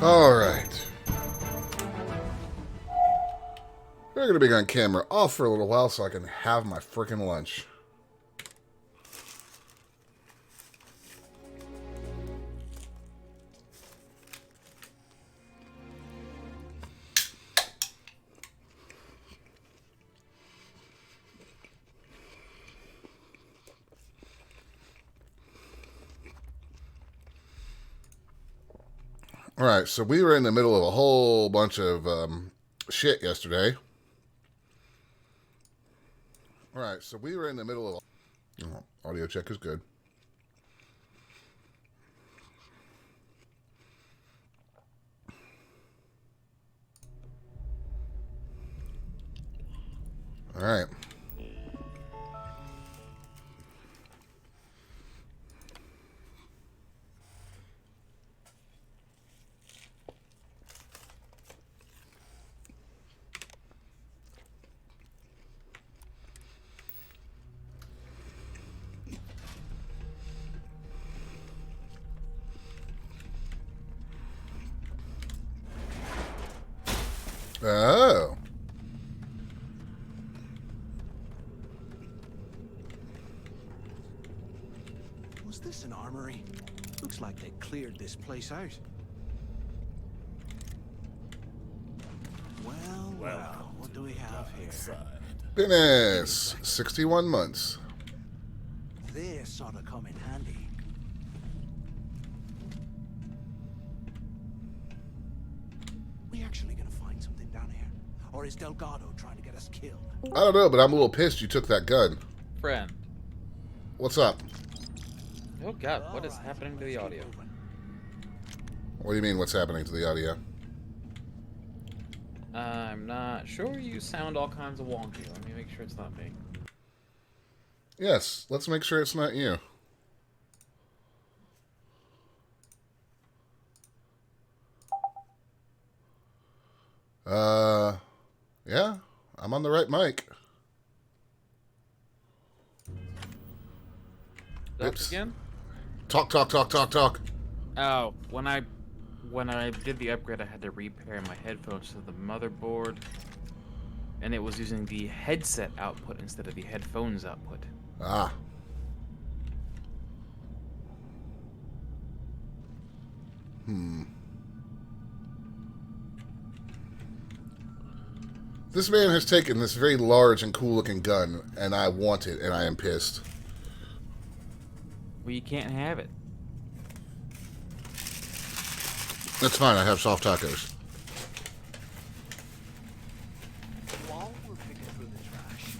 Alright. We're going to be on camera off for a little while so I can have my freaking lunch. Alright, so we were in the middle of a whole bunch of shit yesterday. Alright, so we were in the middle of... Oh, audio check is good. Alright. Oh. Was this an armory? Looks like they cleared this place out. Well, what do we have here? Business. 61 months. This ought to come in handy. We actually gonna find something down here? Or is Delgado trying to get us killed? I don't know, but I'm a little pissed you took that gun. Friend. What's up? Oh god, what is happening to the audio? What do you mean, what's happening to the audio? I'm not sure. You sound all kinds of wonky. Let me make sure it's not me. Yes, let's make sure it's not you. Yeah, I'm on the right mic. Oops. Again? Talk. Oh, when I did the upgrade, I had to repair my headphones to the motherboard, and it was using the headset output instead of the headphones output. Ah. This man has taken this very large and cool-looking gun, and I want it, and I am pissed. Well, you can't have it. That's fine, I have soft tacos. While we're picking through the trash,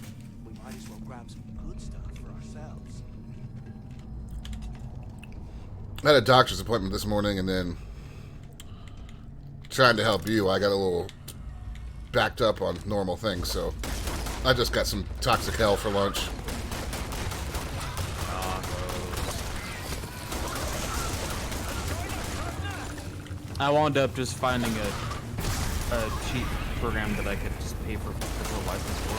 we might as well grab some good stuff for ourselves. I had a doctor's appointment this morning, and then trying to help you, I got a little backed up on normal things, so I just got some toxic hell for lunch. I wound up just finding a cheap program that I could just pay for a license for.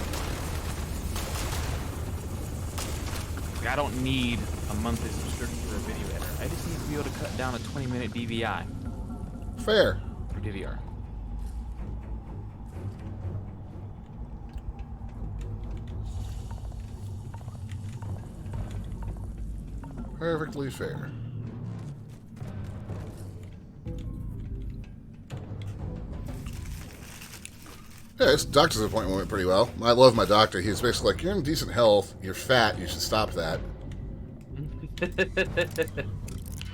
Like, I don't need a monthly subscription for a video editor. I just need to be able to cut down a 20-minute DVI. Fair. Or DVR. Perfectly fair. Yeah, this doctor's appointment went pretty well. I love my doctor. He's basically like, you're in decent health, you're fat, you should stop that.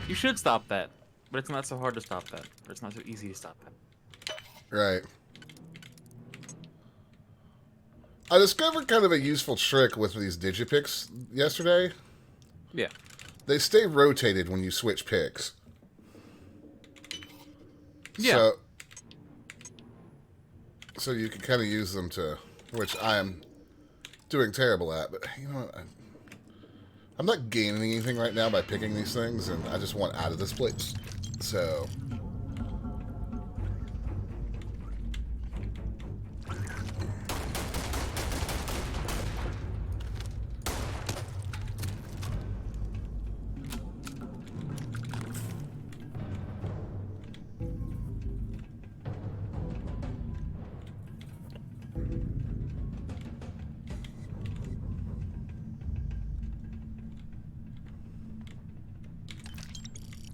You should stop that, but it's not so hard to stop that, or it's not so easy to stop that. Right. I discovered kind of a useful trick with these digipicks yesterday. Yeah. They stay rotated when you switch picks. Yeah. So you can kind of use them to, which I am doing terrible at, but you know what? I'm not gaining anything right now by picking these things, and I just want out of this place. So...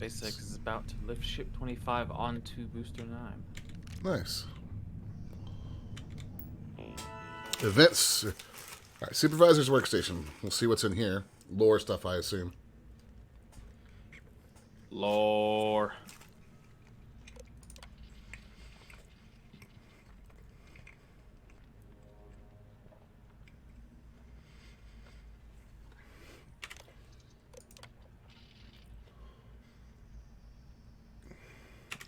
SpaceX is about to lift Ship 25 onto Booster 9. Nice. Events. All right, supervisor's workstation. We'll see what's in here. Lore stuff, I assume. Lore.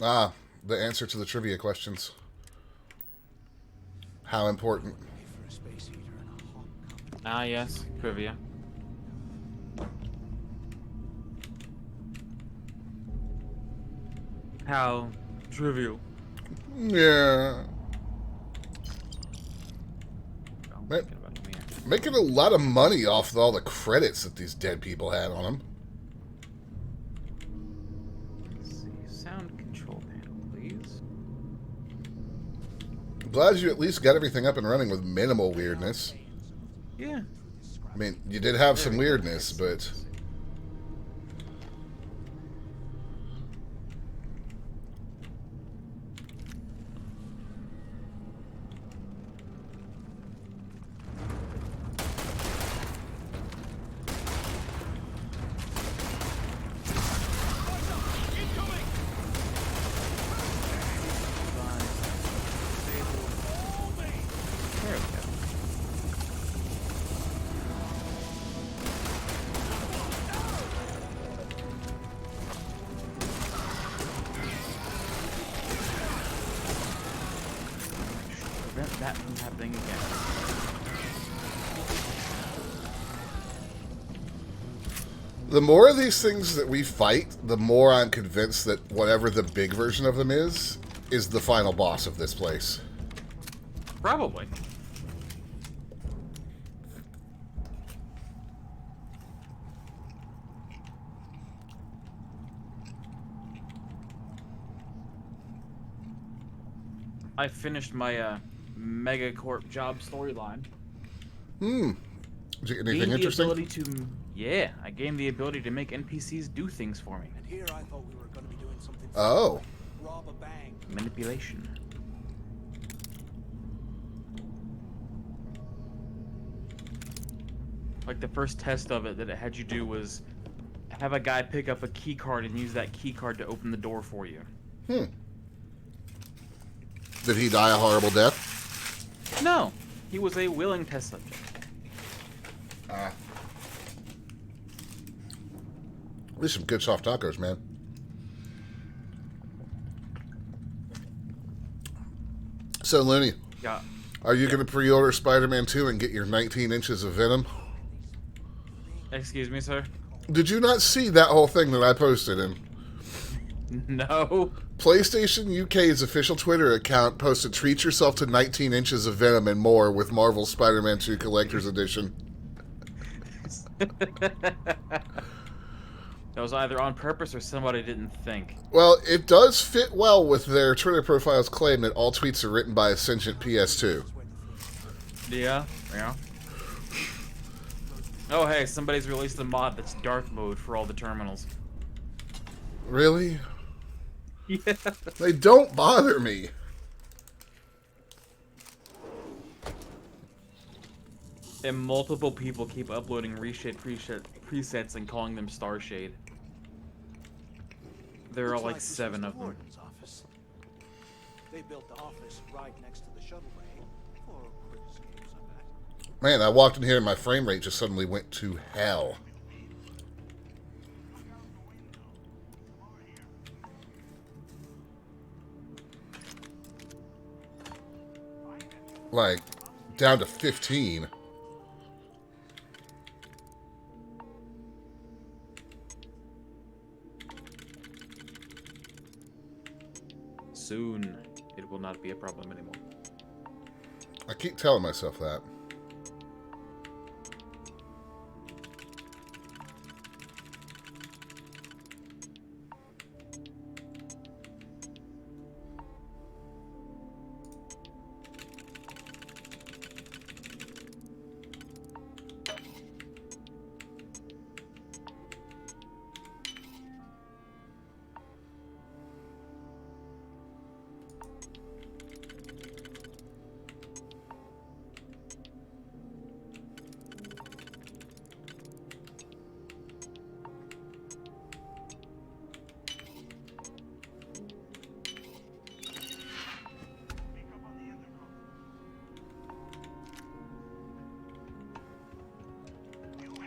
Ah, the answer to the trivia questions. How important? Pay for a space heater and a hot cup. Ah, yes, trivia. How trivial. Yeah. Oh, I'm Right. thinking about me. Making a lot of money off all the credits that these dead people had on them. Let's see. Sound control panel, please. Glad you at least got everything up and running with minimal weirdness. Yeah. I mean, you did have There some we go. weirdness, but... There we go. Prevent that from happening again. The more of these things that we fight, the more I'm convinced that whatever the big version of them is the final boss of this place. Probably. I finished my Megacorp job storyline. Did you get anything Gained the interesting? ability to, yeah, I gained the ability to make NPCs do things for me. And here I thought we were going to be doing something. Oh. Rob a bank. Manipulation. Like the first test of it that it had you do was have a guy pick up a key card and use that key card to open the door for you. Did he die a horrible death? No, he was a willing test subject. At least some good soft tacos, man. So, Looney, Yeah. are you going to pre-order Spider-Man 2 and get your 19 inches of Venom? Excuse me, sir? Did you not see that whole thing that I posted in? No. PlayStation UK's official Twitter account posted treat yourself to 19 inches of Venom and more with Marvel's Spider-Man 2 Collector's Edition. That was either on purpose or somebody didn't think. Well, it does fit well with their Twitter profile's claim that all tweets are written by a sentient PS2. Yeah, yeah. Oh, hey, somebody's released a mod that's dark mode for all the terminals. Really? Yeah. They don't bother me. And multiple people keep uploading reshade presets and calling them Starshade. There are Looks like this was 7 the of them. warden's office. They built the office right next to the shuttle bay for quick escapes, I bet. Man, I walked in here and my frame rate just suddenly went to hell. Like, down to 15. Soon, it will not be a problem anymore. I keep telling myself that.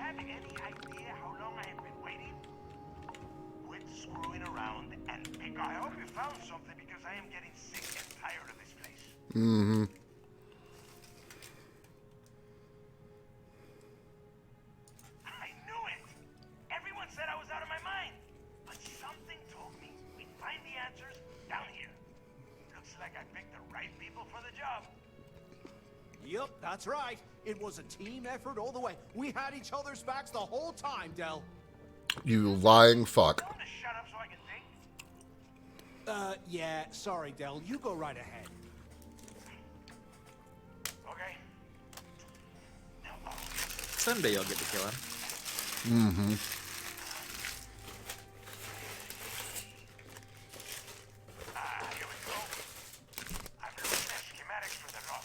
have any idea how long I have been waiting? Quit screwing around and pick. I hope you found something because I am getting sick and tired of this place. Mm-hmm. I knew it! Everyone said I was out of my mind. But something told me we'd find the answers down here. Looks like I picked the right people for the job. Yep, that's right. It was a team effort all the way. We had each other's backs the whole time, Del. You lying fuck. Tell him to shut up so I can think. Yeah, sorry, Del. You go right ahead. Okay. Someday you'll get to kill him. Mm-hmm. Here we go. I'm looking at schematics for the rock.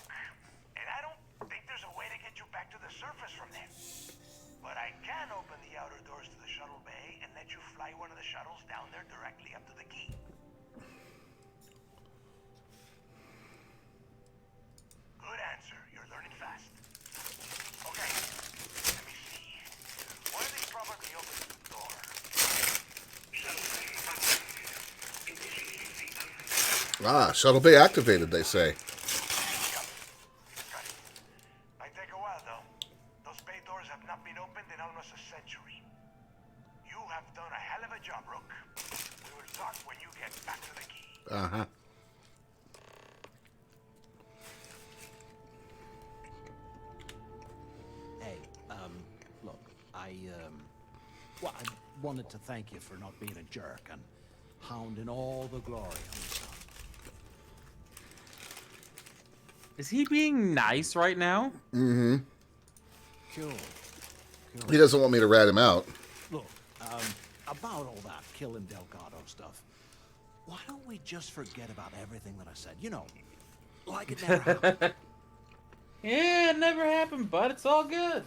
And I don't think there's a way to get you back to the surface from there. But I can open the outer doors to the shuttle bay and let you fly one of the shuttles down there directly up to the key. Good answer. You're learning fast. Okay. Let me see. One of these probably opens the door. Ah, shuttle bay activated, they say. Got it. Might take a while, though. Those bay doors have not been opened in almost a century. You have done a hell of a job, Rook. We will talk when you get back to the key. Uh-huh. Hey, look, well, I wanted to thank you for not being a jerk and hounding all the glory on yourself. Is he being nice right now? Mm-hmm. Cool. He doesn't want me to rat him out. Look, about all that killing Delgado stuff, why don't we just forget about everything that I said? You know, like it never happened. Yeah, it never happened, bud. It's all good.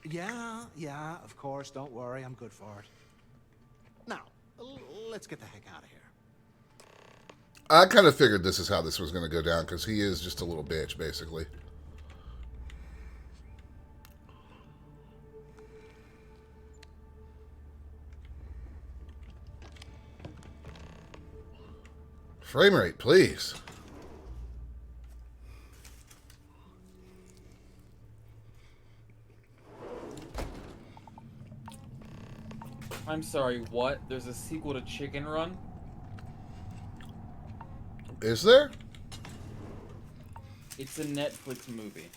Yeah, of course. Don't worry, I'm good for it. Now, let's get the heck out of here. I kind of figured this is how this was going to go down, because he is just a little bitch, basically. Frame rate, please. I'm sorry, what? There's a sequel to Chicken Run? Is there? It's a Netflix movie.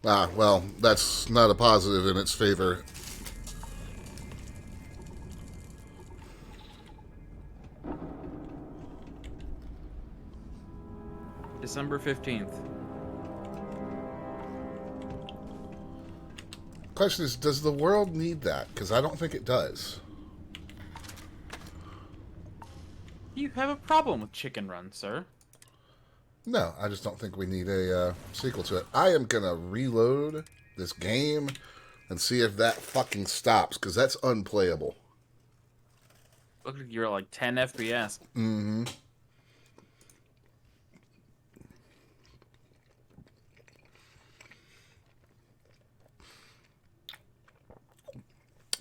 Ah, well, that's not a positive in its favor. December 15th. Question is, does the world need that? Because I don't think it does. You have a problem with Chicken Run, sir. No, I just don't think we need a sequel to it. I am going to reload this game and see if that fucking stops, because that's unplayable. Look like you're at like 10 FPS. Mm-hmm.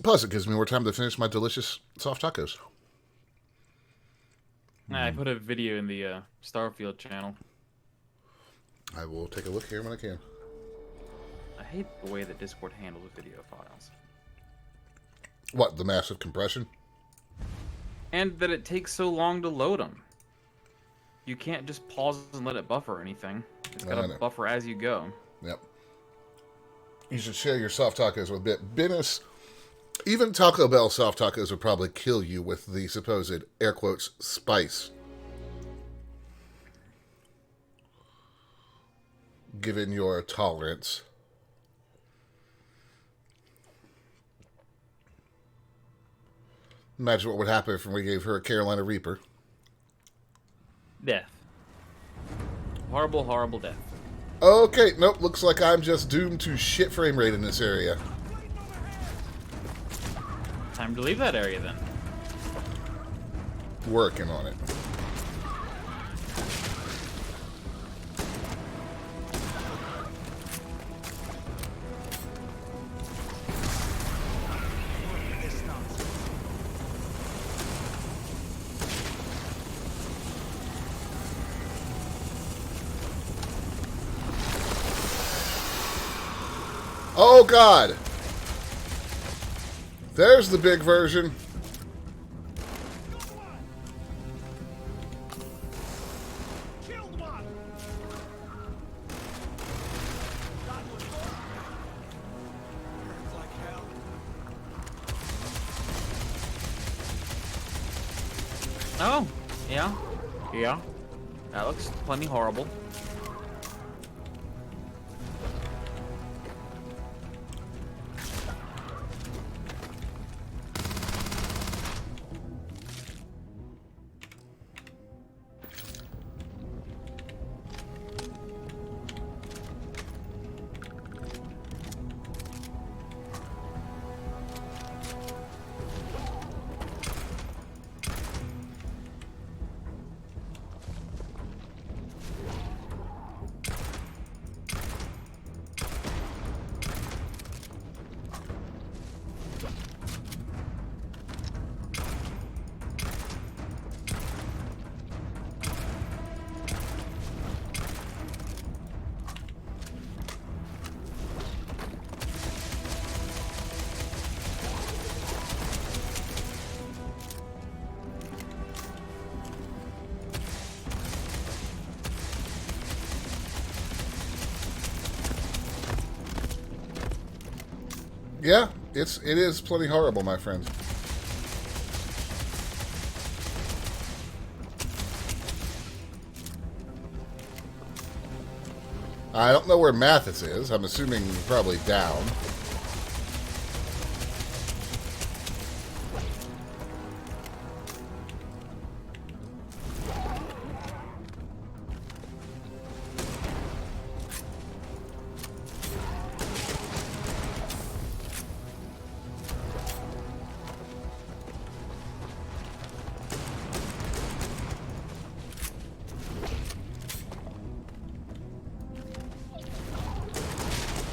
Plus, it gives me more time to finish my delicious soft tacos. I put a video in the Starfield channel. I will take a look here when I can. I hate the way that Discord handles video files. What, the massive compression? And that it takes so long to load them. You can't just pause and let it buffer or anything. It's got to buffer as you go. Yep. You should share your soft tacos with business. Even Taco Bell soft tacos would probably kill you with the supposed, air quotes, spice. Given your tolerance. Imagine what would happen if we gave her a Carolina Reaper. Death. Horrible, horrible death. Okay, nope, looks like I'm just doomed to shit frame rate in this area. Time to leave that area then. Working on it. Oh, God! There's the big version. Killed one. That was hurts like hell. Oh, yeah. Yeah. That looks plenty horrible. Yeah, it is plenty horrible, my friend. I don't know where Mathis is. I'm assuming probably down.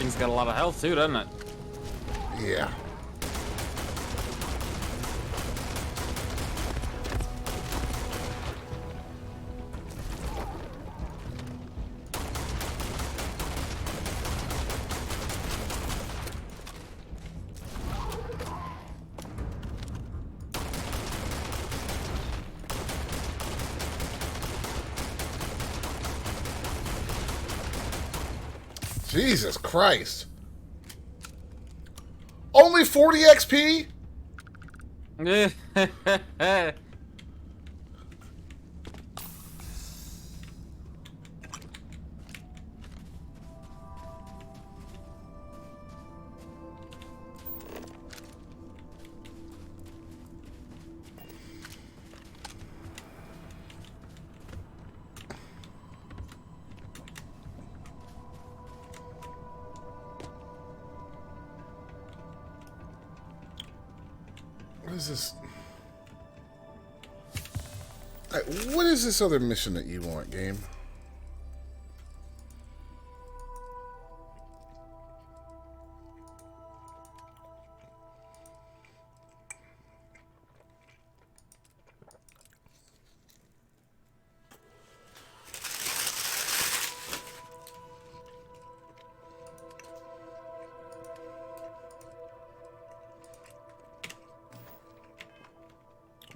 Thing's got a lot of health too, doesn't it? Yeah. Jesus Christ. Only 40 XP? What is this? What is this other mission that you want, game?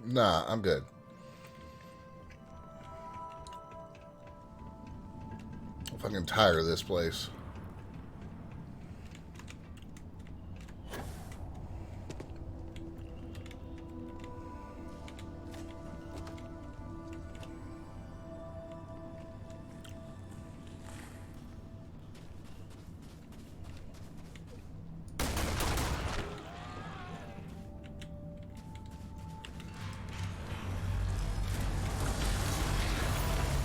Nah, I'm good. I'm fucking tired of this place.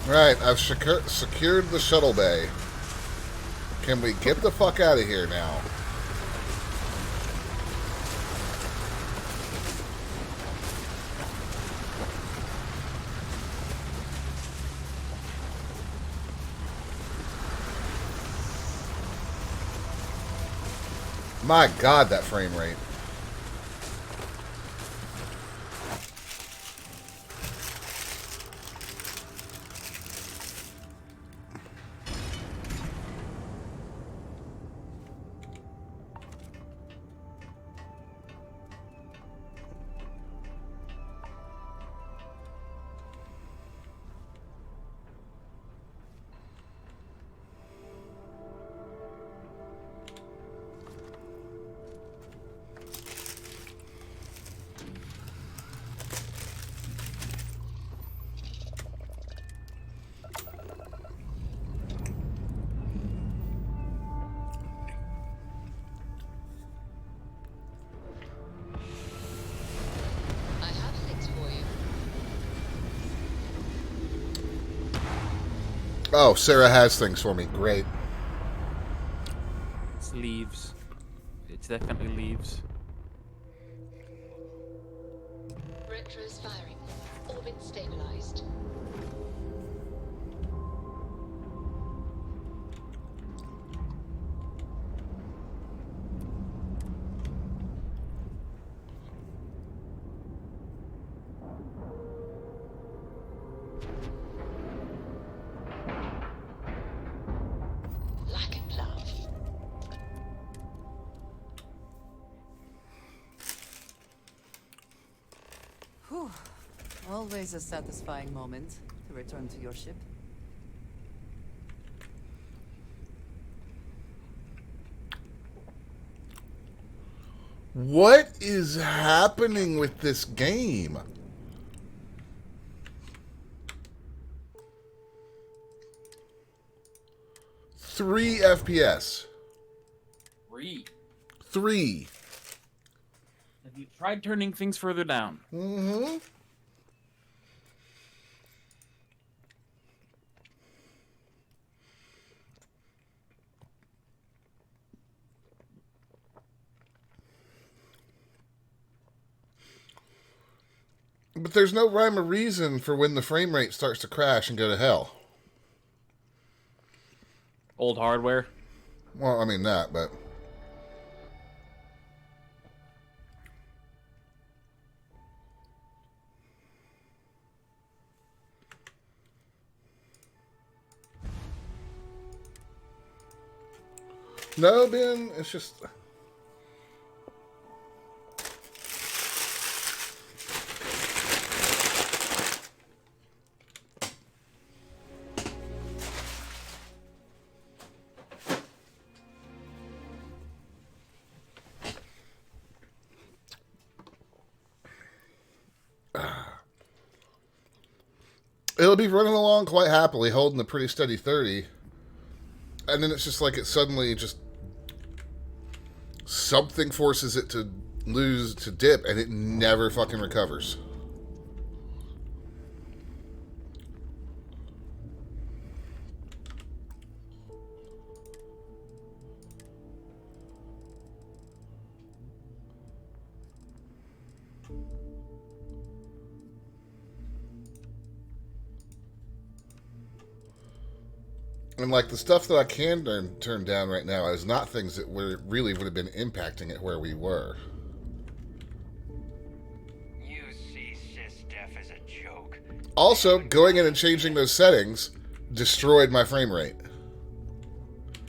Right, I've secured the shuttle bay. Can we get the fuck out of here now? My God, that frame rate. Oh, Sarah has things for me. Great. It's leaves. It's definitely leaves. Retro's firing. Orbit stabilized. Like a glove. Whew. Always a satisfying moment to return to your ship. What is happening with this game? Three FPS. 3. 3. Have you tried turning things further down? Mm-hmm. But there's no rhyme or reason for when the frame rate starts to crash and go to hell. Old hardware? Well, I mean that, but... No, Ben, it's just... It'll be running along quite happily, holding a pretty steady 30. And then it's just like it suddenly just... Something forces it to lose, to dip, and it never fucking recovers. And like the stuff that I can turn down right now is not things that really would have been impacting it where we were. You see sysdef as a joke. Also, going in and changing those settings destroyed my frame rate.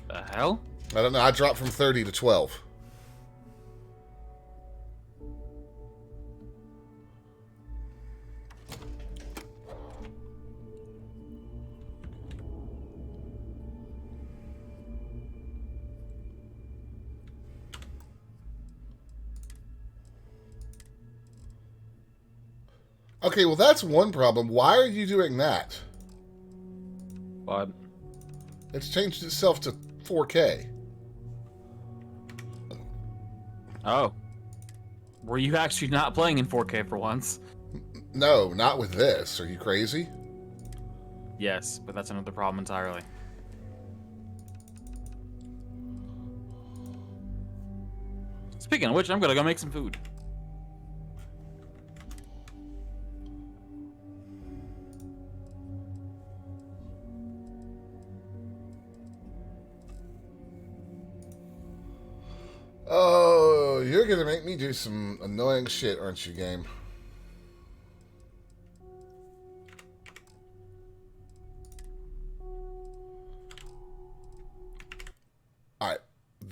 The hell? I don't know, I dropped from 30 to 12. Okay, well that's one problem. Why are you doing that? What? It's changed itself to 4K. Oh. Were you actually not playing in 4K for once? No, not with this. Are you crazy? Yes, but that's another problem entirely. Speaking of which, I'm gonna go make some food. Oh, you're gonna make me do some annoying shit, aren't you, game? Alright,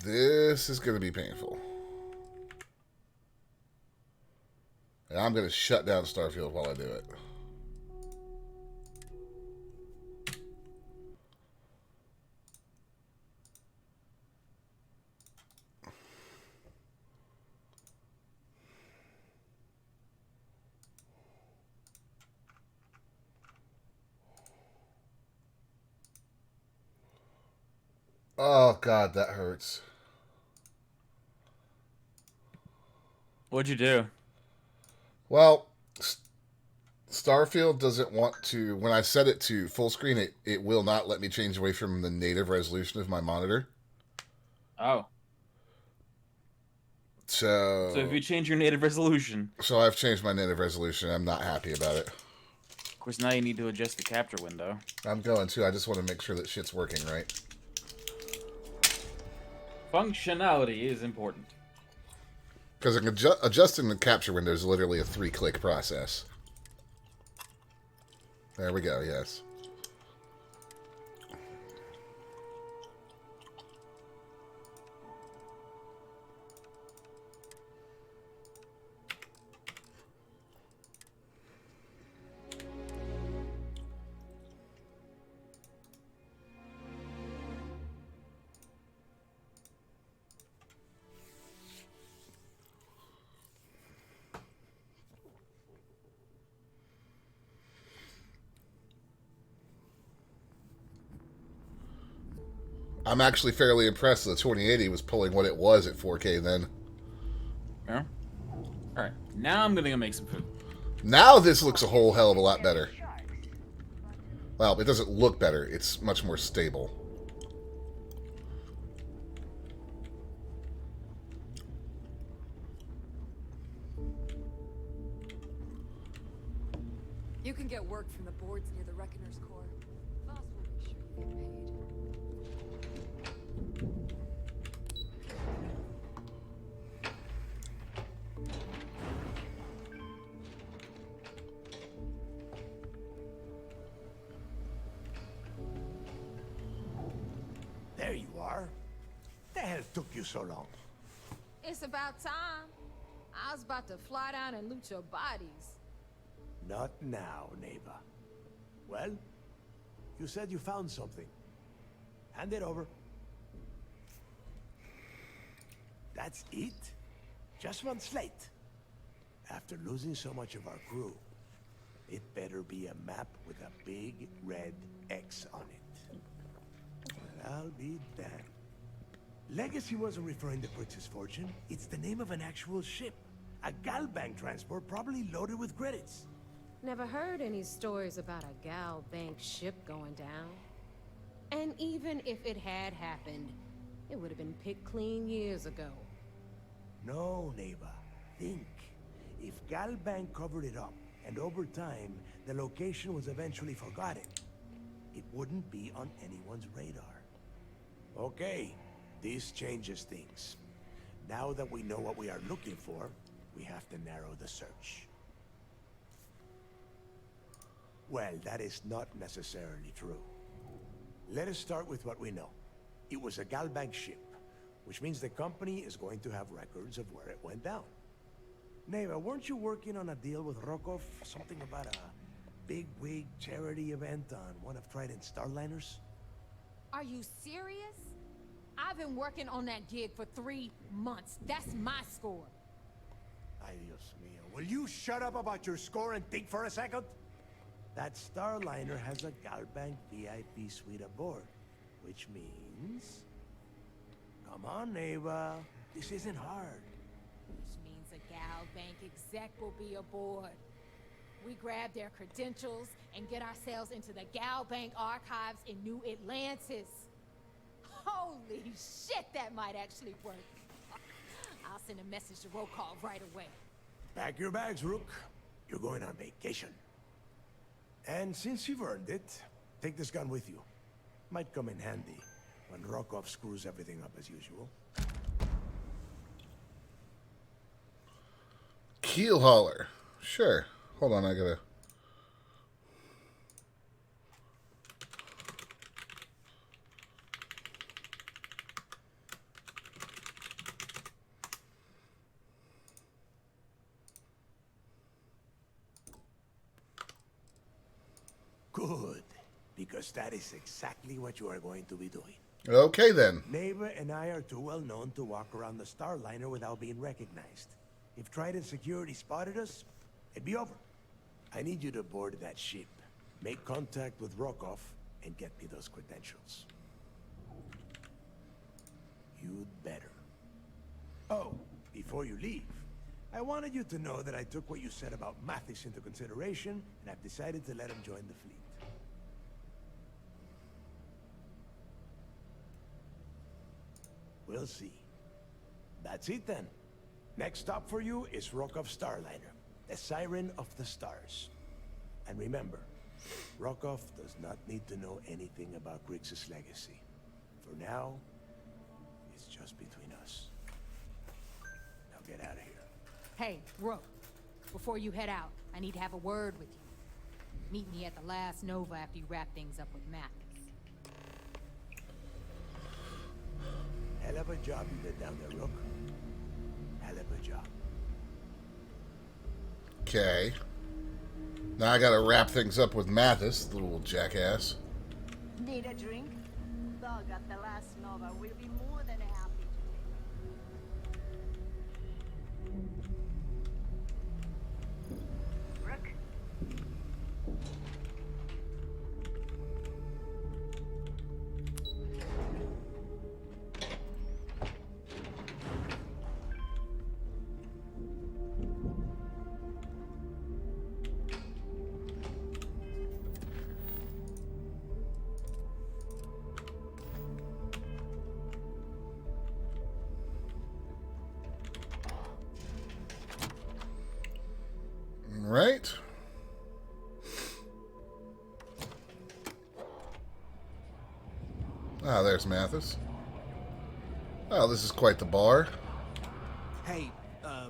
this is gonna be painful. And I'm gonna shut down Starfield while I do it. Oh, God, that hurts. What'd you do? Well, Starfield doesn't want to. When I set it to full screen, it will not let me change away from the native resolution of my monitor. Oh. So if So you change your native resolution, I've changed my native resolution. I'm not happy about it. of course, now you need to adjust the capture window. I'm going to. I just want to make sure that shit's working right. Functionality is important. Because adjusting the capture window is literally a 3-click process. There we go, yes. I'm actually fairly impressed that the 2080 was pulling what it was at 4K then. Yeah. All right. Now I'm gonna go make some food. Now this looks a whole hell of a lot better. Well, it doesn't look better. It's much more stable. You can get work from the boards near the Reckoner's Core. Boss will make sure you get paid. There you are. The hell took you so long? It's about time. I was about to fly down and loot your bodies. Not now, neighbor. Well, you said you found something. Hand it over. That's it? Just one slate? After losing so much of our crew, it better be a map with a big red X on it. Well, I'll be damned. Legacy wasn't referring to Prince's fortune. It's the name of an actual ship. A GalBank transport, probably loaded with credits. Never heard any stories about a GalBank ship going down. And even if it had happened, it would have been picked clean years ago. No, neighbor. Think. If GalBank covered it up, and over time, the location was eventually forgotten, it wouldn't be on anyone's radar. Okay, this changes things. Now that we know what we are looking for, we have to narrow the search. Well, that is not necessarily true. Let us start with what we know. It was a GalBank ship, which means the company is going to have records of where it went down. Neva, weren't you working on a deal with Rokov? Something about a big-wig charity event on one of Trident's Starliners? Are you serious? I've been working on that gig for 3 months. That's my score. Ay, Dios mío. Will you shut up about your score and think for a second? That Starliner has a GalBank VIP suite aboard, which means... Come on, Neva. This isn't hard. Which means a GalBank exec will be aboard. We grab their credentials and get ourselves into the GalBank archives in New Atlantis. Holy shit, that might actually work. I'll send a message to Rokov right away. Pack your bags, Rook. You're going on vacation. And since you've earned it, take this gun with you. Might come in handy when Rokov screws everything up as usual. Keel hauler. Sure. Hold on, I gotta... Good, because that is exactly what you are going to be doing. Okay, then. Neighbor and I are too well known to walk around the Starliner without being recognized. If Trident Security spotted us, it'd be over. I need you to board that ship, make contact with Rokov, and get me those credentials. You'd better. Oh, before you leave, I wanted you to know that I took what you said about Mathis into consideration, and I've decided to let him join the fleet. We'll see. That's it then. Next stop for you is Rokov Starliner, the Siren of the Stars. And remember, Rokov does not need to know anything about Grixis' legacy. For now, it's just between us. Now get out of here. Hey, Rook. Before you head out, I need to have a word with you. Meet me at the last Nova after you wrap things up with Mathis. Hell of a job you did down there, Rook. Hell of a job. Okay. Now I gotta wrap things up with Mathis, the little jackass. Need a drink? Dog at the last Nova will be more than happy to take. Rook? Right. Ah, there's Mathis. Oh, this is quite the bar. Hey, I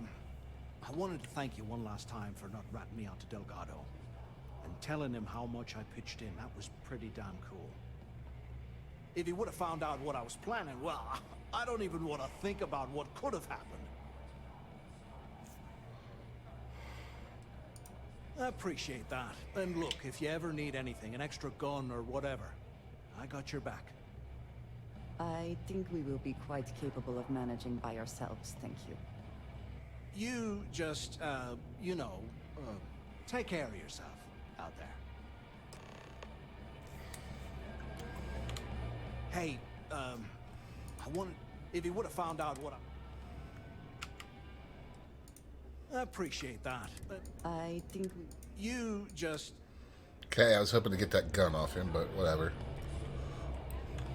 wanted to thank you one last time for not ratting me out to Delgado. And telling him how much I pitched in. That was pretty damn cool. If he would have found out what I was planning, well, I don't even want to think about what could have happened. I appreciate that. And look, if you ever need anything, an extra gun or whatever, I got your back. I think we will be quite capable of managing by ourselves, thank you. You just, you know, take care of yourself out there. Hey, I wanted... If he would have found out what I appreciate that, but... I think we... You just... Okay, I was hoping to get that gun off him, but whatever.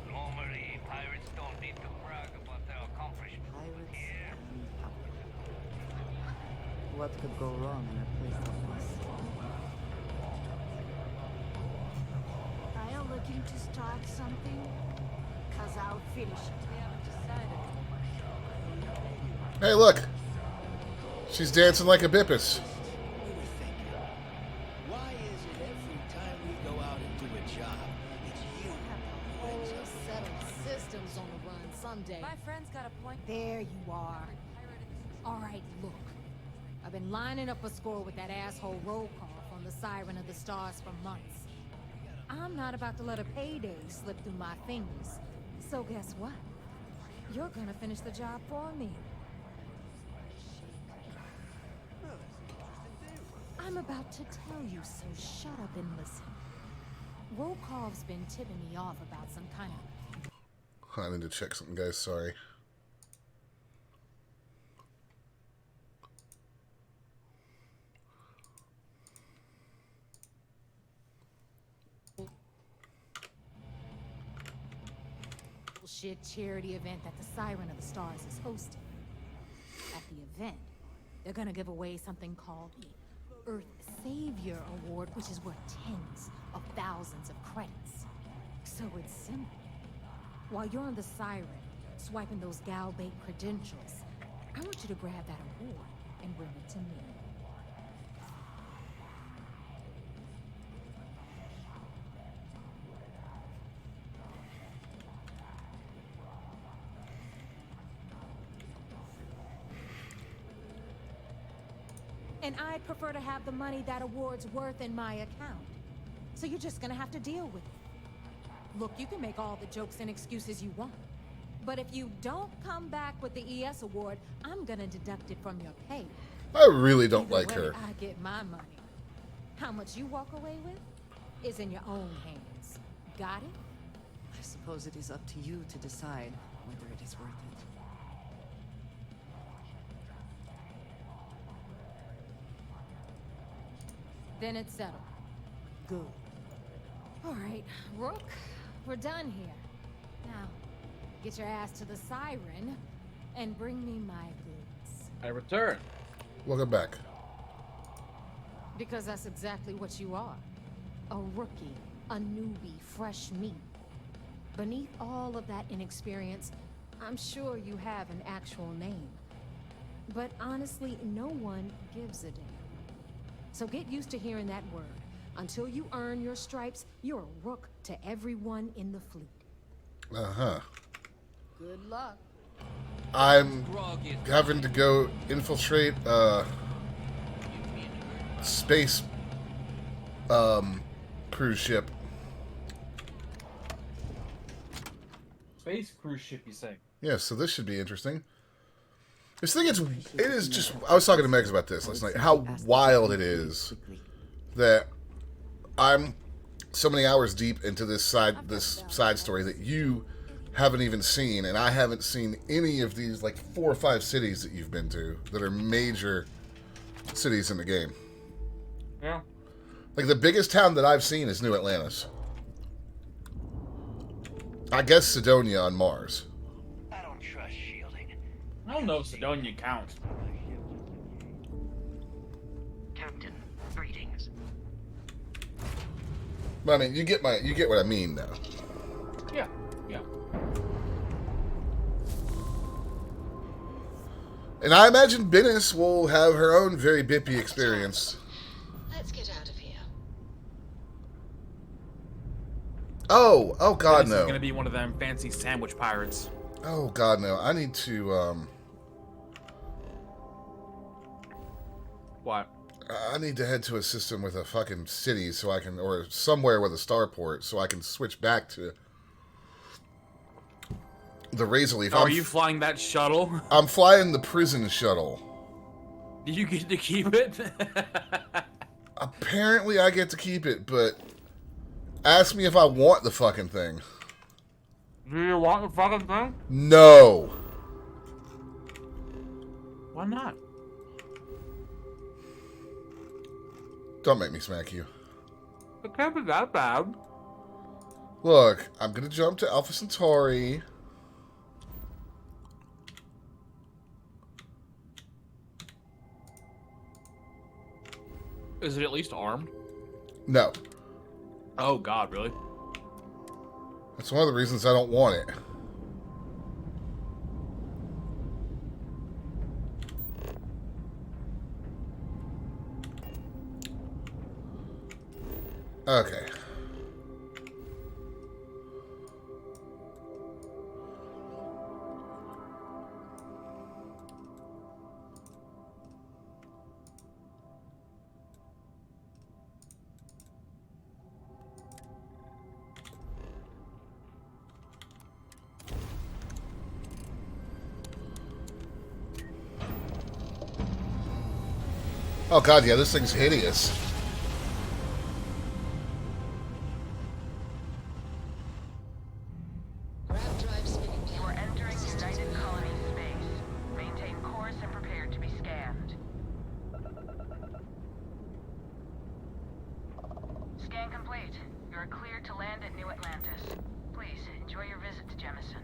Normally, pirates don't need to brag about their accomplishments. Pirates Yeah. and power. What could go wrong in a place like this? Are you looking to start something? Cause I'll finish it. We haven't decided. Hey, look! She's dancing like a bippus. We were thinking, why is it every time we go out and do a job, it's you who ends Whole up set of systems on the run someday. My friend's got a point. There you are. All right, look. I've been lining up a score with that asshole roll call on the Siren of the Stars for months. I'm not about to let a payday slip through my fingers. So guess what? You're gonna finish the job for me. I'm about to tell you, so shut up and listen. Rokov's been tipping me off about some kind of... I need to check something, guys. Sorry. bullshit charity event that the Siren of the Stars is hosting. At the event, they're gonna give away something called the Earth Savior Award, which is worth tens of thousands of credits. So it's simple. While you're on the Siren, swiping those GalBank credentials, I want you to grab that award and bring it to me. And I'd prefer to have the money that award's worth in my account. So you're just gonna have to deal with it. Look, you can make all the jokes and excuses you want. But if you don't come back with the ES award, I'm gonna deduct it from your pay. I really don't Either like way, her. I get my money. How much you walk away with is in your own hands. Got it? I suppose it is up to you to decide whether it is worth it. Then it's settled. Good. All right, Rook, we're done here. Now, get your ass to the Siren and bring me my goods. I return. Welcome back. Because that's exactly what you are. A rookie, a newbie, fresh meat. Beneath all of that inexperience, I'm sure you have an actual name. But honestly, no one gives a damn. So get used to hearing that word. Until you earn your stripes, you're a rook to everyone in the fleet. Uh-huh. Good luck. I'm having to go infiltrate space cruise ship. Space cruise ship, you say? Yeah, so this should be interesting. This thing is just, I was talking to Megs about this last night, how wild it is that I'm so many hours deep into this side story that you haven't even seen, and I haven't seen any of these like 4 or 5 cities that you've been to that are major cities in the game. Yeah. Like the biggest town that I've seen is New Atlantis. I guess Sidonia on Mars. I don't trust shielding. I don't know if Sidonia counts. Captain, greetings. But I mean, you get what I mean now. Yeah, yeah. And I imagine Bennis will have her own very bippy experience. Let's get out of here. Oh God, This no. is gonna be one of them fancy sandwich pirates. Oh God, no. I need to, What? I need to head to a system with a fucking city so I can, or somewhere with a starport so I can switch back to the Razorleaf. Oh, are you flying that shuttle? I'm flying the prison shuttle. Do you get to keep it? Apparently I get to keep it, but ask me if I want the fucking thing. Do you want the fucking thing? No. Why not? Don't make me smack you. It can't be that bad. Look, I'm gonna jump to Alpha Centauri. Is it at least armed? No. Oh God, really? That's one of the reasons I don't want it. Okay. Oh God, yeah, this thing's hideous. Grab drive spinning You are entering United Colony space. Maintain course and prepare to be scanned. Scan complete. You are cleared to land at New Atlantis. Please, enjoy your visit to Jemison.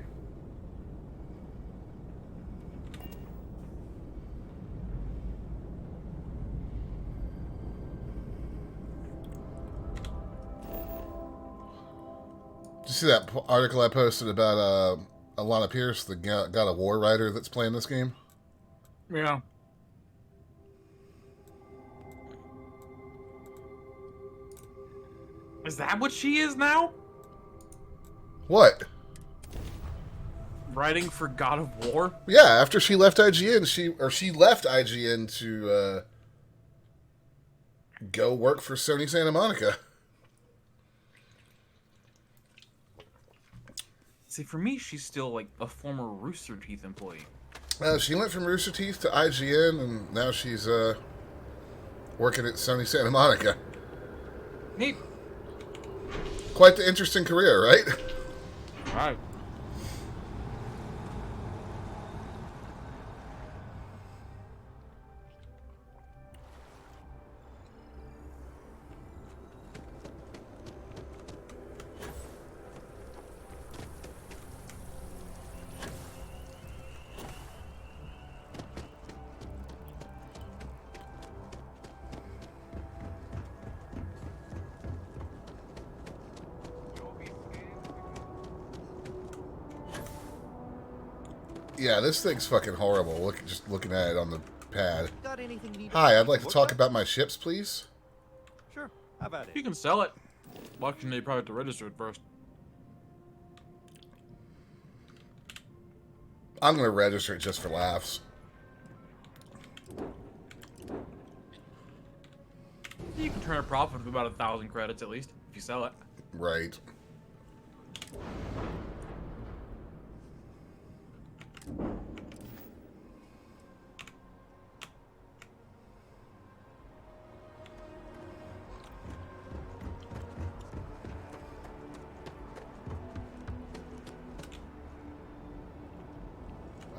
Did you see that article I posted about Alana Pierce, the God of War writer that's playing this game? Yeah. Is that what she is now? What? Writing for God of War? Yeah, after she left IGN, she left IGN to go work for Sony Santa Monica. See, for me, she's still like a former Rooster Teeth employee. She went from Rooster Teeth to IGN, and now she's working at Sony Santa Monica. Neat. Quite the interesting career, right? Right. Yeah, this thing's fucking horrible. Look, just looking at it on the pad. Got anything you need? Hi, I'd like to talk about my ships, please. Sure. How about it? You can sell it. Well, actually, you probably have to register it first. I'm gonna register it just for laughs. You can turn a profit of about 1,000 credits at least if you sell it. Right.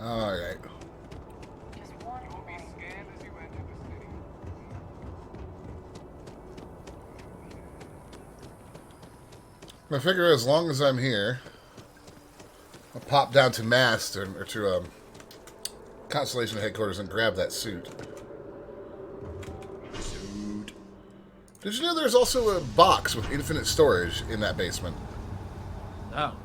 All right. I figure as long as I'm here, I'll pop down to Mast or to Constellation headquarters and grab that suit. Did you know there's also a box with infinite storage in that basement? Oh.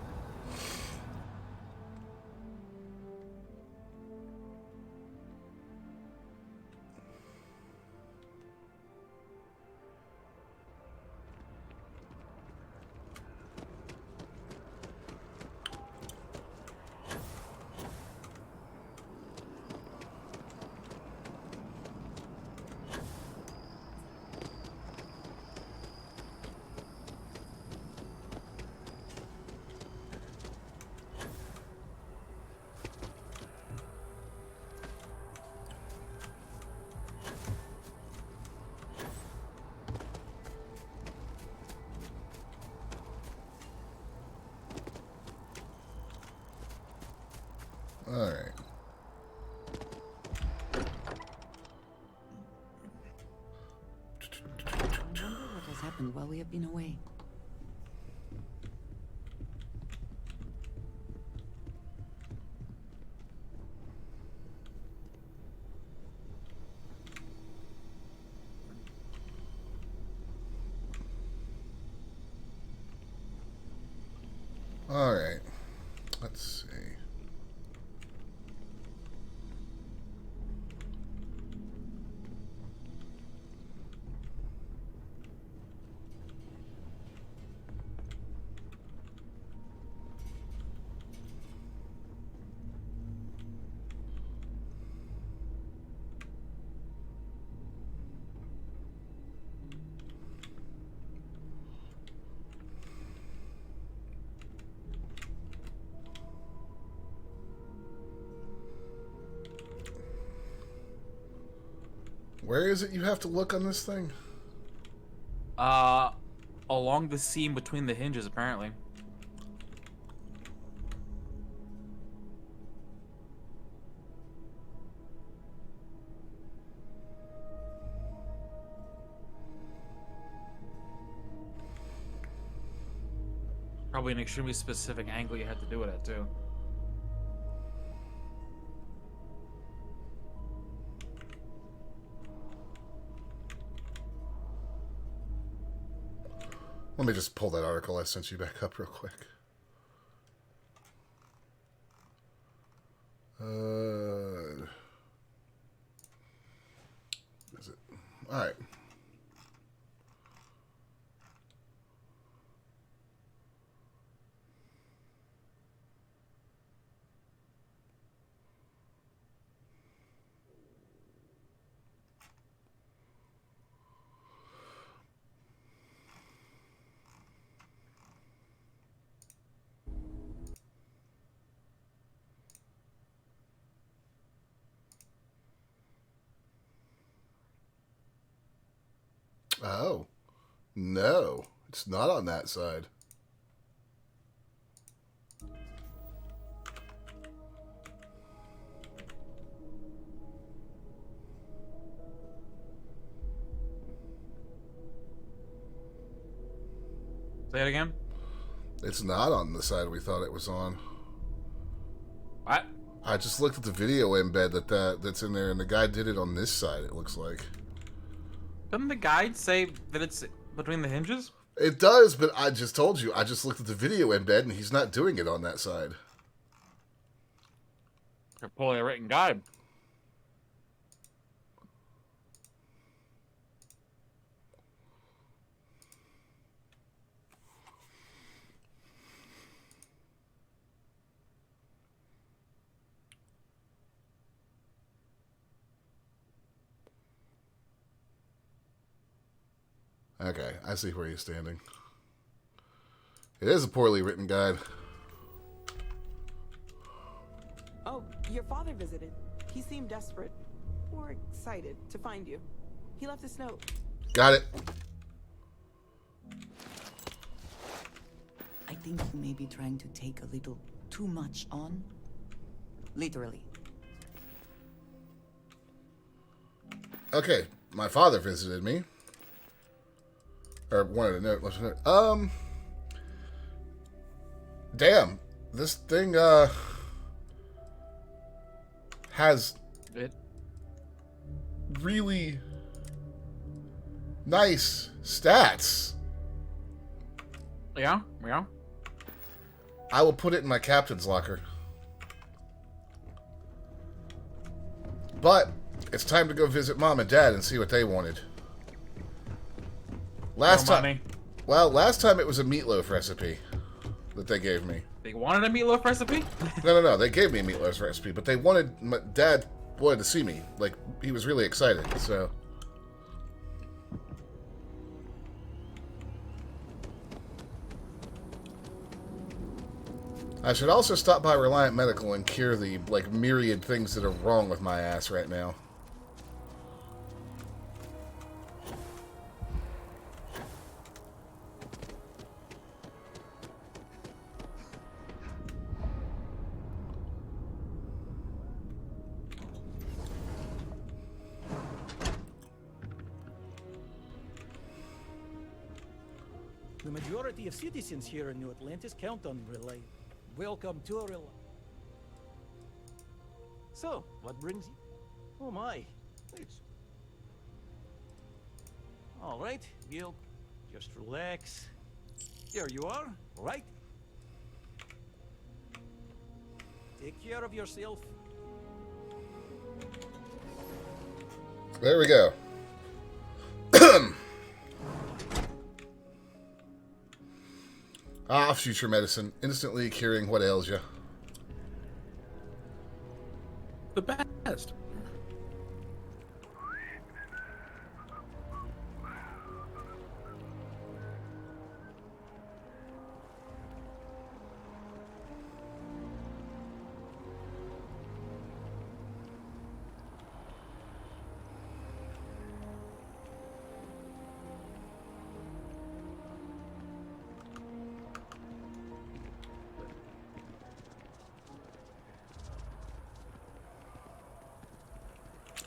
Alright. I wonder what has happened while we have been away. Alright. Let's see. Where is it you have to look on this thing? Along the seam between the hinges, apparently. Probably an extremely specific angle you had to do it at, too. Let me just pull that article I sent you back up real quick. Is it? All right. Oh, no, it's not on that side. Say it again? It's not on the side we thought it was on. What? I just looked at the video embed that's in there, and the guy did it on this side, it looks like. Doesn't the guide say that it's between the hinges? It does, but I just told you. I just looked at the video embed, and he's not doing it on that side. A poorly written guide. Okay, I see where he's standing. It is a poorly written guide. Oh, your father visited. He seemed desperate. Or excited to find you. He left this note. Got it. I think you may be trying to take a little too much on. Literally. Okay, my father visited me. Or wanted a note. Left a note. Damn. This thing, has really nice stats. Yeah, yeah. I will put it in my captain's locker. But it's time to go visit Mom and Dad and see what they wanted. Last time it was a meatloaf recipe that they gave me. They wanted a meatloaf recipe? No. They gave me a meatloaf recipe, but they wanted... My dad wanted to see me. Like, he was really excited, so... I should also stop by Reliant Medical and cure the, like, myriad things that are wrong with my ass right now. The majority of citizens here in New Atlantis count on relay. Welcome to Relay. So, what brings you? Oh my, it's... All right, Gil, just relax. There you are, right? Take care of yourself. There we go. Future medicine. Instantly curing what ails you. The best.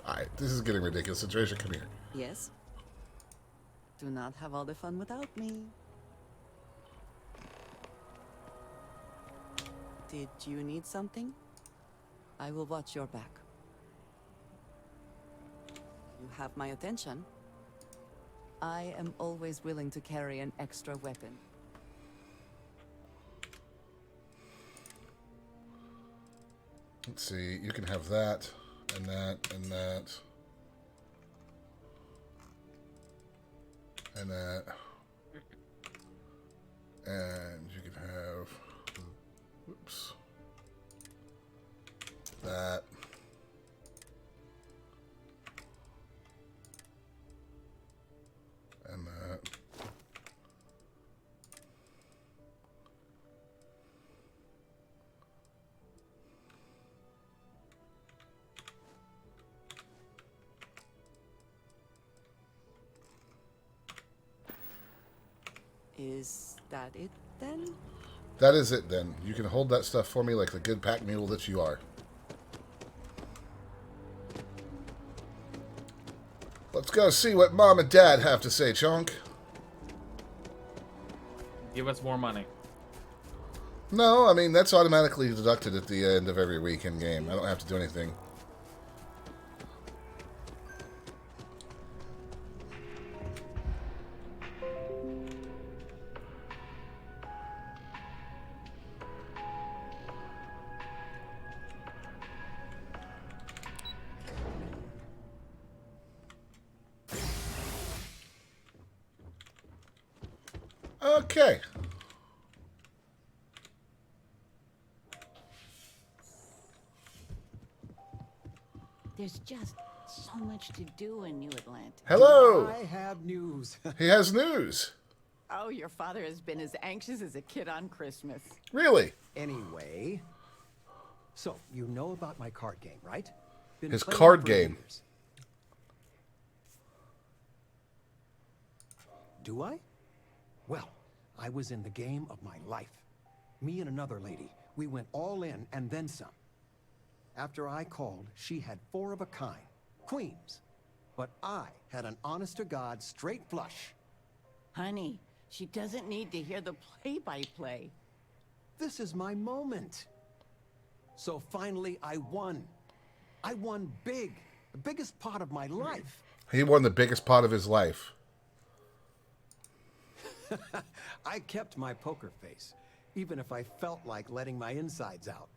Alright, this is getting ridiculous. Tracia, come here. Yes? Do not have all the fun without me. Did you need something? I will watch your back. You have my attention. I am always willing to carry an extra weapon. Let's see, you can have that, and that, and that. And that. And you can have... Whoops. That. And that. Is that it then? That is it then. You can hold that stuff for me like the good pack mule that you are. Let's go see what Mom and Dad have to say, Chunk. Give us more money. No, I mean, that's automatically deducted at the end of every week in game. I don't have to do anything. Okay. There's just so much to do in New Atlanta. Hello. I have news. He has news. Oh, your father has been as anxious as a kid on Christmas. Really? Anyway, so you know about my card game, right? His playing card for game. years. Do I? Well, I was in the game of my life. Me and another lady, we went all in and then some. After I called, she had 4 of a kind, queens. But I had an honest-to-God straight flush. Honey, she doesn't need to hear the play-by-play. This is my moment. So finally, I won. I won big, the biggest part of my life. He won the biggest part of his life. I kept my poker face, even if I felt like letting my insides out.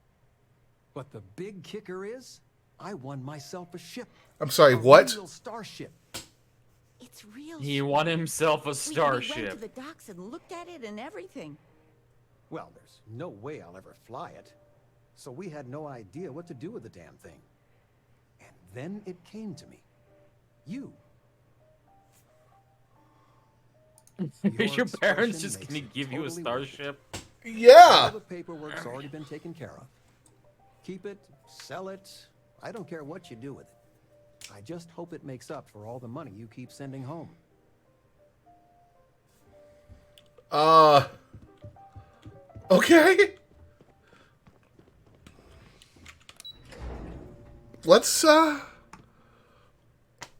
But the big kicker is, I won myself a ship. I'm sorry, a what? Real starship. It's real. He won himself a We starship. went to the docks and looked at it and everything. Well, there's no way I'll ever fly it. So we had no idea what to do with the damn thing. And then it came to me. You. Your parents just expression gonna makes it give you a totally worth it. starship? Yeah. All the paperwork's already been taken care of. Keep it, sell it. I don't care what you do with it. I just hope it makes up for all the money you keep sending home. Okay. Let's go.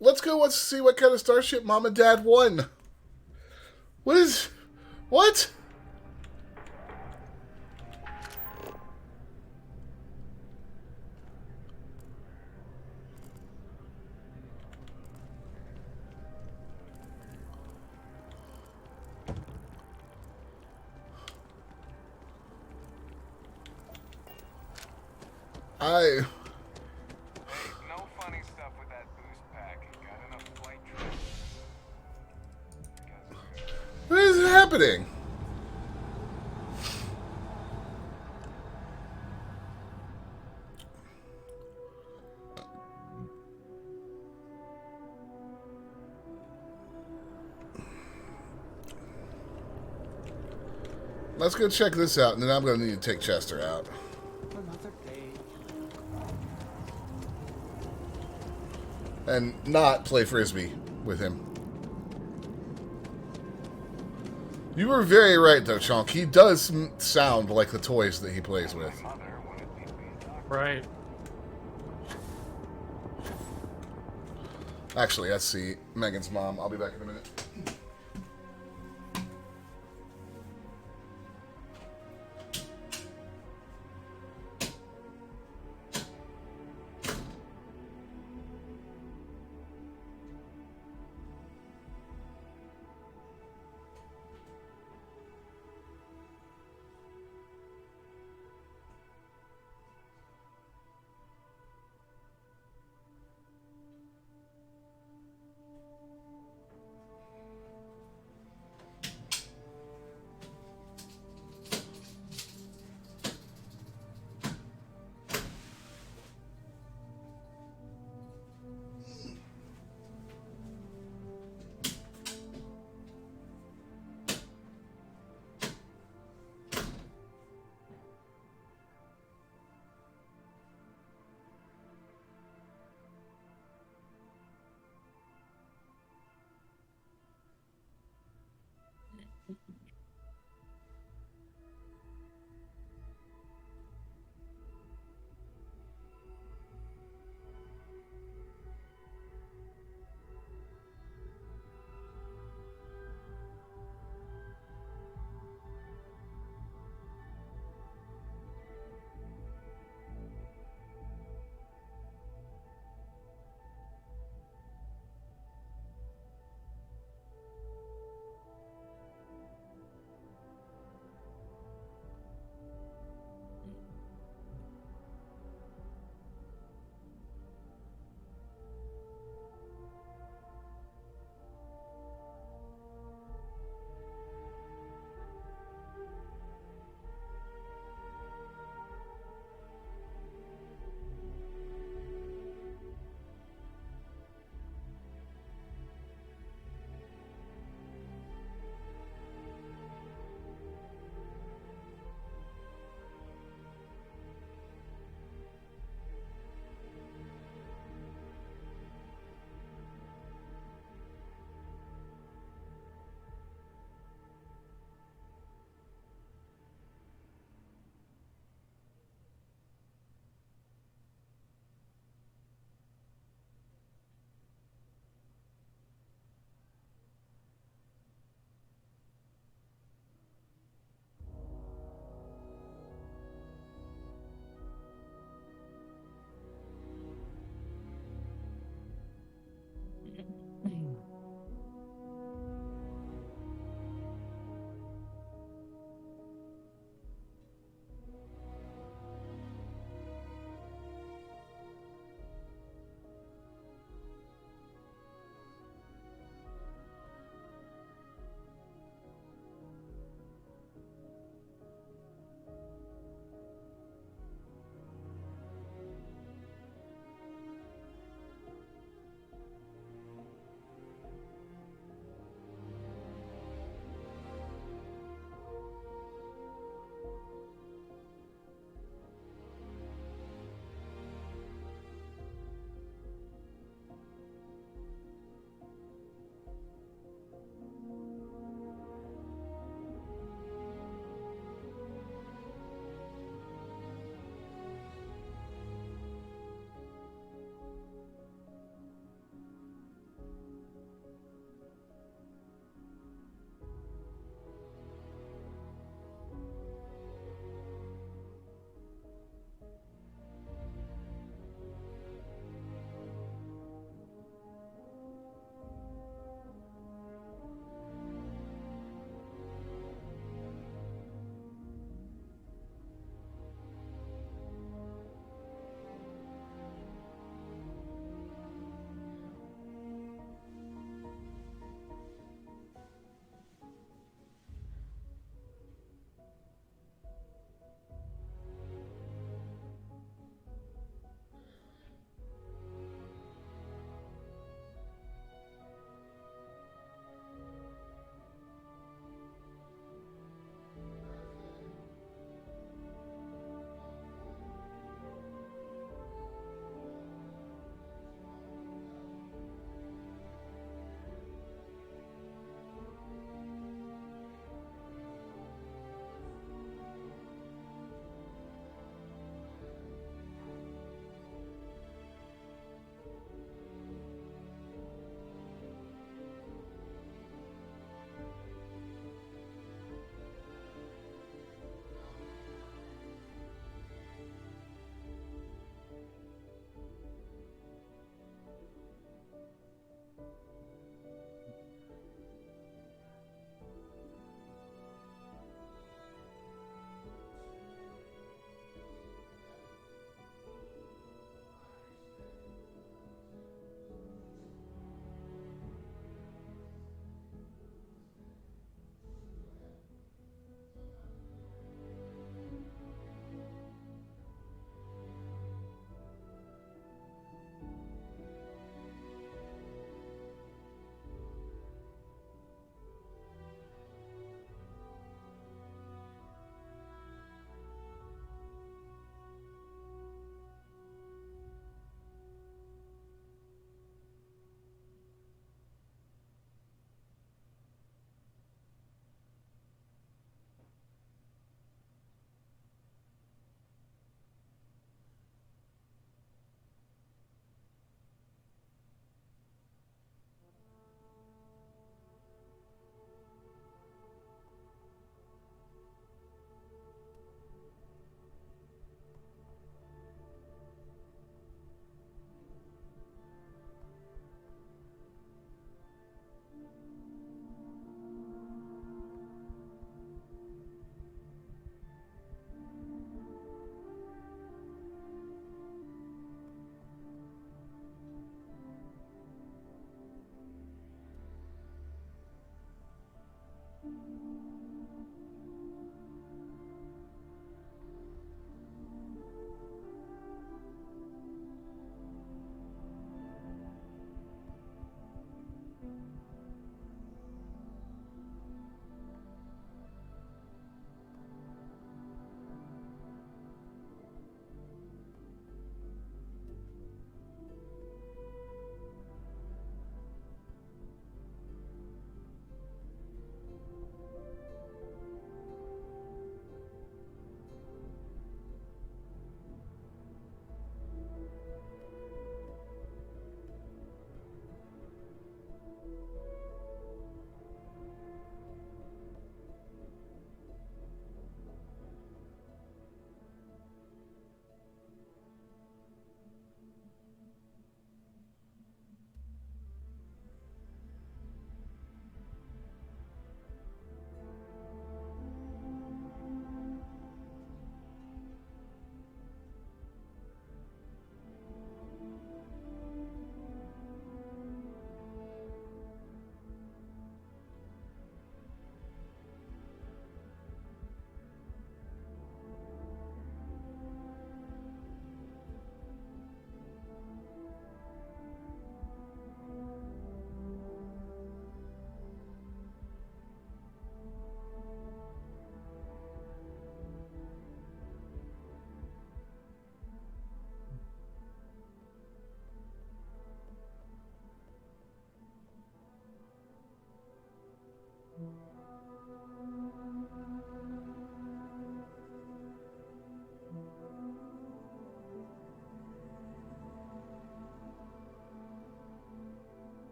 Let's see what kind of starship Mom and Dad won. What? Hey, no funny stuff with that boost pack. Got enough flight trips. What is happening? Let's go check this out, and then I'm going to need to take Chester out. Another day. And not play Frisbee with him. You were very right, though, Chonk. He does sound like the toys that he plays with. Right. Actually, let's see. Megan's mom. I'll be back in a minute.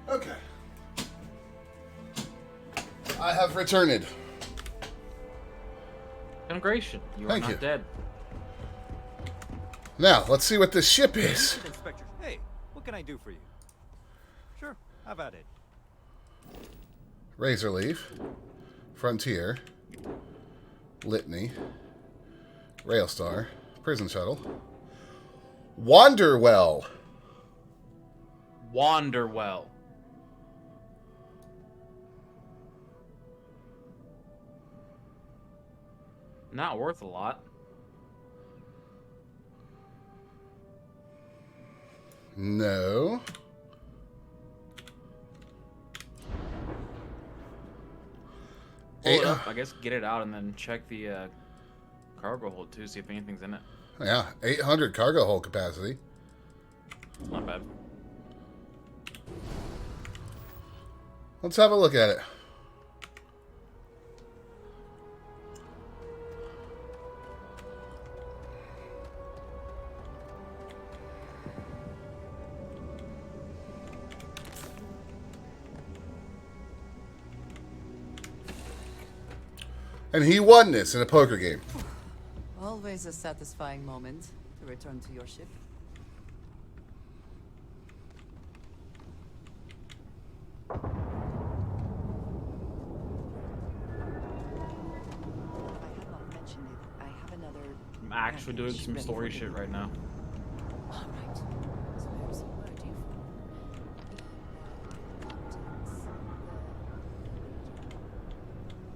Okay. I have returned. Congratulations, you are Thank not you. dead. Now, let's see what this ship is. Inspector, hey, what can I do for you? Sure, how about it? Razor Leaf, Frontier, Litany, Railstar, Prison Shuttle, Wanderwell. Wanderwell. Not worth a lot. No. Pull it up, I guess get it out and then check the cargo hold too, see if anything's in it. Yeah, 800 cargo hold capacity. Not bad. Let's have a look at it. And he won this in a poker game. Always a satisfying moment to return to your ship. I'm actually doing some story shit right now. Alright. So there's a word you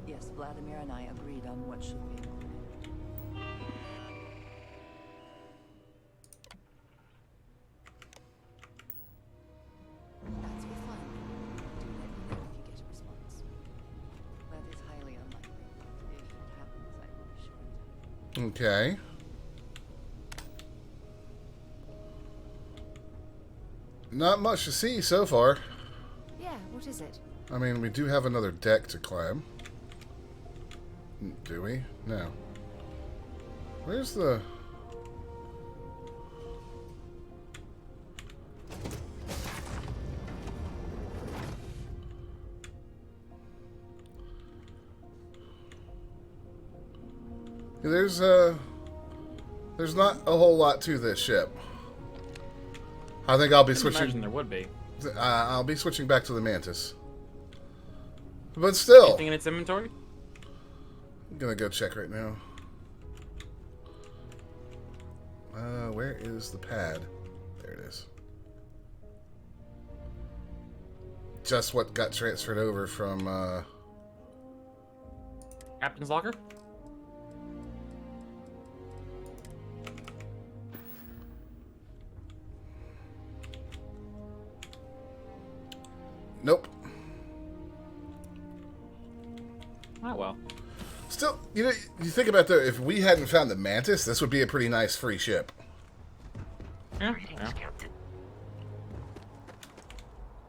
Yes, Vladimir and I agreed on what should be included. That's for fun. Do let me know if you get a response. That is highly unlikely. If it happens, I will be sure to tell you. Okay. Not much to see so far. Yeah, what is it? I mean, we do have another deck to climb. Do we? No. Where's the... There's not a whole lot to this ship. I think I'll be switching. Imagine there would be. I'll be switching back to the Mantis. But still, Anything in its inventory? I'm gonna go check right now. Where is the pad? There it is. Just what got transferred over from Captain's locker? Nope. Oh well. Still, you know, you think about that. If we hadn't found the Mantis, this would be a pretty nice free ship. Yeah.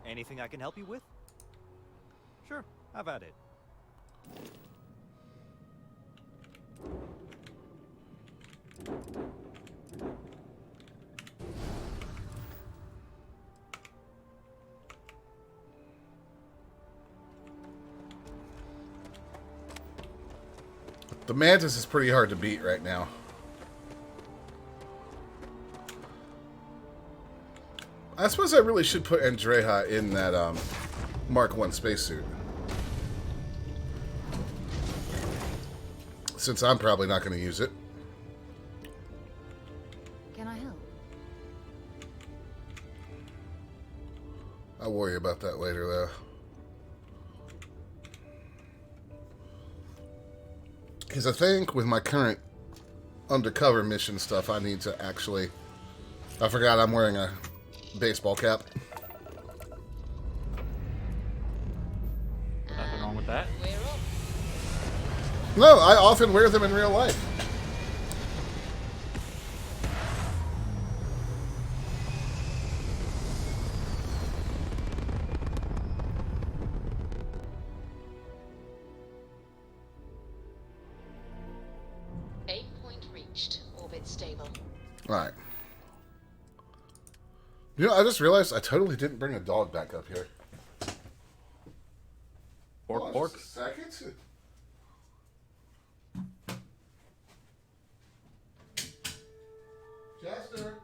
Anything I can help you with? Sure, have at it. The Mantis is pretty hard to beat right now. I suppose I really should put Andreja in that Mark 1 spacesuit. Since I'm probably not going to use it. Can I help? I'll worry about that later, though. Because I think with my current undercover mission stuff, I need to actually... I forgot I'm wearing a baseball cap. Nothing wrong with that. No, I often wear them in real life. Alright. You know, I just realized I totally didn't bring a dog back up here. Pork. Just a second. Chester.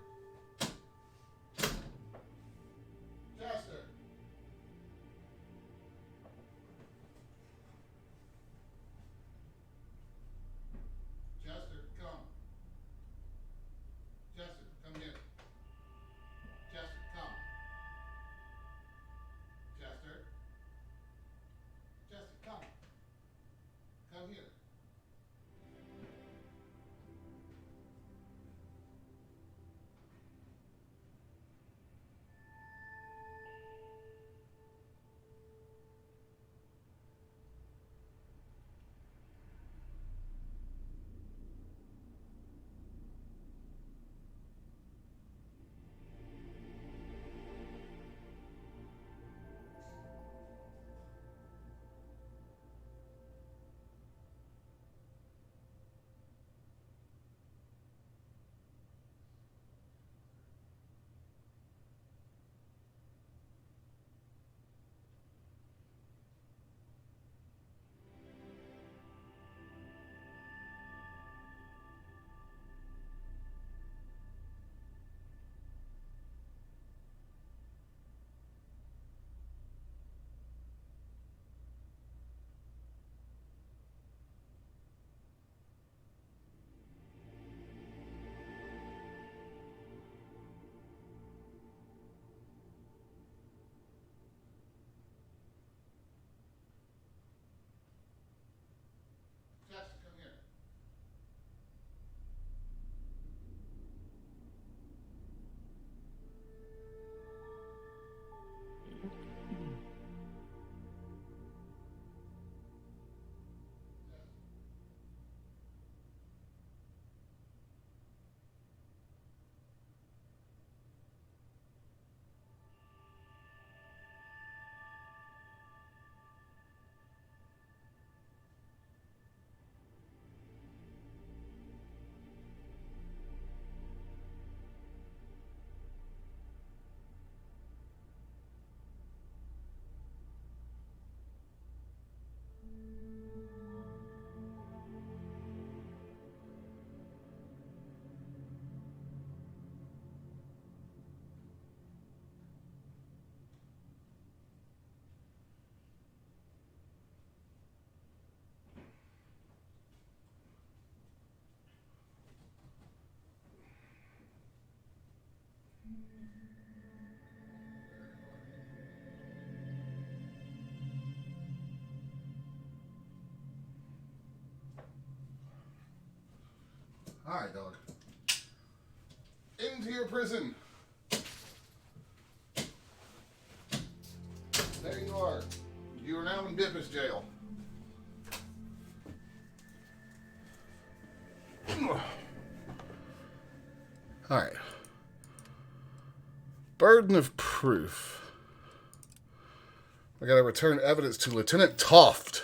Chester. Chester, come. Chester, come here. Chester, come. Chester. Chester, come. Come here. Alright, dog. Into your prison. There you are. You are now in Bippus jail. Alright. Burden of proof. I gotta return evidence to Lieutenant Toft.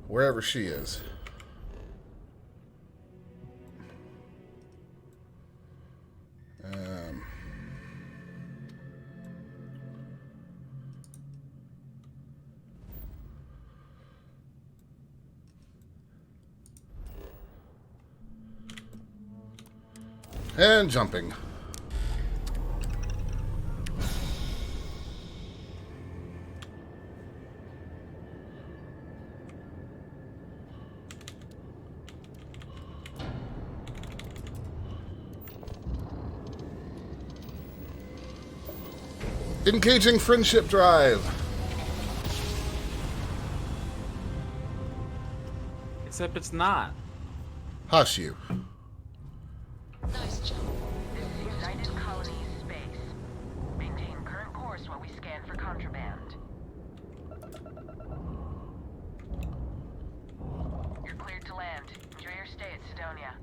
Wherever she is. And jumping. Engaging friendship drive. Except it's not. Hush you. Nice job. This is United Colonies space. Maintain current course while we scan for contraband. You're cleared to land. Enjoy your stay at Sidonia.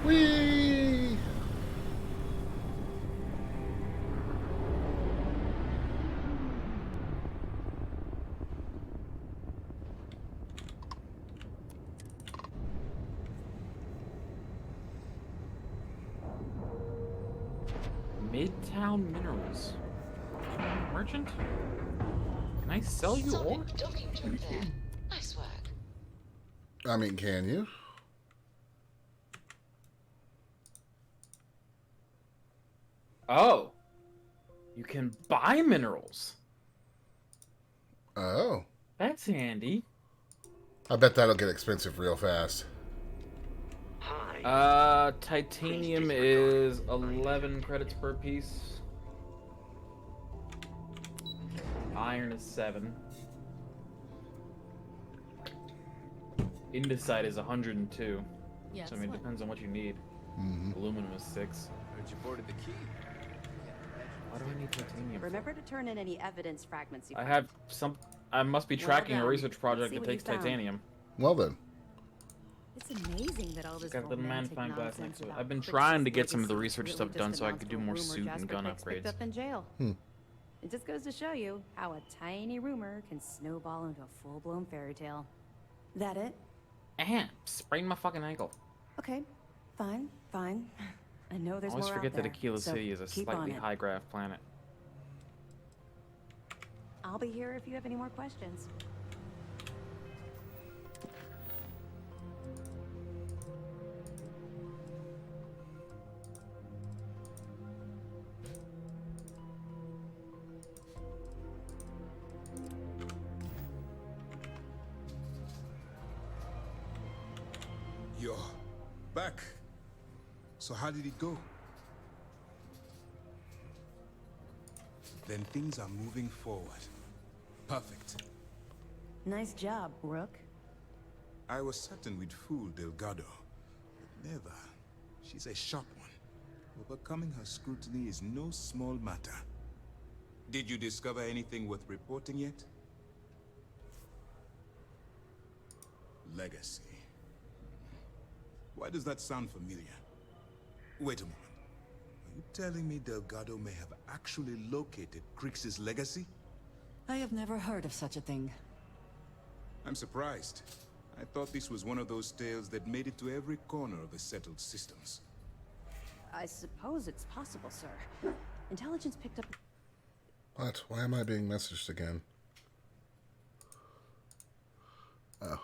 Whee! Midtown Minerals. Merchant? Can I sell you ore? Solid docking job there. Nice work. I mean, can you? Oh. You can buy minerals. Oh. That's handy. I bet that'll get expensive real fast. Titanium is 11 credits per piece. Iron is 7. Indicite is 102. Yes. So I mean, it depends on what you need. Aluminum is 6. Heard you boarded the key. Why do I need titanium? Remember to turn in any evidence fragments you I found. have some. I must be Well tracking a done. research project See that what you takes found. titanium. Well then. It's amazing that all this Got the romantic magnifying glass next nonsense to it. about I've been Crixus trying to get some of the legacy research really stuff done just so I amounts could to do a more rumor suit and Jasper gun Picks picked upgrades. up in jail. It just goes to show you how a tiny rumor can snowball into a full-blown fairy tale. That it? Sprained my fucking ankle. Okay, fine. I know there's I always more forget out there, that Aquila so City is a keep on slightly it. high graph planet. I'll be here if you have any more questions. You're back. So how did it go? Then things are moving forward. Perfect. Nice job, Rook. I was certain we'd fool Delgado. But never. She's a sharp one. Overcoming her scrutiny is no small matter. Did you discover anything worth reporting yet? Legacy. Why does that sound familiar? Wait a moment. Are you telling me Delgado may have actually located Crix's legacy? I have never heard of such a thing. I'm surprised. I thought this was one of those tales that made it to every corner of the settled systems. I suppose it's possible, sir. Intelligence picked up... What? Why am I being messaged again? Oh.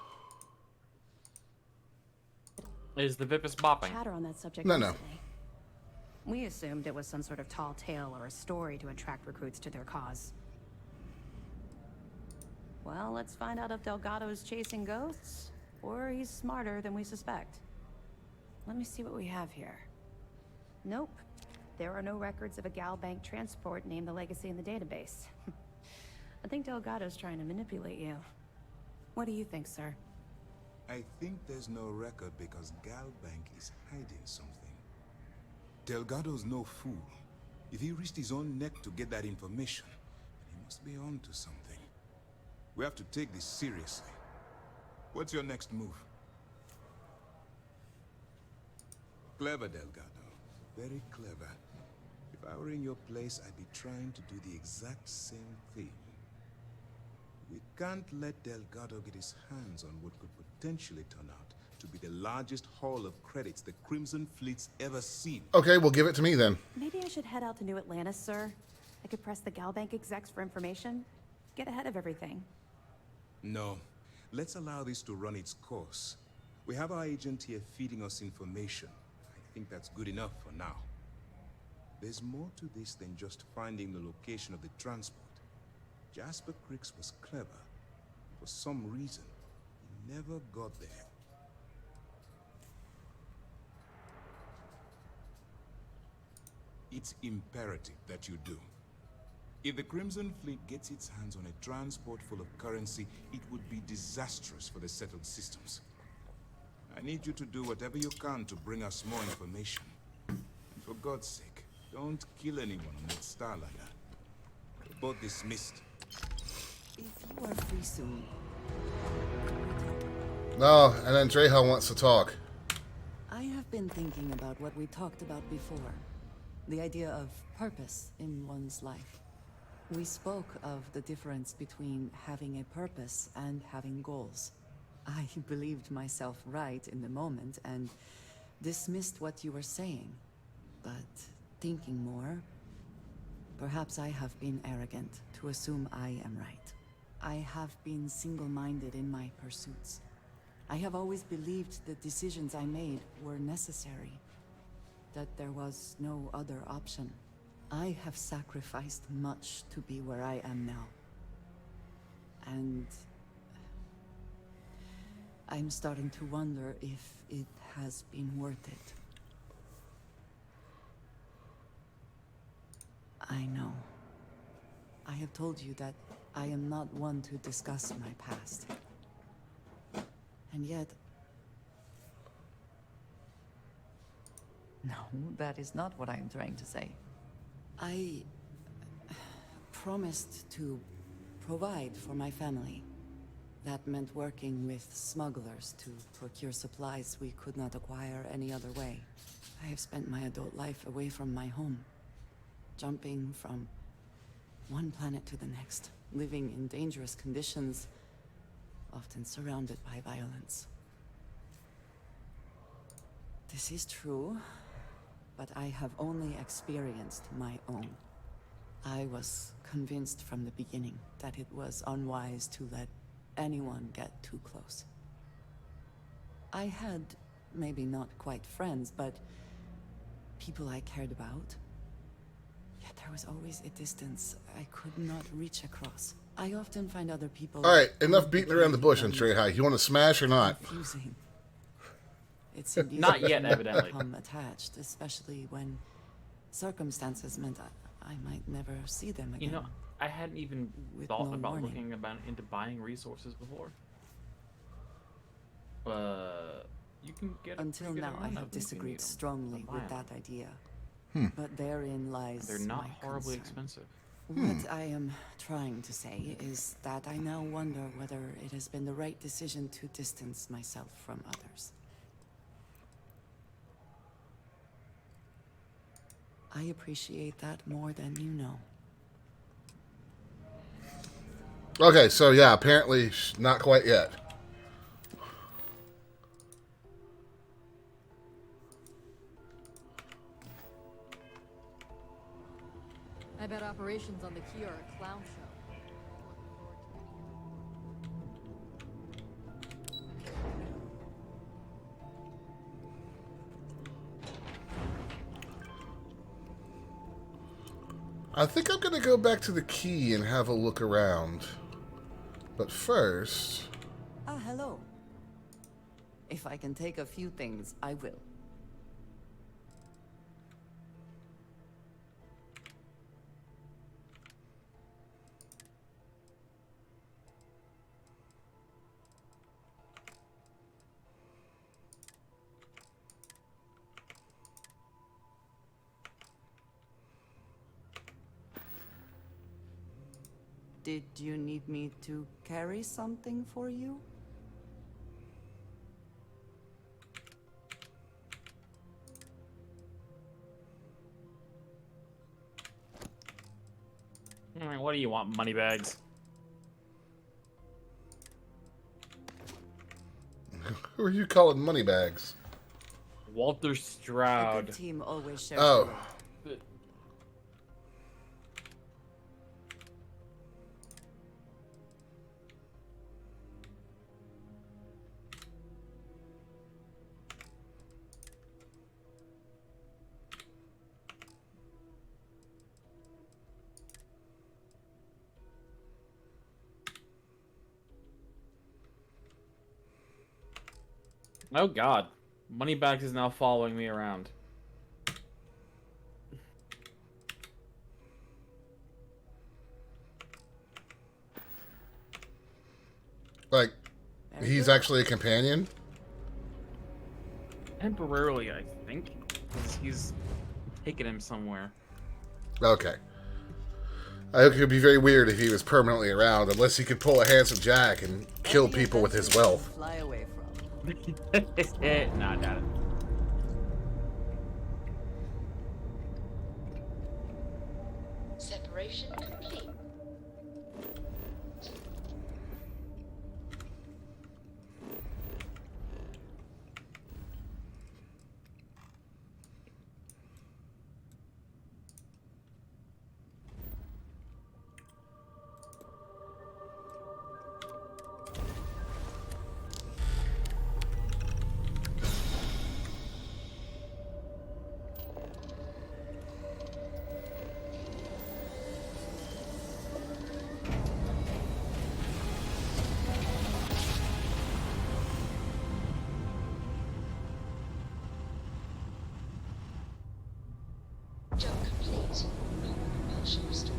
Is the Vipus bopping? Chatter on that subject No. recently. We assumed it was some sort of tall tale or a story to attract recruits to their cause. Well, let's find out if Delgado's chasing ghosts, or he's smarter than we suspect. Let me see what we have here. Nope. There are no records of a GalBank transport named the Legacy in the database. I think Delgado's trying to manipulate you. What do you think, sir? I think there's no record because GalBank is hiding something. Delgado's no fool. If he risked his own neck to get that information, then he must be on to something. We have to take this seriously. What's your next move? Clever, Delgado. Very clever. If I were in your place, I'd be trying to do the exact same thing. We can't let Delgado get his hands on what could potentially turn out to be the largest haul of credits the Crimson Fleet's ever seen. Okay, well, give it to me then. Maybe I should head out to New Atlantis, sir. I could press the GalBank execs for information. Get ahead of everything. No. Let's allow this to run its course. We have our agent here feeding us information. I think that's good enough for now. There's more to this than just finding the location of the transport. Jasper Cricks was clever. For some reason, he never got there. It's imperative that you do. If the Crimson Fleet gets its hands on a transport full of currency, it would be disastrous for the settled systems. I need you to do whatever you can to bring us more information. And for God's sake, don't kill anyone on that Starlander. We're both dismissed. If you are free soon. No, and then Treja wants to talk. I have been thinking about what we talked about before. The idea of purpose in one's life. We spoke of the difference between having a purpose and having goals. I believed myself right in the moment and dismissed what you were saying. But thinking more, perhaps I have been arrogant to assume I am right. I have been single-minded in my pursuits. I have always believed the decisions I made were necessary, that there was no other option. I have sacrificed much to be where I am now. And I'm starting to wonder if it has been worth it. I know. I have told you that I am not one to discuss my past. And yet... No, that is not what I am trying to say. I promised to provide for my family. That meant working with smugglers to procure supplies we could not acquire any other way. I have spent my adult life away from my home, jumping from one planet to the next, living in dangerous conditions, often surrounded by violence. This is true, but I have only experienced my own. I was convinced from the beginning that it was unwise to let anyone get too close. I had, maybe not quite friends, but people I cared about. Yet there was always a distance I could not reach across. I often find other people... All right, enough beating around the bush on Treja. You want to smash or not? Confusing. It seemed easy Not yet, to evidently. become attached, especially when circumstances meant I might never see them again. You know, I hadn't even With thought no about warning. looking into buying resources before. You can get a Until pretty good now, I amount have of them if you disagreed need 'em. strongly Buy with 'em. that idea. Hmm. But therein lies They're not my horribly concern. expensive. What I am trying to say is that I now wonder whether it has been the right decision to distance myself from others. I appreciate that more than you know. Okay, so yeah, apparently not quite yet. I bet operations on the key are a clown show. I think I'm going to go back to the key and have a look around. But first... Ah, hello. If I can take a few things, I will. Did you need me to carry something for you? What do you want, moneybags? Who are you calling moneybags? Walter Stroud. A good team always shares. Oh. Oh god. Moneybags is now following me around. Like, he's actually a companion? Temporarily, I think. 'Cause he's taking him somewhere. Okay. I think it would be very weird if he was permanently around, unless he could pull a handsome Jack and kill people with his wealth. Fly away from. Nah, doubt it. Separation complete. Job complete. Normal propulsion restored.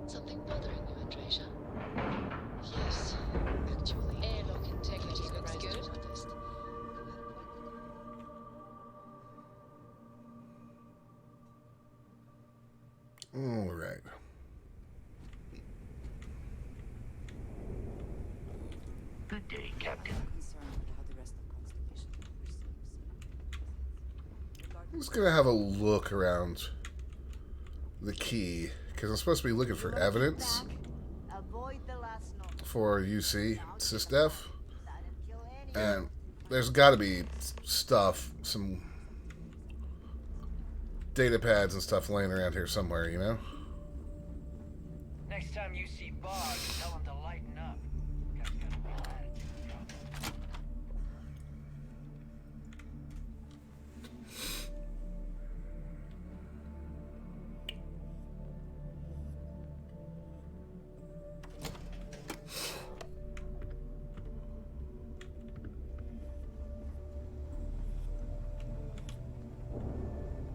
Something bothering you, Andreja? Yes, actually. Airlock integrity looks good. All right. Good day, Captain. I'm just gonna have a look around the key, because I'm supposed to be looking for evidence for UC SysDef, and there's got to be stuff, some data pads and stuff laying around here somewhere, you know? Next time you see Bog, tell him to lighten up. Guy's got a real attitude problem.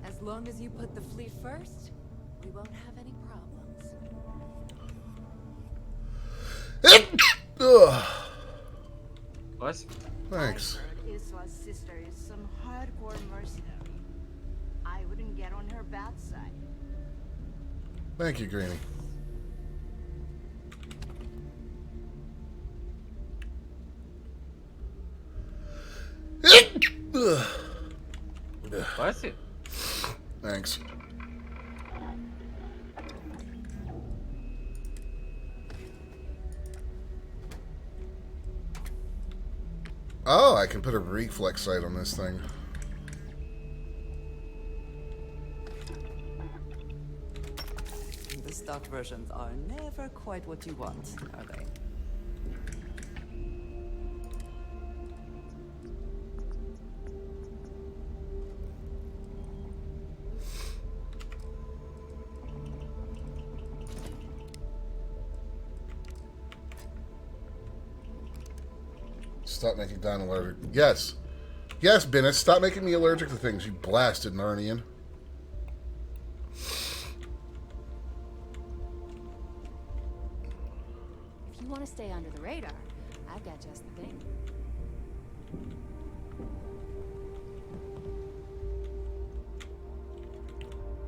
As long as you put the fleet first, we won't have any problems. Ugh. What? Thanks. Iswa's sister is some hardcore mercenary. I wouldn't get on her bad side. Thank you, Greenie. Ugh. Bless you. Thanks. Oh, I can put a reflex sight on this thing. The stock versions are never quite what you want, are they? Stop making Don allergic. Yes. Yes, Bennis, stop making me allergic to things, you blasted Narnian. If you want to stay under the radar, I've got just the thing.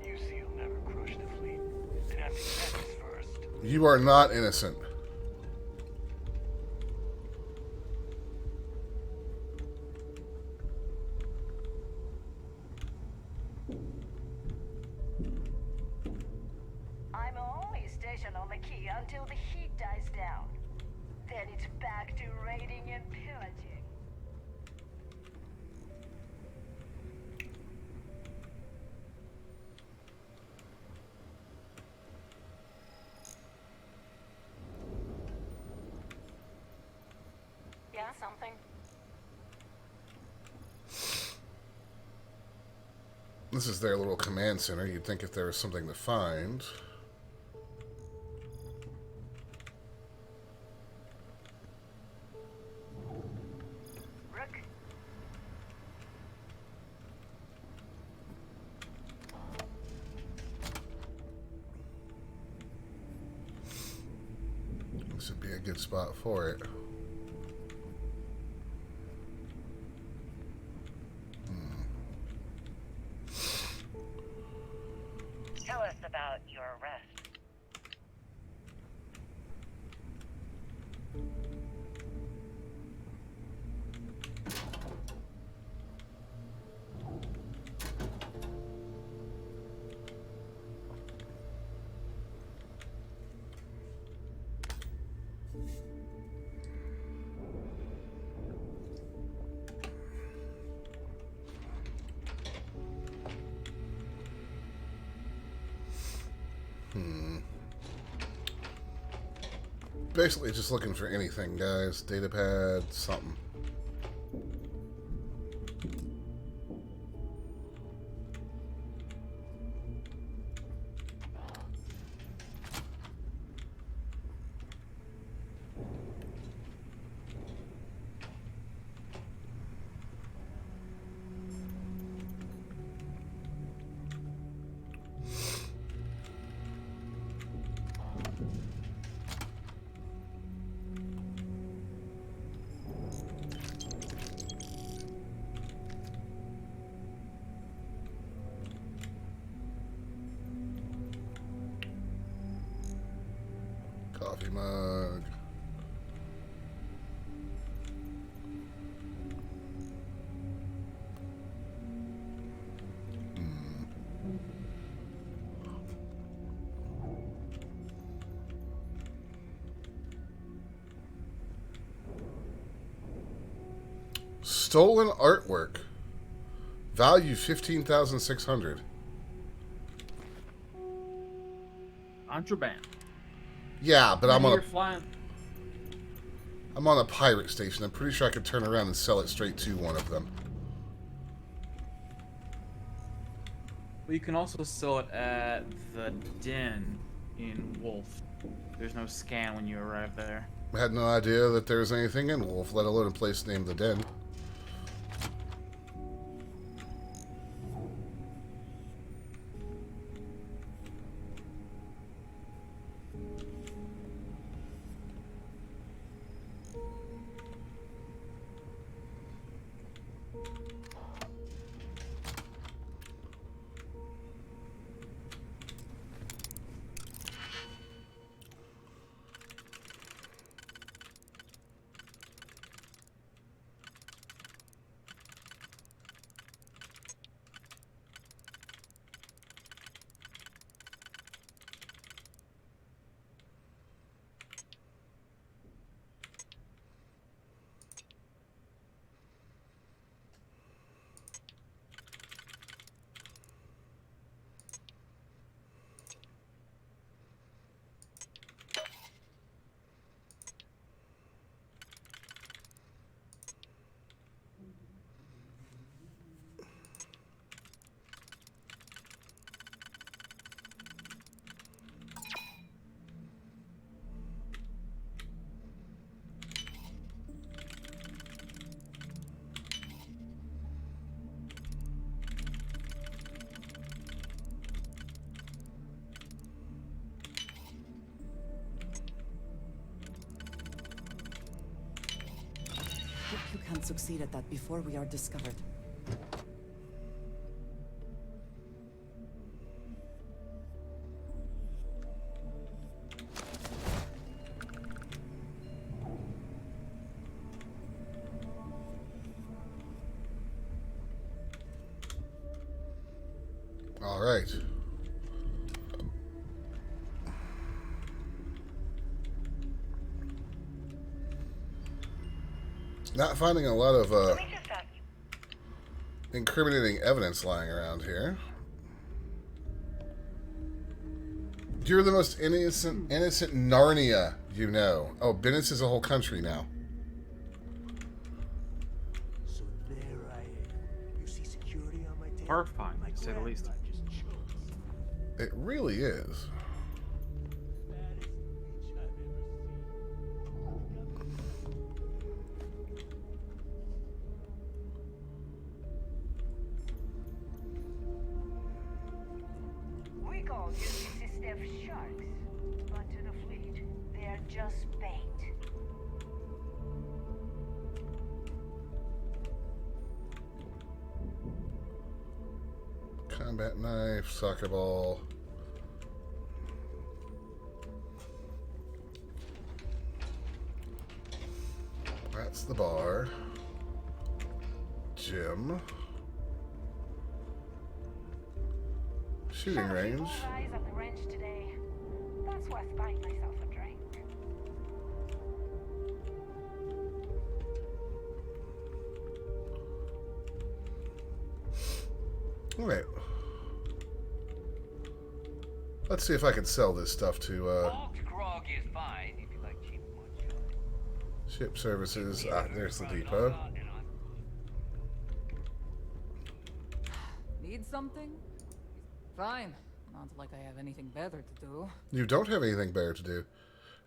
You see, you'll never crush the fleet. They'd have to catch us first. You are not innocent. I'm only stationed on the key until the heat dies down. Then it's back to raiding and pillaging. Yeah, something. This is their little command center. You'd think if there was something to find. Rook, This would be a good spot for it. Tell us about your arrest. Basically just looking for anything, guys. Data pad, something. Coffee mug. Stolen artwork. Value 15,600. Contraband. Yeah, but I'm on You're a flying. I'm on a pirate station. I'm pretty sure I could turn around and sell it straight to one of them. Well, you can also sell it at the Den in Wolf. There's no scan when you arrive there. I had no idea that there was anything in Wolf, let alone a place named the Den. succeed at that before we are discovered. All right. Not finding a lot of incriminating evidence lying around here. You're the most innocent Narnia you know. Oh, Venice is a whole country now. So there I am. You see security on my tail? Horrifying, to say the least. It really is. We call UCC staff sharks, but to the fleet, they're just bait. Combat knife, soccer ball. That's the bar. Gym. Shooting range. Eyes on the range today. That's worth buying myself a drink. Alright. Let's see if I can sell this stuff to Grog is fine if you like cheap moonshine. ship services. Ah, there's the depot. Need something? Fine. Not like I have anything better to do. You don't have anything better to do.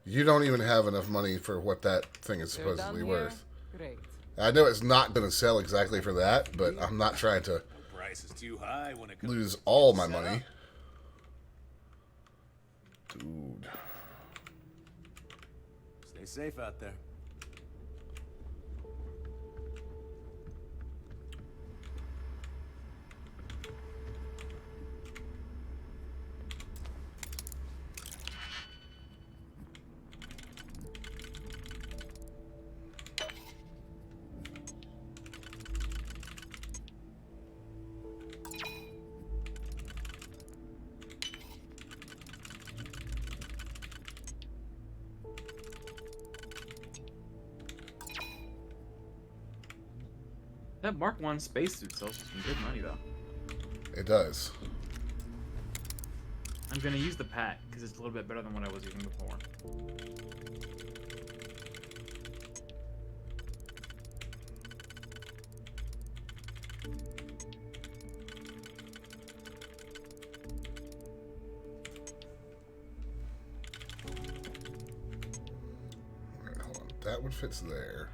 You don't even have enough money for what that thing is They're done supposedly here? worth. Great. I know it's not going to sell exactly for that, but I'm not trying to Price is too high when it comes lose all my money. Dude. Stay safe out there. That Mark 1 spacesuit sells for some good money, though. It does. I'm gonna use the pack, because it's a little bit better than what I was using before. Alright, hold on. That one fits there.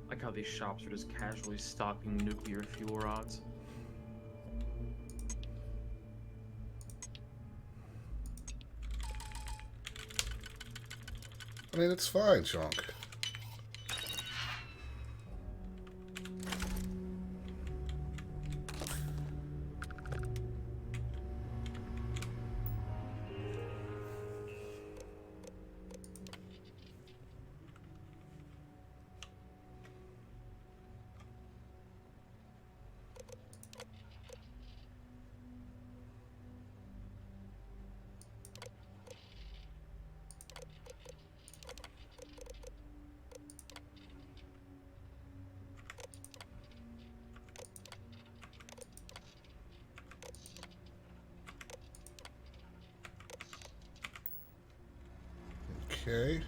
Like how these shops are just casually stocking nuclear fuel rods. I mean, it's fine, Chunk. Okay.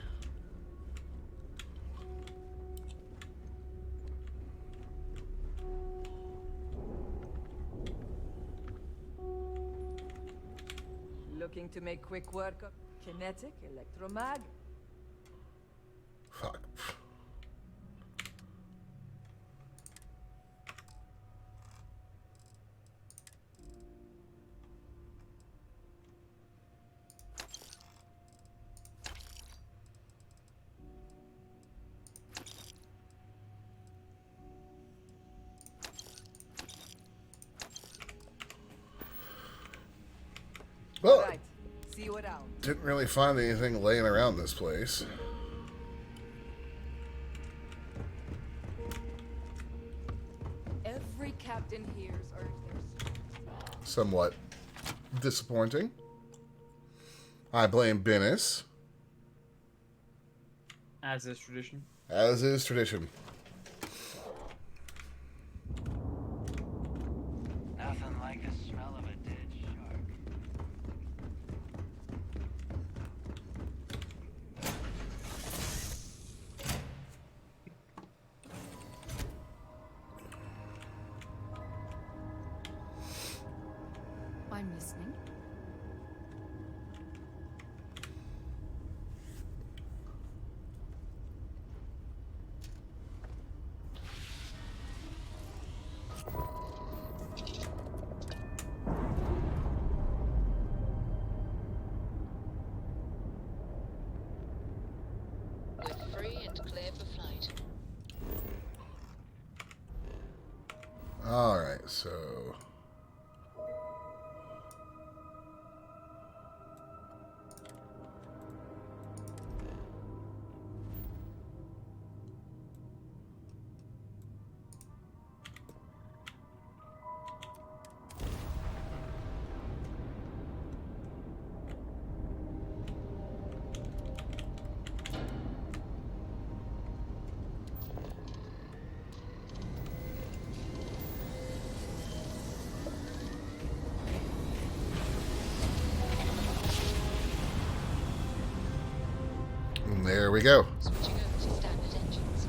Looking to make quick work of kinetic, electromag? Fuck. see you around. Didn't really find anything laying around this place. Every captain here's earned their Somewhat disappointing. I blame Bennis. As is tradition. As is tradition. Nothing like the smell of a dead shark. I'm listening. We're free and clear for flight. Alright, so... there we go. Switching over to standard engines.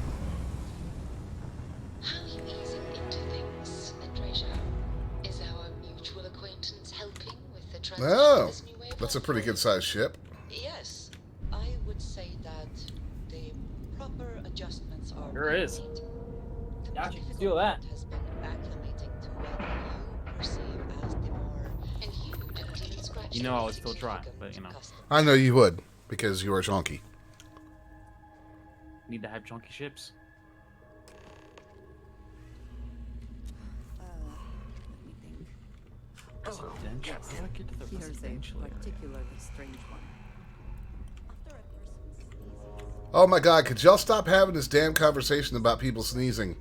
How are you easing into things, Andreja? Is our mutual acquaintance helping with the transition to Oh, this new way of that's a life? pretty good sized ship. Yes, I would say that the proper adjustments are Sure is. made. Yeah, you can steal that. Has been acclimating to what you perceive as the more and you don't even scratch You the know I would still try, significant but you know. custom. I know you would, because you are chonky. Need to have chunky ships. Let me think. Oh, Residential. yes. How do I get to the Here's a residential area? particularly strange one. Oh my god, could y'all stop having this damn conversation about people sneezing?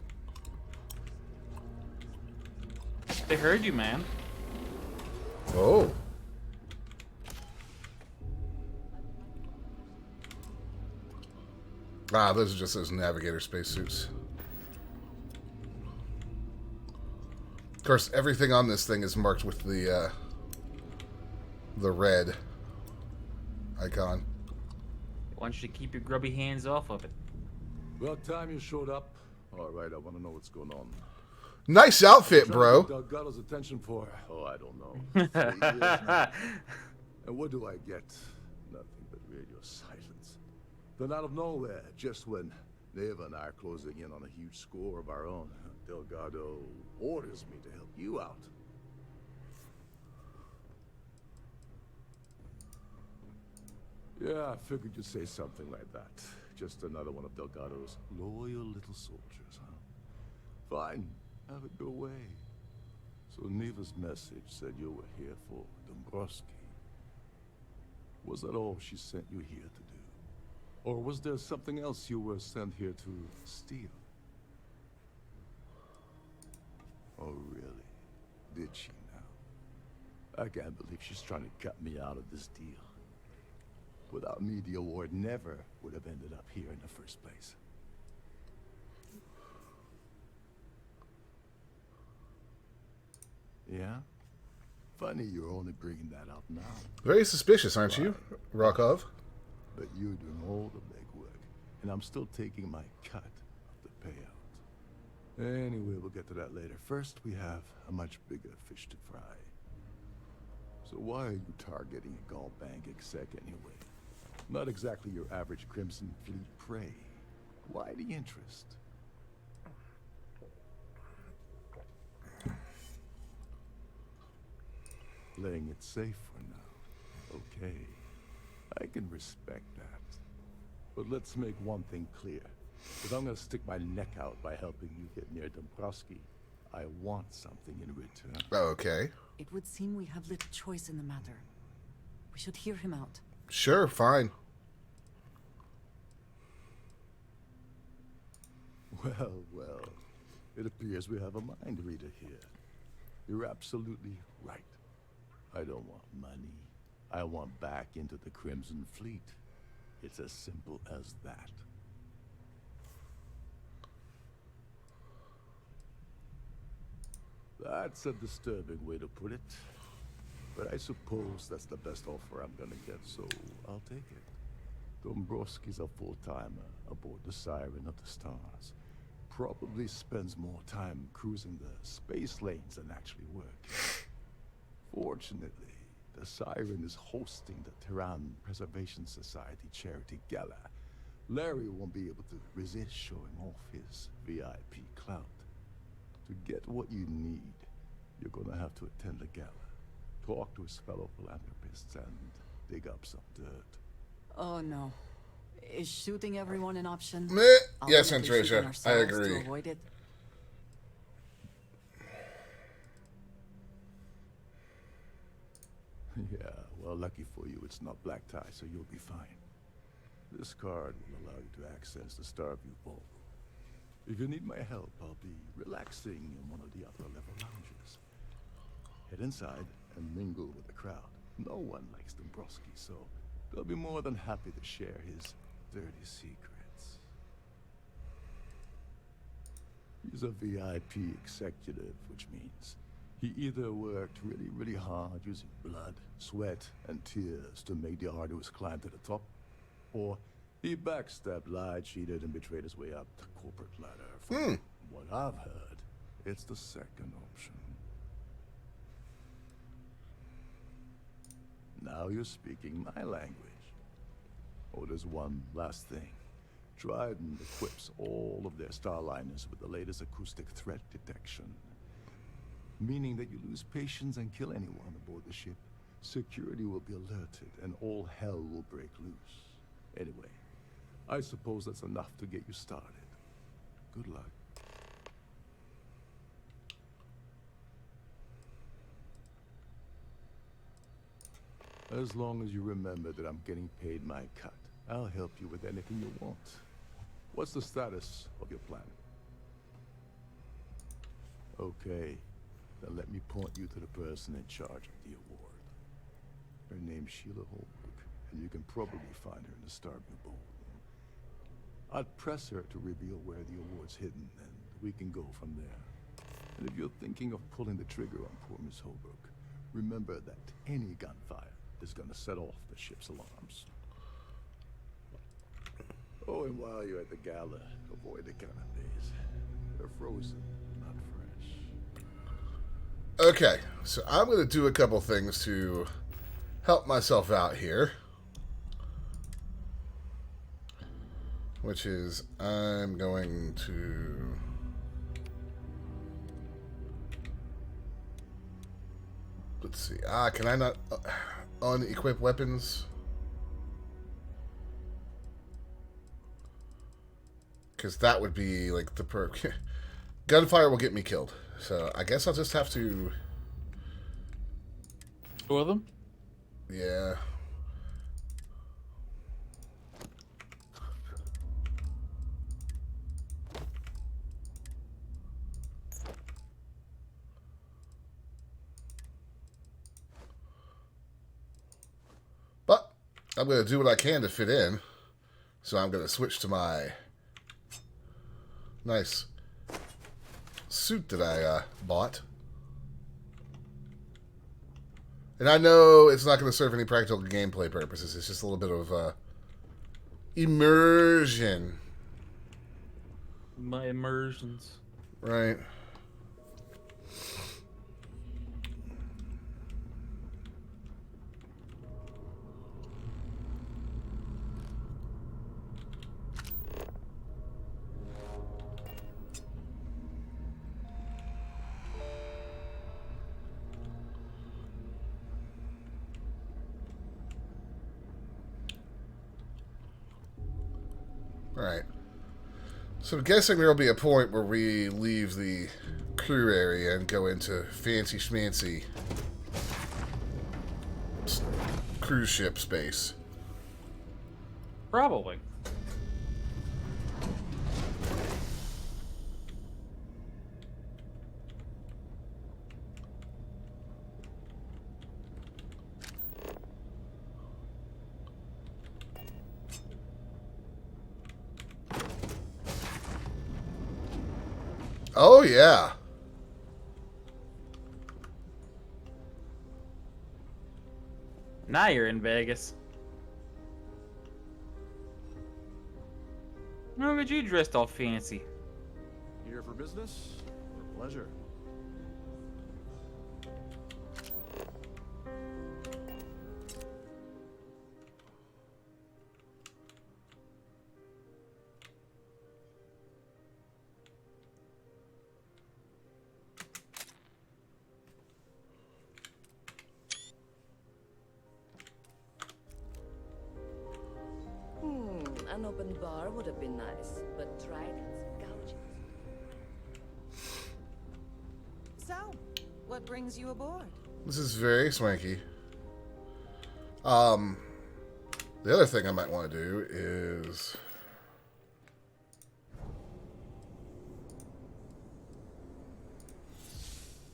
They heard you, man. Oh. Ah, those are just those navigator spacesuits. Of course, everything on this thing is marked with the red icon. I want you to keep your grubby hands off of it. About time you showed up. All right, I want to know what's going on. Nice outfit, bro. Delgado's attention for? Oh, I don't know. 3 years now. And what do I get? Nothing but radio silence. Then out of nowhere, just when Neva and I are closing in on a huge score of our own, Delgado orders me to help you out. Yeah, I figured you'd say something like that. Just another one of Delgado's loyal little soldiers, huh? Fine, have it your way. So Neva's message said you were here for Dombrowski. Was that all she sent you here to do? Or was there something else you were sent here to steal? Oh, really? Did she now? I can't believe she's trying to cut me out of this deal. Without me, the award never would have ended up here in the first place. Yeah? Funny you're only bringing that up now. Very suspicious, aren't you, Rokov? But you're doing all the legwork, and I'm still taking my cut of the payout. Anyway, we'll get to that later. First, we have a much bigger fish to fry. So why are you targeting a GalBank exec anyway? Not exactly your average Crimson Fleet prey. Why the interest? Playing it safe for now. Okay. I can respect that. But let's make one thing clear. If I'm gonna stick my neck out by helping you get near Dombrowski, I want something in return. Okay. It would seem we have little choice in the matter. We should hear him out. Sure, fine. Well, well. It appears we have a mind reader here. You're absolutely right. I don't want money. I want back into the Crimson Fleet. It's as simple as that. That's a disturbing way to put it. But I suppose that's the best offer I'm gonna get, so I'll take it. Dombrowski's a full-timer aboard the Siren of the Stars. Probably spends more time cruising the space lanes than actually working. Fortunately, the Siren is hosting the Terran Preservation Society charity gala. Larry won't be able to resist showing off his VIP clout. To get what you need, you're gonna have to attend the gala, talk to his fellow philanthropists, and dig up some dirt. Oh no. Is shooting everyone an option? Yes, Andresia, I agree. To avoid it? Yeah, well, lucky for you, it's not black tie, so you'll be fine. This card will allow you to access the Starfield ballroom. If you need my help, I'll be relaxing in one of the upper level lounges. Head inside and mingle with the crowd. No one likes Dombrowski, so they'll be more than happy to share his dirty secrets. He's a VIP executive, which means he either worked really, really hard using blood, sweat, and tears to make the arduous climb to the top, or he backstabbed, lied, cheated, and betrayed his way up the corporate ladder. From what I've heard, it's the second option. Now you're speaking my language. Oh, there's one last thing. Trident equips all of their starliners with the latest acoustic threat detection. Meaning that you lose patience and kill anyone aboard the ship, security will be alerted and all hell will break loose. Anyway, I suppose that's enough to get you started. Good luck. As long as you remember that I'm getting paid my cut, I'll help you with anything you want. What's the status of your plan? Okay, then let me point you to the person in charge of the award. Her name's Sheila Holbrook, and you can probably find her in the Starfield ballroom. I'd press her to reveal where the award's hidden, and we can go from there. And if you're thinking of pulling the trigger on poor Miss Holbrook, remember that any gunfire is gonna set off the ship's alarms. Oh, and while you're at the gala, avoid the canapes. They're frozen, not fresh. Okay, so I'm going to do a couple things to help myself out here. Which is, I'm going to... Let's see. Can I not unequip weapons? Because that would be like the perk. Gunfire will get me killed. So I guess I'll just have to... Two of them? Yeah. But I'm going to do what I can to fit in. So I'm going to switch to my nice suit that I bought. And I know it's not going to serve any practical gameplay purposes. It's just a little bit of immersion. My immersions. Right. Alright. So I'm guessing there'll be a point where we leave the crew area and go into fancy schmancy cruise ship space. Probably. Oh, yeah. Now you're in Vegas. Look at you dressed all fancy. Here for business or pleasure? An open bar would have been nice, but dragons, gouges. So, what brings you aboard? This is very swanky. The other thing I might want to do is...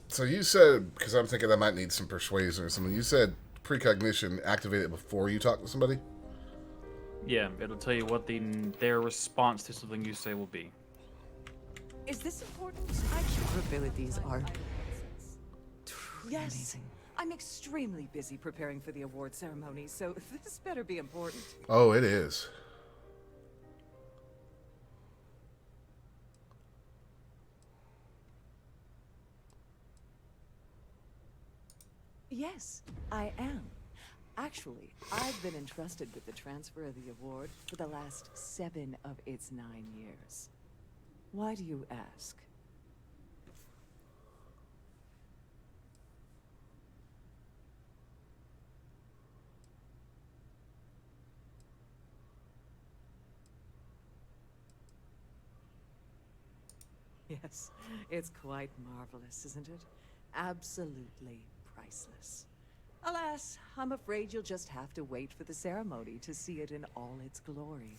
So you said, because I'm thinking I might need some persuasion or something, you said precognition, activate it before you talk to somebody? Yeah, it'll tell you what their response to something you say will be. Is this important? Your abilities are truly Yes. amazing. I'm extremely busy preparing for the award ceremony, so this better be important. Oh, it is. Yes, I am. Actually, I've been entrusted with the transfer of the award for the last 7 of its 9 years. Why do you ask? Yes, it's quite marvelous, isn't it? Absolutely priceless. Alas, I'm afraid you'll just have to wait for the ceremony to see it in all its glory.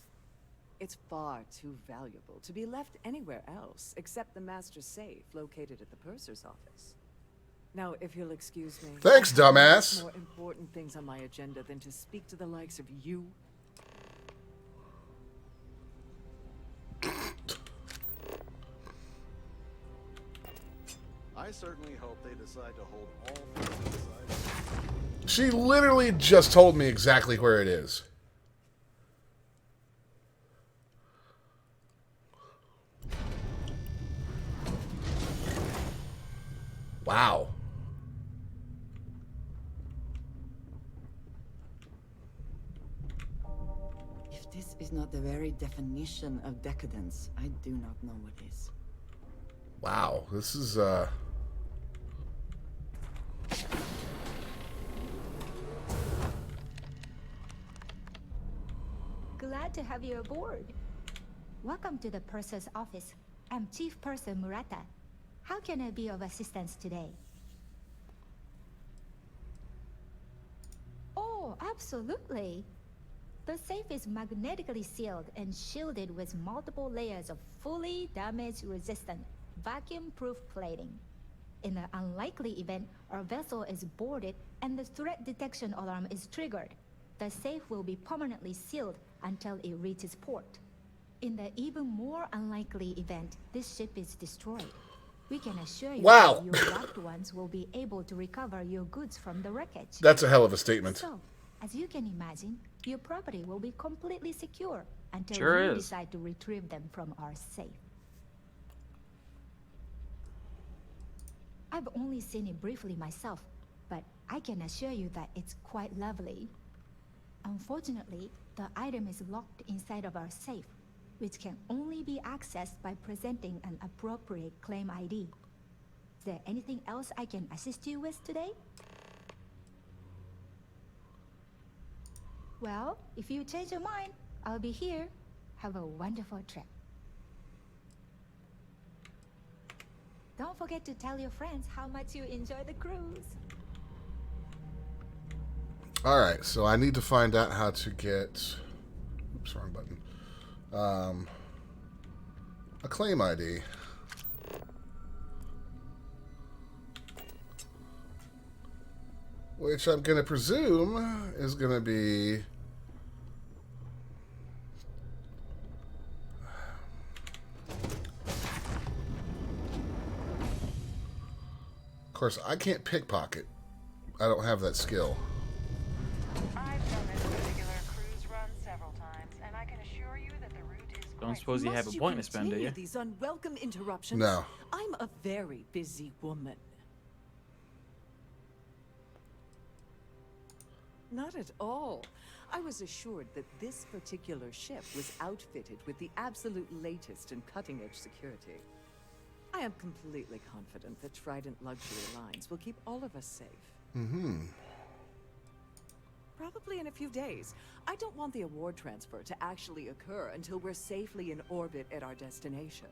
It's far too valuable to be left anywhere else except the master safe located at the purser's office. Now, if you'll excuse me... Thanks, I have dumbass. more important things on my agenda than to speak to the likes of you. I certainly hope they decide to hold all things inside. She literally just told me exactly where it is. Wow. If this is not the very definition of decadence, I do not know what is. Wow. This is, Glad to have you aboard. Welcome to the purser's office. I'm Chief Purser Murata. How can I be of assistance today? Oh, absolutely. The safe is magnetically sealed and shielded with multiple layers of fully damage-resistant, vacuum-proof plating. In the unlikely event our vessel is boarded and the threat detection alarm is triggered, the safe will be permanently sealed until it reaches port. In the even more unlikely event this ship is destroyed, we can assure you Wow. that your loved ones will be able to recover your goods from the wreckage. That's a hell of a statement. So, as you can imagine, your property will be completely secure until Sure you is. decide to retrieve them from our safe. I've only seen it briefly myself, but I can assure you that it's quite lovely. Unfortunately, the item is locked inside of our safe, which can only be accessed by presenting an appropriate claim ID. Is there anything else I can assist you with today? Well, if you change your mind, I'll be here. Have a wonderful trip. Don't forget to tell your friends how much you enjoy the cruise. Alright, so I need to find out how to get... Oops, wrong button. A claim ID. Which I'm going to presume is going to be... Of course, I can't pickpocket. I don't have that skill. Don't suppose you have a point to spend, do you? These unwelcome interruptions? No. I'm a very busy woman. Not at all. I was assured that this particular ship was outfitted with the absolute latest and cutting-edge security. I am completely confident that Trident Luxury Lines will keep all of us safe. Mm-hmm. Probably in a few days. I don't want the award transfer to actually occur until we're safely in orbit at our destination.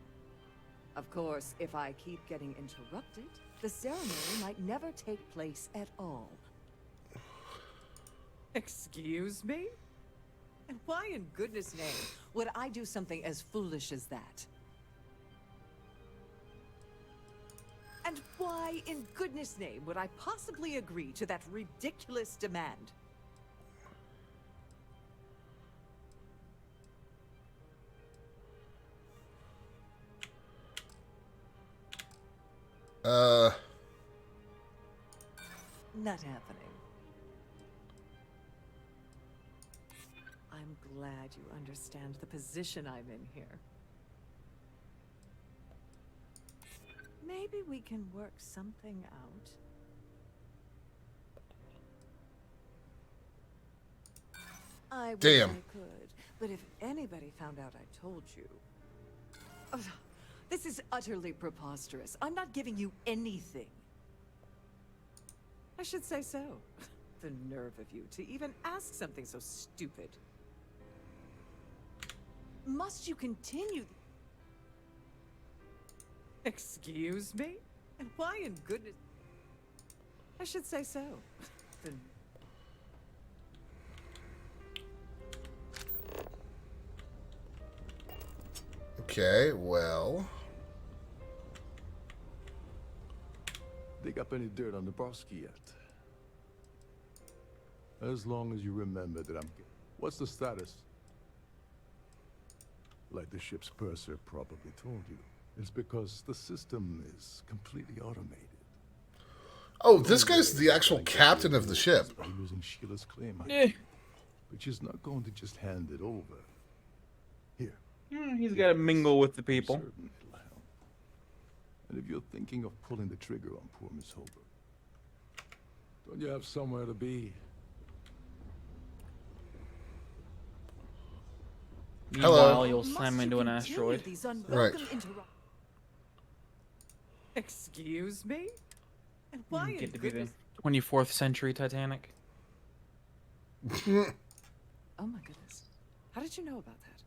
Of course, if I keep getting interrupted, the ceremony might never take place at all. Excuse me? And why in goodness name would I do something as foolish as that? And why in goodness name would I possibly agree to that ridiculous demand? Not happening. I'm glad you understand the position I'm in here. Maybe we can work something out. I wish Damn. I could, but if anybody found out I told you... Ugh, this is utterly preposterous. I'm not giving you anything. I should say so. The nerve of you to even ask something so stupid. Must you continue? Excuse me? And why in goodness... I should say so. The... Okay, well... Dig up any dirt on the Broski yet? As long as you remember that I'm... What's the status? Like the ship's purser probably told you. It's because the system is completely automated. Oh, this guy's the actual captain of the ship. Using Sheila's claim, Yeah. but she's not going to just hand it over. Here. He's got to mingle with the people. Certain it'll help. And if you're thinking of pulling the trigger on poor Miss Holbrook, don't you have somewhere to be? Meanwhile, you'll slam into an asteroid. Right. Excuse me? And You why in get to be the goodness... 24th century Titanic. Oh my goodness. How did you know about that?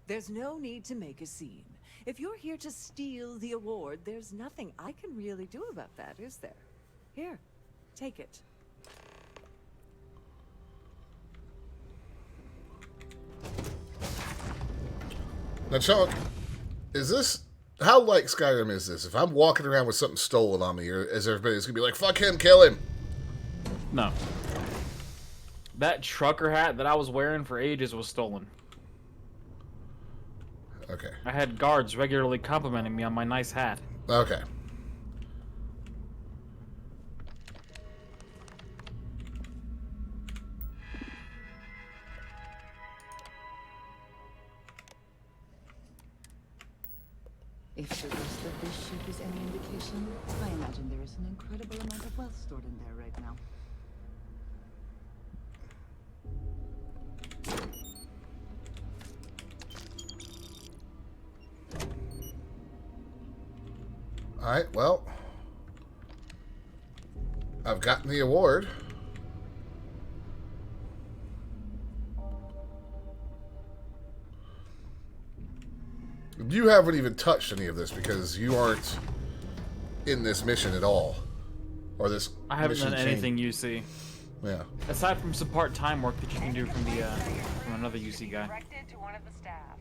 There's no need to make a scene. If you're here to steal the award, there's nothing I can really do about that, is there? Here, take it. Now, Chuck, is this... How like Skyrim is this? If I'm walking around with something stolen on me, or is everybody's gonna be like, fuck him, kill him? No. That trucker hat that I was wearing for ages was stolen. Okay. I had guards regularly complimenting me on my nice hat. Okay. If the rest of this ship is any indication, I imagine there is an incredible amount of wealth stored in there right now. Alright, well... I've gotten the award. You haven't even touched any of this because you aren't in this mission at all. Or this I haven't mission done chain. anything you see. Yeah. Aside from some part-time work that you can do from the from another UC guy. Directed to one of the staff.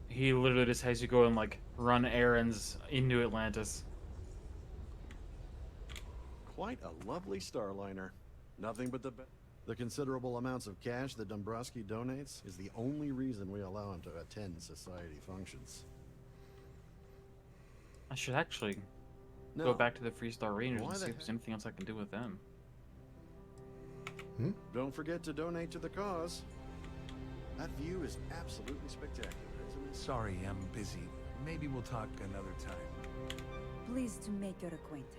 He literally just has you go and like run errands in New Atlantis. Quite a lovely starliner. Nothing but the considerable amounts of cash that Dombrowski donates is the only reason we allow him to attend society functions. I should actually go back to the Freestar Rangers and see if there's anything else I can do with them. Don't forget to donate to the cause. That view is absolutely spectacular, isn't it? Sorry, I'm busy. Maybe we'll talk another time. Pleased to make your acquaintance.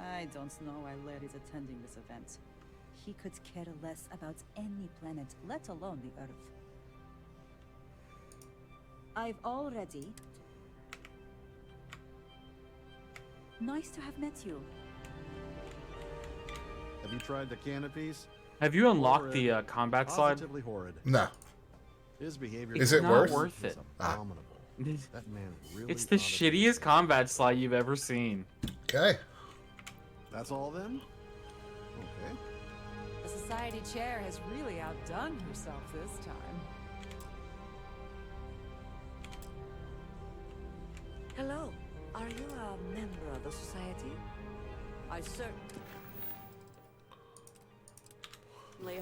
I don't know why Larry's attending this event. He could care less about any planet, let alone the Earth. I've already... Nice to have met you. Have you tried the canopies? Have you unlocked the combat slide? Positively horrid. No. His behavior is it worth it? Abominable. That man really It's the shittiest combat slide you've ever seen. Okay. That's all then? Okay. The society chair has really outdone herself this time. Hello. Are you a member of the society? I certainly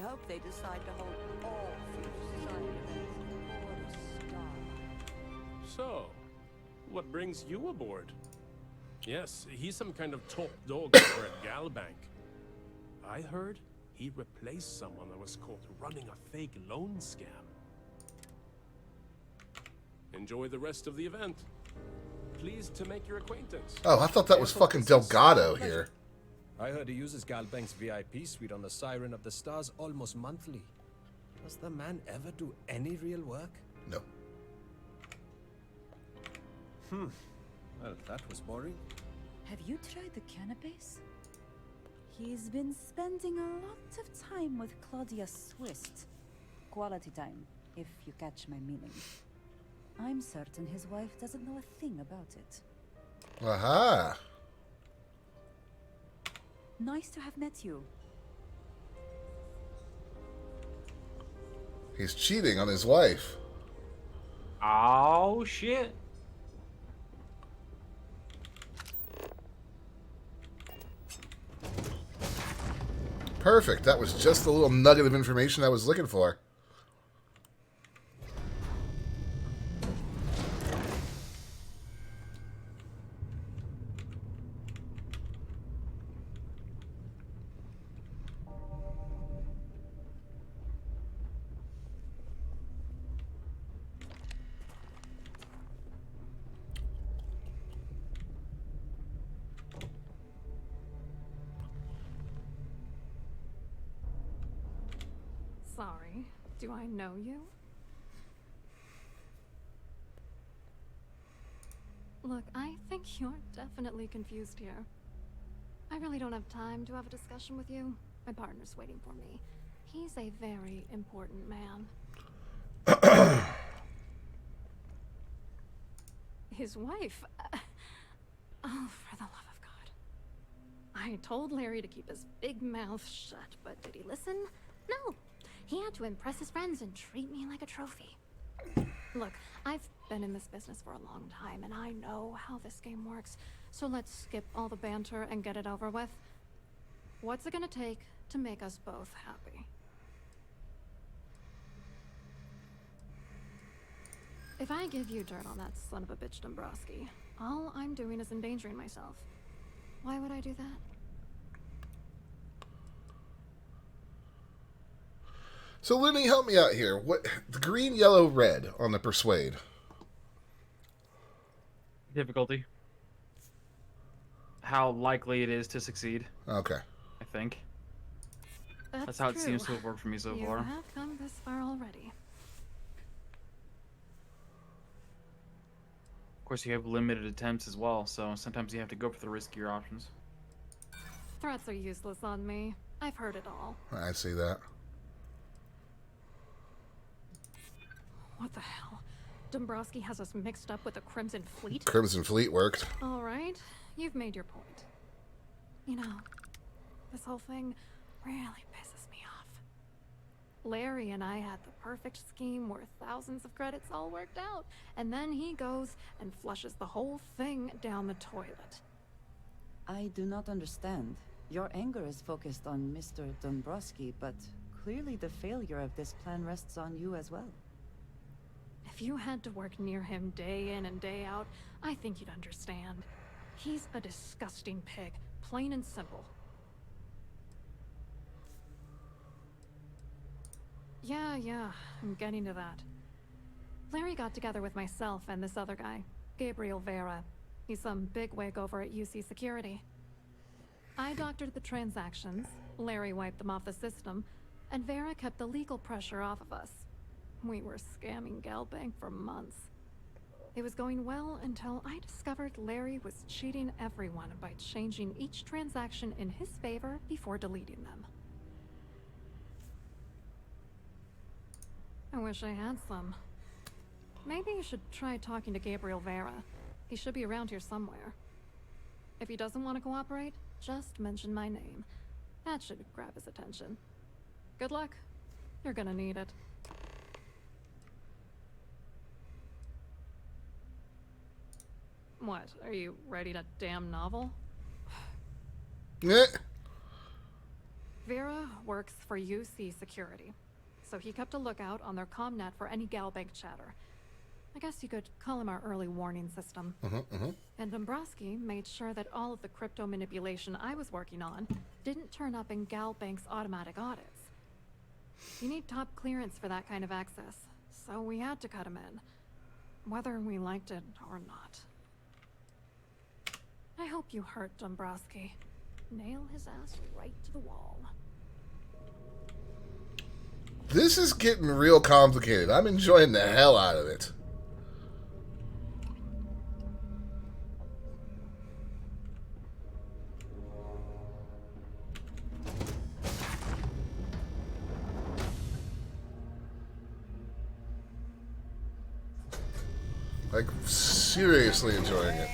hope they decide to hold all future society events aboard a star. So, what brings you aboard? Yes, he's some kind of top dog over at GalBank. I heard he replaced someone that was caught running a fake loan scam. Enjoy the rest of the event. Pleased to make your acquaintance. Oh, I thought that was fucking Delgado here. I heard he uses GalBank's VIP suite on the Siren of the Stars almost monthly. Does the man ever do any real work? No. Well, that was boring. Have you tried the canapes? He's been spending a lot of time with Claudia Swist. Quality time, if you catch my meaning. I'm certain his wife doesn't know a thing about it. Aha. Nice to have met you. He's cheating on his wife. Oh, shit. Perfect. That was just the little nugget of information I was looking for. Sorry, do I know you? Look, I think you're definitely confused here. I really don't have time to have a discussion with you. My partner's waiting for me. He's a very important man. His wife? Oh, for the love of God. I told Larry to keep his big mouth shut, but did he listen? No. He had to impress his friends and treat me like a trophy. Look, I've been in this business for a long time, and I know how this game works. So let's skip all the banter and get it over with. What's it gonna take to make us both happy? If I give you dirt on that son of a bitch Dombrowski, all I'm doing is endangering myself. Why would I do that? So, Looney, help me out here. What the green, yellow, red on the persuade? Difficulty. How likely it is to succeed. Okay. I think. That's how it true. seems to have worked for me so far. You have come this far already. Of course, you have limited attempts as well, so sometimes you have to go for the riskier options. Threats are useless on me. I've heard it all. I see that. What the hell? Dombrowski has us mixed up with the Crimson Fleet? Crimson Fleet worked. All right, you've made your point. You know, This whole thing really pisses me off. Larry and I had the perfect scheme worth thousands of credits all worked out, and then he goes and flushes the whole thing down the toilet. I do not understand. Your anger is focused on Mr. Dombrowski, but clearly the failure of this plan rests on you as well. If you had to work near him day in and day out, I think you'd understand. He's a disgusting pig, plain and simple. Yeah, I'm getting to that. Larry got together with myself and this other guy, Gabriel Vera. He's some bigwig over at UC Security. I doctored the transactions, Larry wiped them off the system, and Vera kept the legal pressure off of us. We were scamming GalBank for months. It was going well until I discovered Larry was cheating everyone by changing each transaction in his favor before deleting them. I wish I had some. Maybe you should try talking to Gabriel Vera. He should be around here somewhere. If he doesn't want to cooperate, just mention my name. That should grab his attention. Good luck. You're gonna need it. What, are you writing a damn novel? Vera works for UC Security, so he kept a lookout on their comnet for any GalBank chatter. I guess you could call him our early warning system. And Dombrowski made sure that all of the crypto manipulation I was working on didn't turn up in GalBank's automatic audits. You need top clearance for that kind of access, so we had to cut him in, whether we liked it or not. I hope you hurt Dombrowski. Nail his ass right to the wall. This is getting real complicated. I'm enjoying the hell out of it. Like, seriously enjoying it.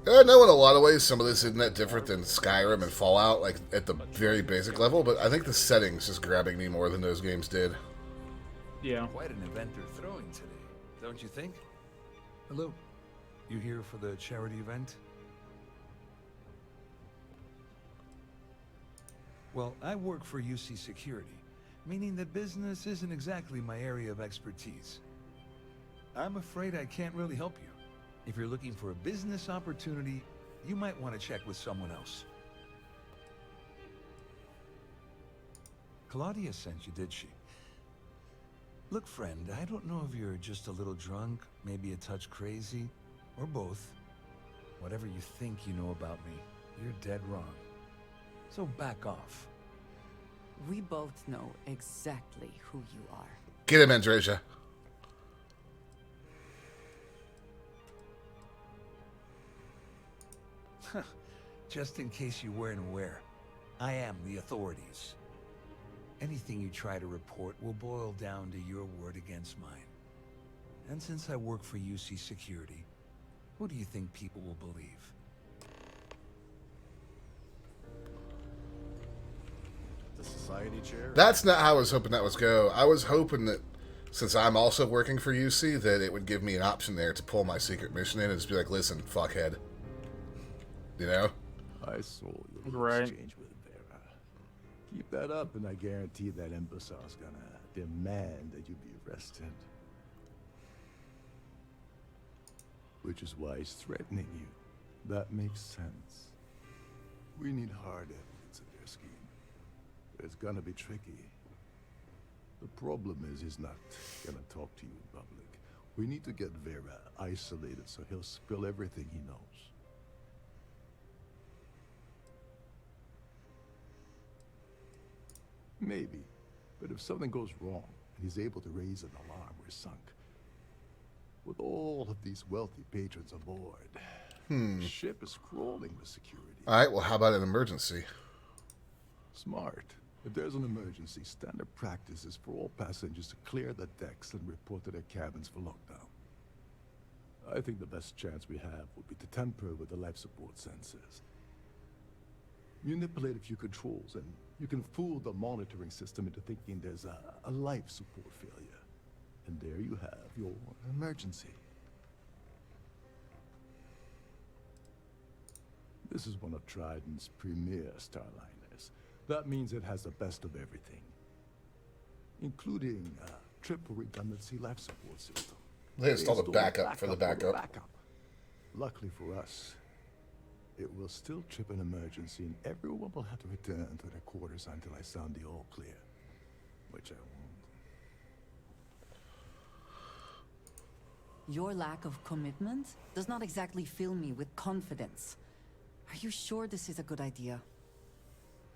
I know in a lot of ways some of this isn't that different than Skyrim and Fallout, like at the very basic level, but I think the setting's just grabbing me more than those games did. Yeah. Quite an event they're throwing today, don't you think? Hello. You here for the charity event? Well, I work for UC Security, meaning that business isn't exactly my area of expertise. I'm afraid I can't really help you. If you're looking for a business opportunity, you might want to check with someone else. Claudia sent you, did she? Look, friend, I don't know if you're just a little drunk, maybe a touch crazy, or both. Whatever you think you know about me, you're dead wrong. So back off. We both know exactly who you are. Get him, Andreja. Just in case you weren't aware, I am the authorities. Anything you try to report will boil down to your word against mine. And since I work for UC Security, who do you think people will believe? The society chair? That's not how I was hoping that was go. I was hoping that since I'm also working for UC, that it would give me an option there to pull my secret mission in and just be like, listen, fuckhead. You know? I saw your exchange with Vera. Keep that up, and I guarantee that imbecile's gonna demand that you be arrested. Which is why he's threatening you. That makes sense. We need hard evidence of their scheme. It's gonna be tricky. The problem is he's not gonna talk to you in public. We need to get Vera isolated so he'll spill everything he knows. Maybe. But if something goes wrong, and he's able to raise an alarm, we're sunk. With all of these wealthy patrons aboard, the ship is crawling with security. Alright, well, how about an emergency? Smart. If there's an emergency, standard practice is for all passengers to clear the decks and report to their cabins for lockdown. I think the best chance we have would be to tamper with the life support sensors. Manipulate a few controls, and you can fool the monitoring system into thinking there's a life support failure. And there you have your emergency. This is one of Trident's premier Starliners. That means it has the best of everything, including a triple redundancy life support system. They installed a backup for the backup. Luckily for us, it will still trip an emergency, and everyone will have to return to their quarters until I sound the all clear, which I won't. Your lack of commitment does not exactly fill me with confidence. Are you sure this is a good idea?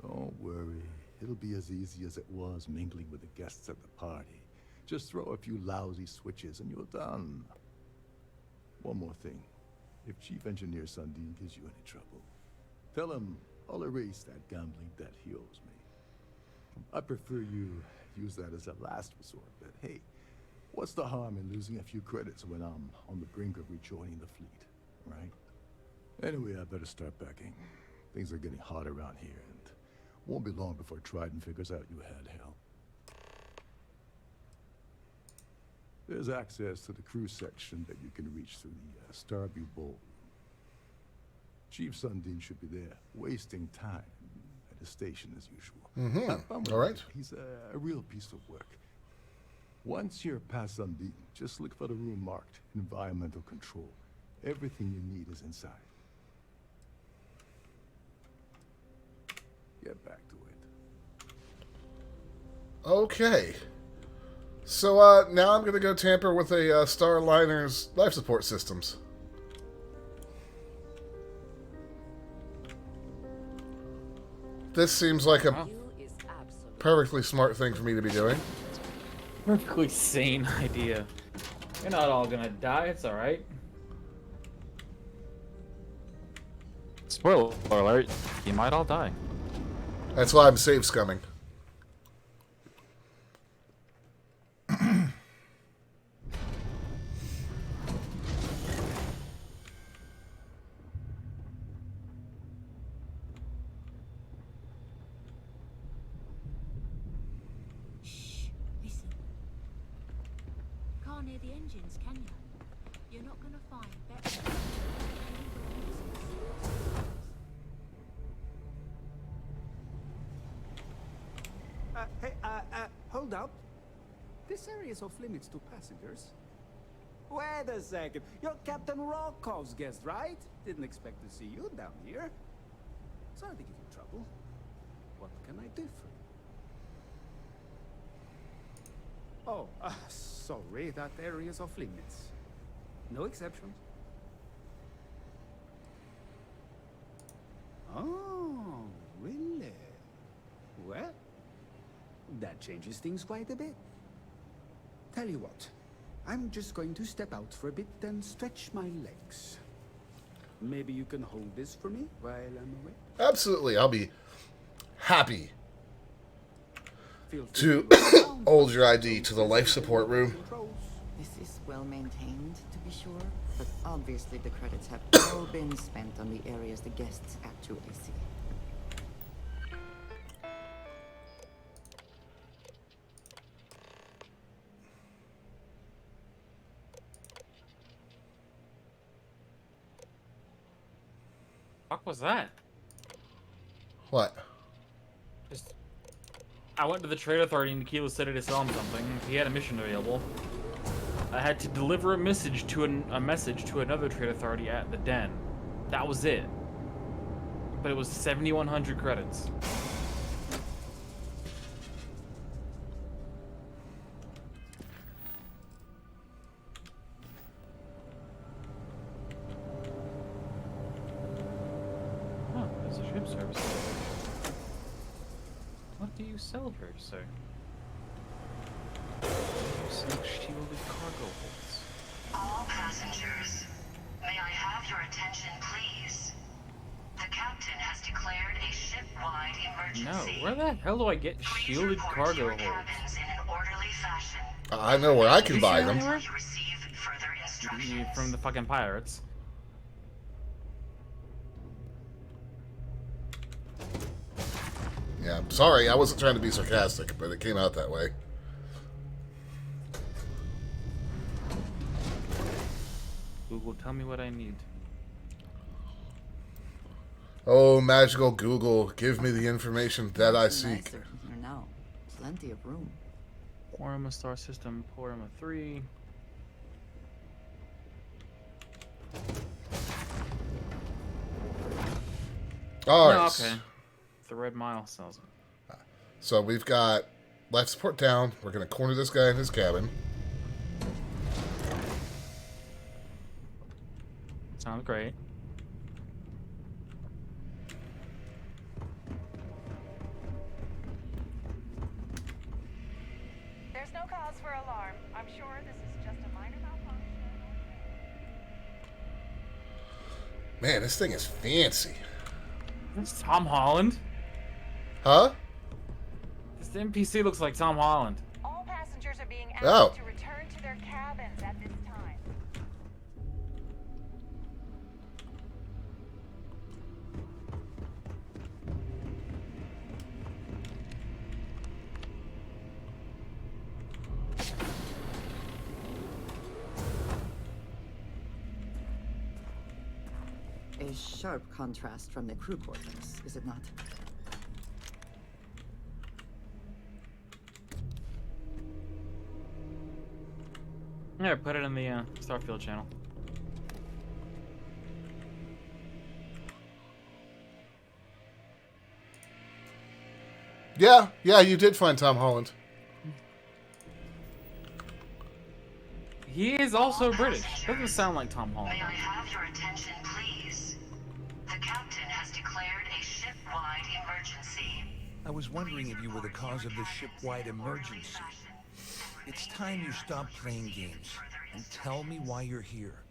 Don't worry. It'll be as easy as it was mingling with the guests at the party. Just throw a few lousy switches and you're done. One more thing. If Chief Engineer Sundin gives you any trouble, tell him I'll erase that gambling debt he owes me. I prefer you use that as a last resort, but hey, what's the harm in losing a few credits when I'm on the brink of rejoining the fleet, right? Anyway, I better start packing. Things are getting hot around here, and won't be long before Trident figures out you had hell. There's access to the crew section that you can reach through the Starfield ballroom. Chief Sundin should be there, wasting time at his station as usual. All right. He's a real piece of work. Once you're past Sundin, just look for the room marked Environmental Control. Everything you need is inside. Get back to it. Okay. So now I'm going to go tamper with a Starliner's life support systems. This seems like a perfectly smart thing for me to be doing. Perfectly sane idea. You're not all gonna die, it's alright. Spoiler alert, you might all die. That's why I'm save scumming. Listen. Can't hear the engines, can you? You're not gonna find better. Hey, hold up. This area is off limits to passengers. Wait a second. You're Captain Rocko's guest, right? Didn't expect to see you down here. Sorry to give you trouble. What can I do for you? Oh, sorry. That area is off limits. No exceptions. Oh, really? Well, that changes things quite a bit. Tell you what, I'm just going to step out for a bit and stretch my legs. Maybe you can hold this for me while I'm away? Absolutely, I'll be happy to hold your ID to the life support room. This is well maintained, to be sure, but obviously the credits have all been spent on the areas the guests actually see. Fuck was that? What? Just, I went to the trade authority in Tequila City to sell him something. He had a mission available. I had to deliver a message to another trade authority at the den. That was it. But it was 7,100 credits. Huh, there's a ship service. What do you sell here, sir? You sell shielded cargo holds. All passengers, may I have your attention, please? The captain has declared a ship-wide emergency. No, where the hell do I get shielded cargo holds? Cabins in an orderly fashion. I know where I can buy them. You receive further instructions. from the fucking pirates. Yeah, sorry, I wasn't trying to be sarcastic, but it came out that way. Google, tell me what I need. Oh, magical Google, give me the information that I seek. Nicer here now. Plenty of room. Porama star system, Porama 3. All right. No, okay. The Red Mile sells it. So we've got life support down. We're going to corner this guy in his cabin. Sounds great. There's no cause for alarm. I'm sure this is just a minor malfunction. Man, this thing is fancy. It's Tom Holland. Huh? This NPC looks like Tom Holland. All passengers are being asked Oh. to return to their cabins at this time. A sharp contrast from the crew quarters, is it not? Yeah, put it in the Starfield channel. Yeah, you did find Tom Holland. He is also British. Doesn't sound like Tom Holland. May I have your attention, please? The captain has declared a ship-wide emergency. I was wondering if you were the cause of the ship-wide emergency. It's time you stop playing games and tell me why you're here.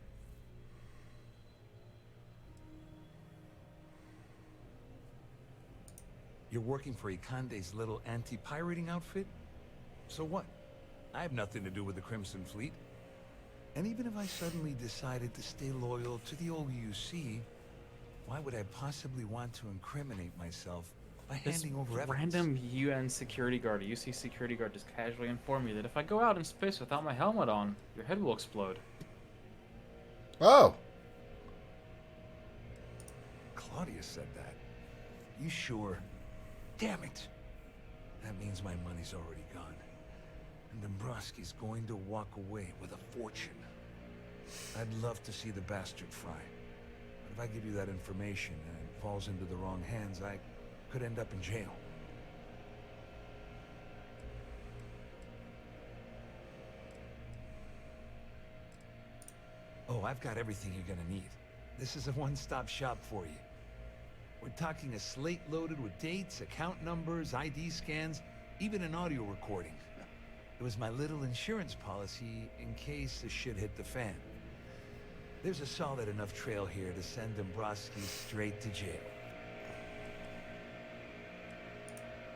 You're working for Ikande's little anti-pirating outfit? So what? I have nothing to do with the Crimson Fleet. And even if I suddenly decided to stay loyal to the old UC, why would I possibly want to incriminate myself by This handing over evidence? random UN security guard, a UC security guard, just casually informed me that if I go out in space without my helmet on, your head will explode. Oh. Claudia said that. You sure? Damn it! That means my money's already gone. And Dombrowski's going to walk away with a fortune. I'd love to see the bastard fry. But if I give you that information and it falls into the wrong hands, I could end up in jail. Oh, I've got everything you're gonna need. This is a one-stop shop for you. We're talking a slate loaded with dates, account numbers, ID scans, even an audio recording. It was my little insurance policy in case the shit hit the fan. There's a solid enough trail here to send Dombrowski straight to jail.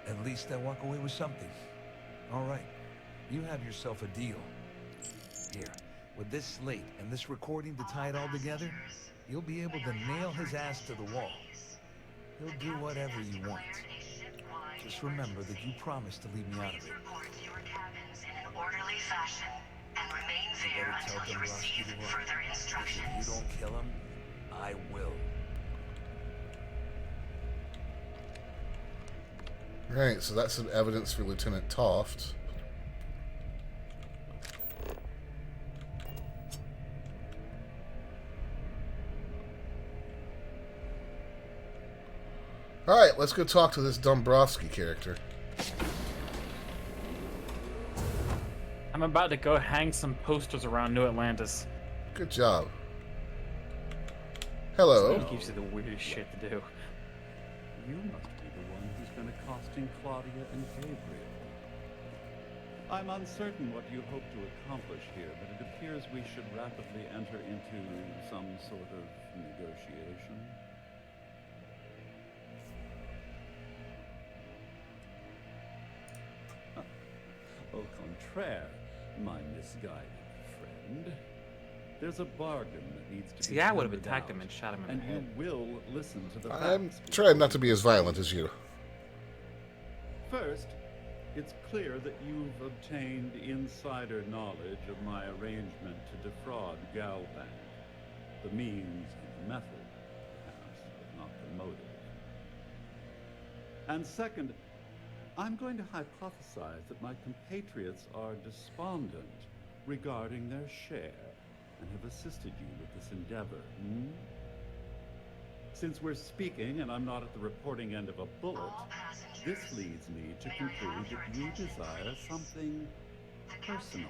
At least I walk away with something. All right, you have yourself a deal. Here, with this slate and this recording to tie it all together, you'll be able to nail his ass to the wall. He'll do whatever you want. Just remember that you promised to leave me out of it. In an orderly fashion, and remain You there better tell until you Dombrowski receive to run. further If instructions. you don't kill him, I will. Right, so that's some evidence for Lieutenant Toft. Alright, let's go talk to this Dombrowski character. I'm about to go hang some posters around New Atlantis. Good job. Hello. He gives you the weirdest shit to do. You must be the one who's been accosting Claudia and Gabriel. I'm uncertain what you hope to accomplish here, but it appears we should rapidly enter into some sort of negotiation. Au contraire, my misguided friend. There's a bargain that needs to be See, I would have hammered attacked out, him and shot him in and the head. you will listen to the I'm facts. trying not to be as violent as you. First, it's clear that you've obtained insider knowledge of my arrangement to defraud GalBank. The means and the method, perhaps, but not the motive. And second, I'm going to hypothesize that my compatriots are despondent regarding their share and have assisted you with this endeavor. Since we're speaking and I'm not at the reporting end of a bullet, this leads me to conclude that you desire something personal.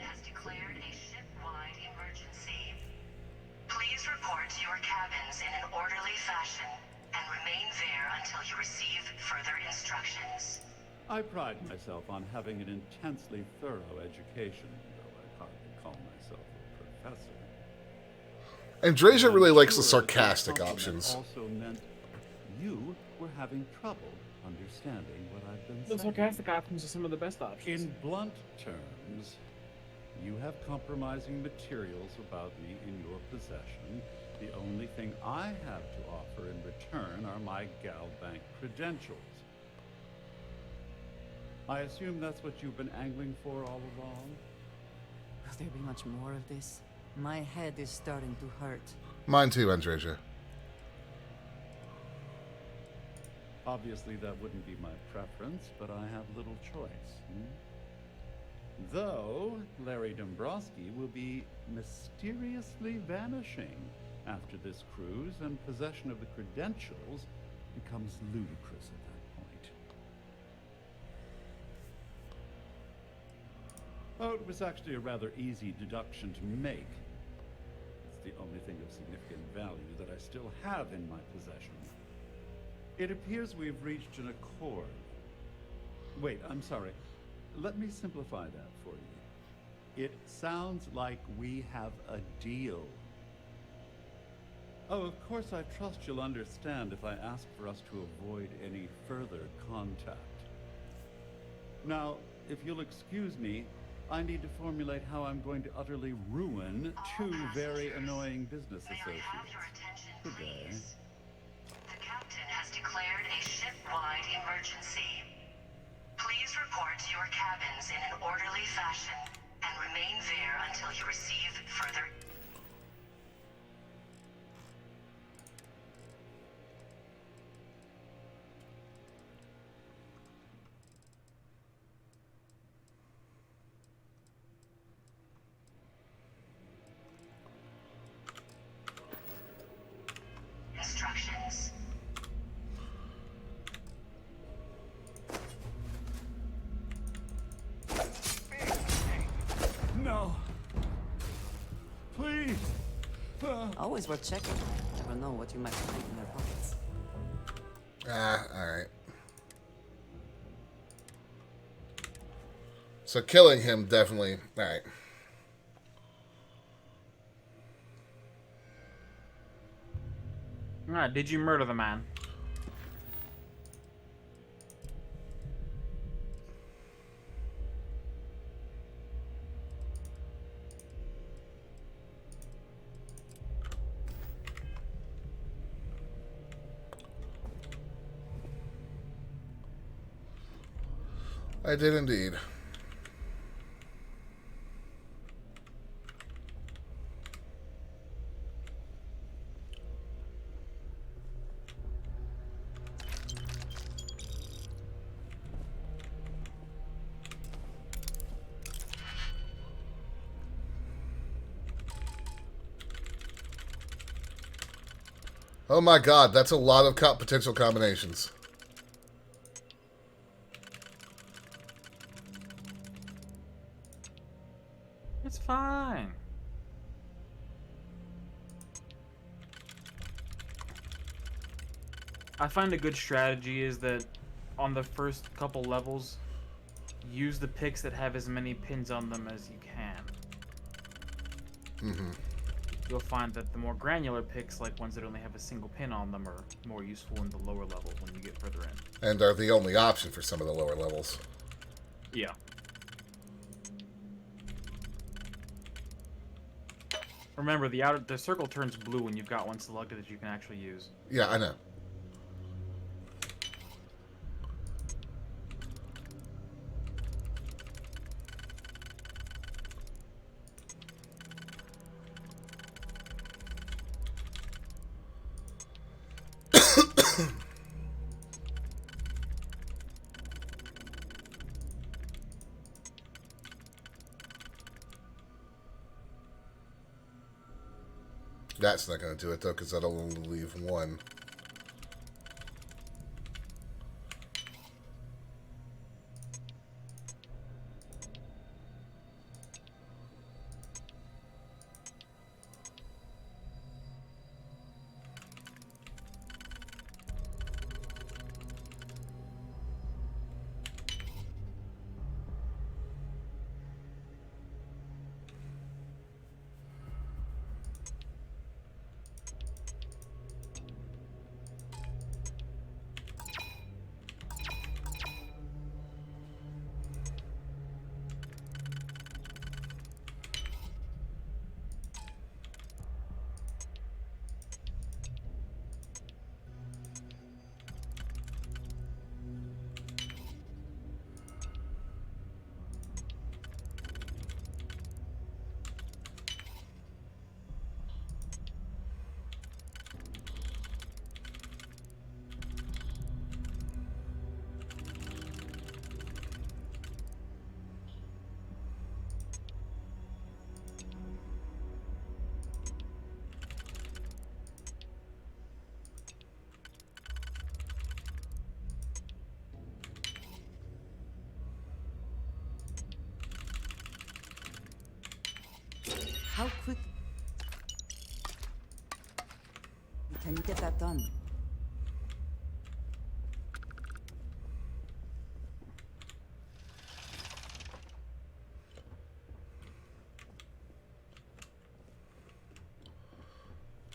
Please report to your cabins in an orderly fashion and remain there until you receive further instructions. I pride myself on having an intensely thorough education, though I hardly call myself a professor. And Drasia really likes the Sure, that sarcastic compliment options. also meant you were having trouble understanding what I've been The saying. sarcastic options are some of the best options. In blunt terms, you have compromising materials about me in your possession. The only thing I have to offer in return are my GalBank credentials. I assume that's what you've been angling for all along? Will there be much more of this? My head is starting to hurt. Mine too, Andrasia. Obviously, that wouldn't be my preference, but I have little choice. Though, Larry Dombrowski will be mysteriously vanishing after this cruise, and possession of the credentials becomes ludicrous at that point. Oh, it was actually a rather easy deduction to make. It's the only thing of significant value that I still have in my possession. It appears we've reached an accord. Wait, I'm sorry. Let me simplify that for you. It sounds like we have a deal. Oh, of course, I trust you'll understand if I ask for us to avoid any further contact. Now, if you'll excuse me, I need to formulate how I'm going to utterly ruin two very annoying business associates. Good day. The captain has declared a ship-wide emergency. Please report to your cabins in an orderly fashion and remain there until you receive further. Instructions. No. Please. Always worth checking. Never know what you might find in their pockets. Alright. So killing him definitely... Alright. Alright, did you murder the man? I did indeed. Oh my god, that's a lot of potential combinations. It's fine. I find a good strategy is that on the first couple levels, use the picks that have as many pins on them as you can. Mm-hmm. You'll find that the more granular picks, like ones that only have a single pin on them, are more useful in the lower level when you get further in. And are the only option for some of the lower levels. Yeah. Remember, the circle turns blue when you've got one selected that you can actually use. Yeah, I know. That's not going to do it, though, because that'll only leave one. How quick can you get that done?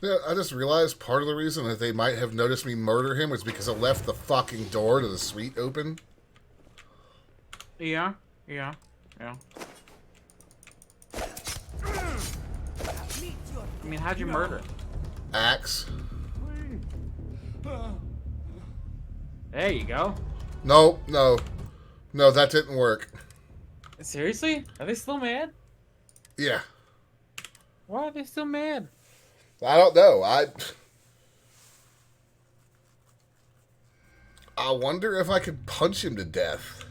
Yeah, I just realized part of the reason that they might have noticed me murder him was because I left the fucking door to the suite open. Yeah. I mean, how'd you murder? Axe. There you go. No, that didn't work. Seriously? Are they still mad? Yeah. Why are they still mad? I don't know. I wonder if I could punch him to death.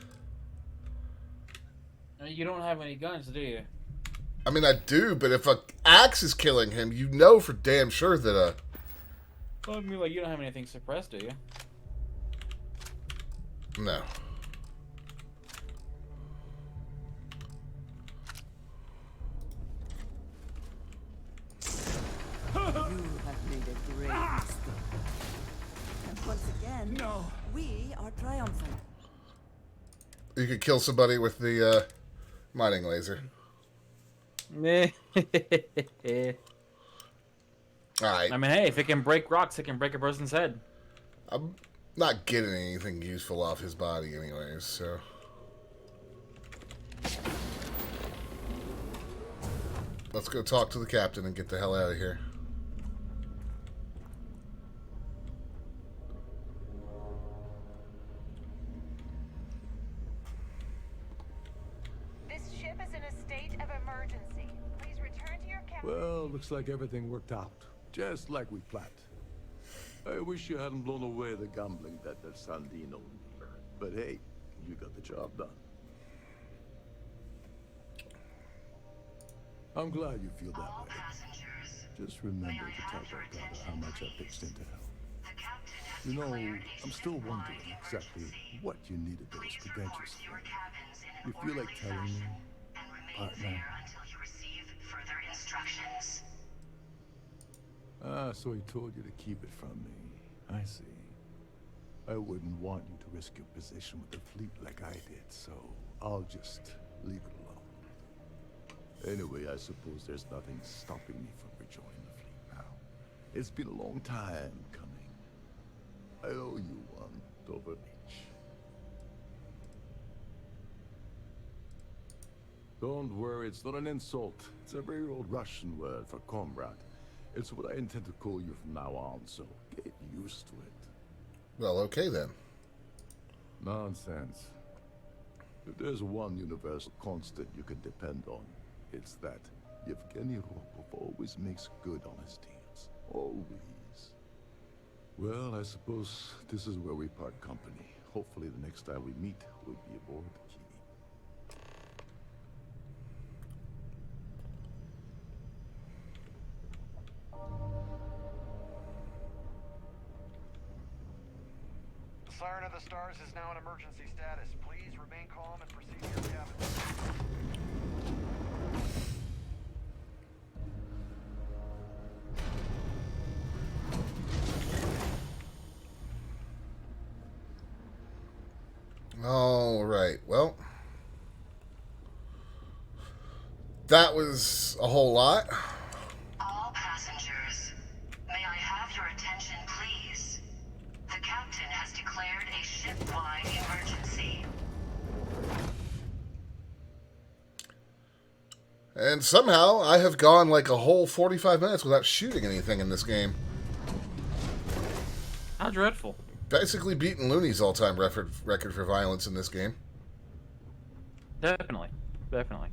You don't have any guns, do you? I mean, I do, but if an axe is killing him, you know for damn sure that Well, I mean, like, you don't have anything suppressed, do you? No. You have made a great mistake. And once again, we are triumphant. You could kill somebody with the mining laser. Alright. I mean, hey, if it can break rocks, it can break a person's head. I'm not getting anything useful off his body anyways, so... Let's go talk to the captain and get the hell out of here. This ship is in a state of emergency. Please return to your cabin. Well, looks like everything worked out. Just like we planned. I wish you hadn't blown away the gambling debt that Sandino owed me. But hey, you got the job done. I'm glad you feel that way. Just remember to tell that brother how much I pitched into help. You know, I'm still wondering exactly what you needed those credentials for. You feel like telling me, partner? Ah, so he told you to keep it from me. I see. I wouldn't want you to risk your position with the fleet like I did, so I'll just leave it alone. Anyway, I suppose there's nothing stopping me from rejoining the fleet now. It's been a long time coming. I owe you one, Dover Beach. Don't worry, it's not an insult. It's a very old Russian word for comrade. It's what I intend to call you from now on, so get used to it. Well, okay then. Nonsense. If there's one universal constant you can depend on, it's that Yevgeny Rokov always makes good on his deals. Always. Well, I suppose this is where we part company. Hopefully the next time we meet, we'll be aboard the Kiwi. The Siren of the Stars is now in emergency status. Please remain calm and proceed to your cabin. All right. Well, that was a whole lot. All passengers, may I have your attention, please? The captain has declared a ship-wide emergency. And somehow I have gone like a whole 45 minutes without shooting anything in this game. How dreadful. Basically beaten Looney's all-time record for violence in this game. Definitely. Definitely.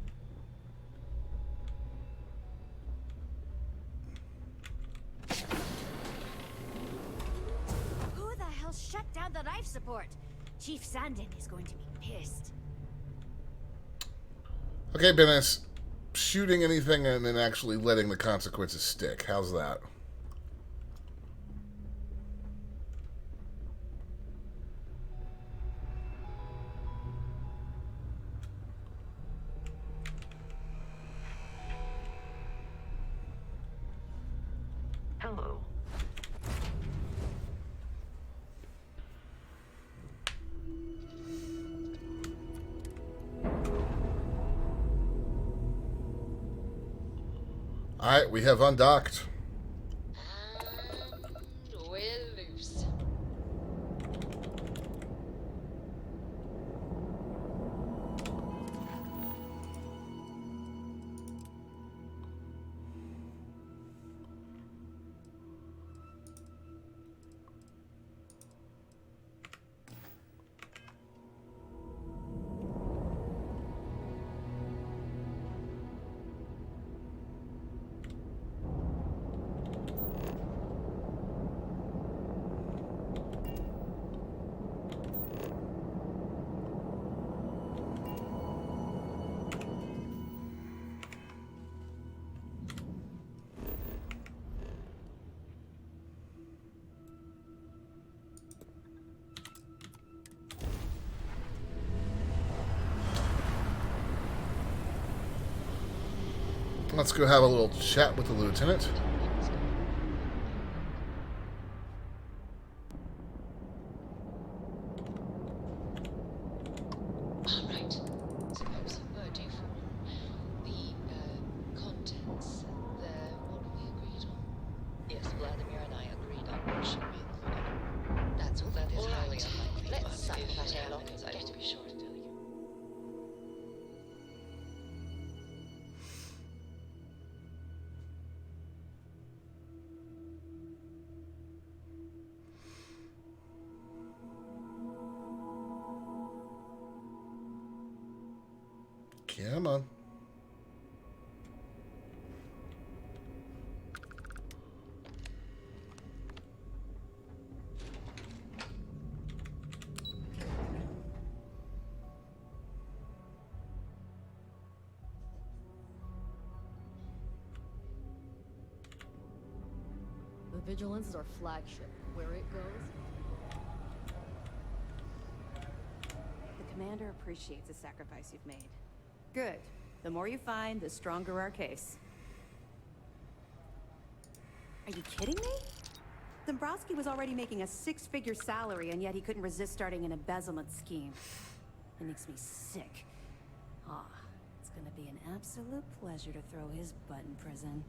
Who the hell shut down the life support? Chief Sandin is going to be pissed. Okay, Bennis. Shooting anything and then actually letting the consequences stick. How's that? Hello. Alright, we have undocked. And we're loose. Let's go have a little chat with the lieutenant. All right. Suppose you were due for the contents. What we agreed on. Yes, Vladimir and I agreed on what should be included. That's all. That is highly unlikely. Let's sign that airlock. I need to be sure to tell you. Come on. The Vigilance is our flagship. Where it goes, The commander appreciates the sacrifice you've made. Good. The more you find, the stronger our case. Are you kidding me? Dombrowski was already making a six-figure salary, and yet he couldn't resist starting an embezzlement scheme. It makes me sick. Ah, it's gonna be an absolute pleasure to throw his butt in prison.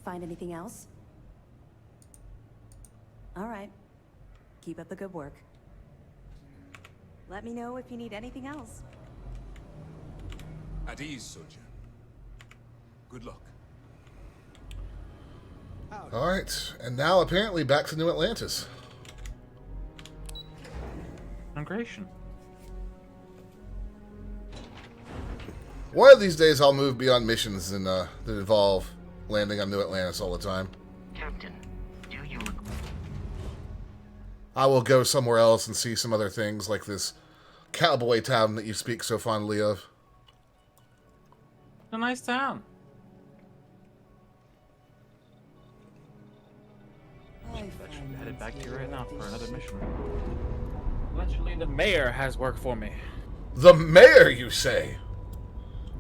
Find anything else? All right. Keep up the good work. Let me know if you need anything else. At ease, soldier. Good luck. Alright, and now apparently back to New Atlantis. Migration. One of these days I'll move beyond missions and that involve landing on New Atlantis all the time. Captain, do you... I will go somewhere else and see some other things, like this cowboy town that you speak so fondly of. A nice town. I'm headed back here right now for another mission. Literally, the mayor has work for me. The mayor, you say?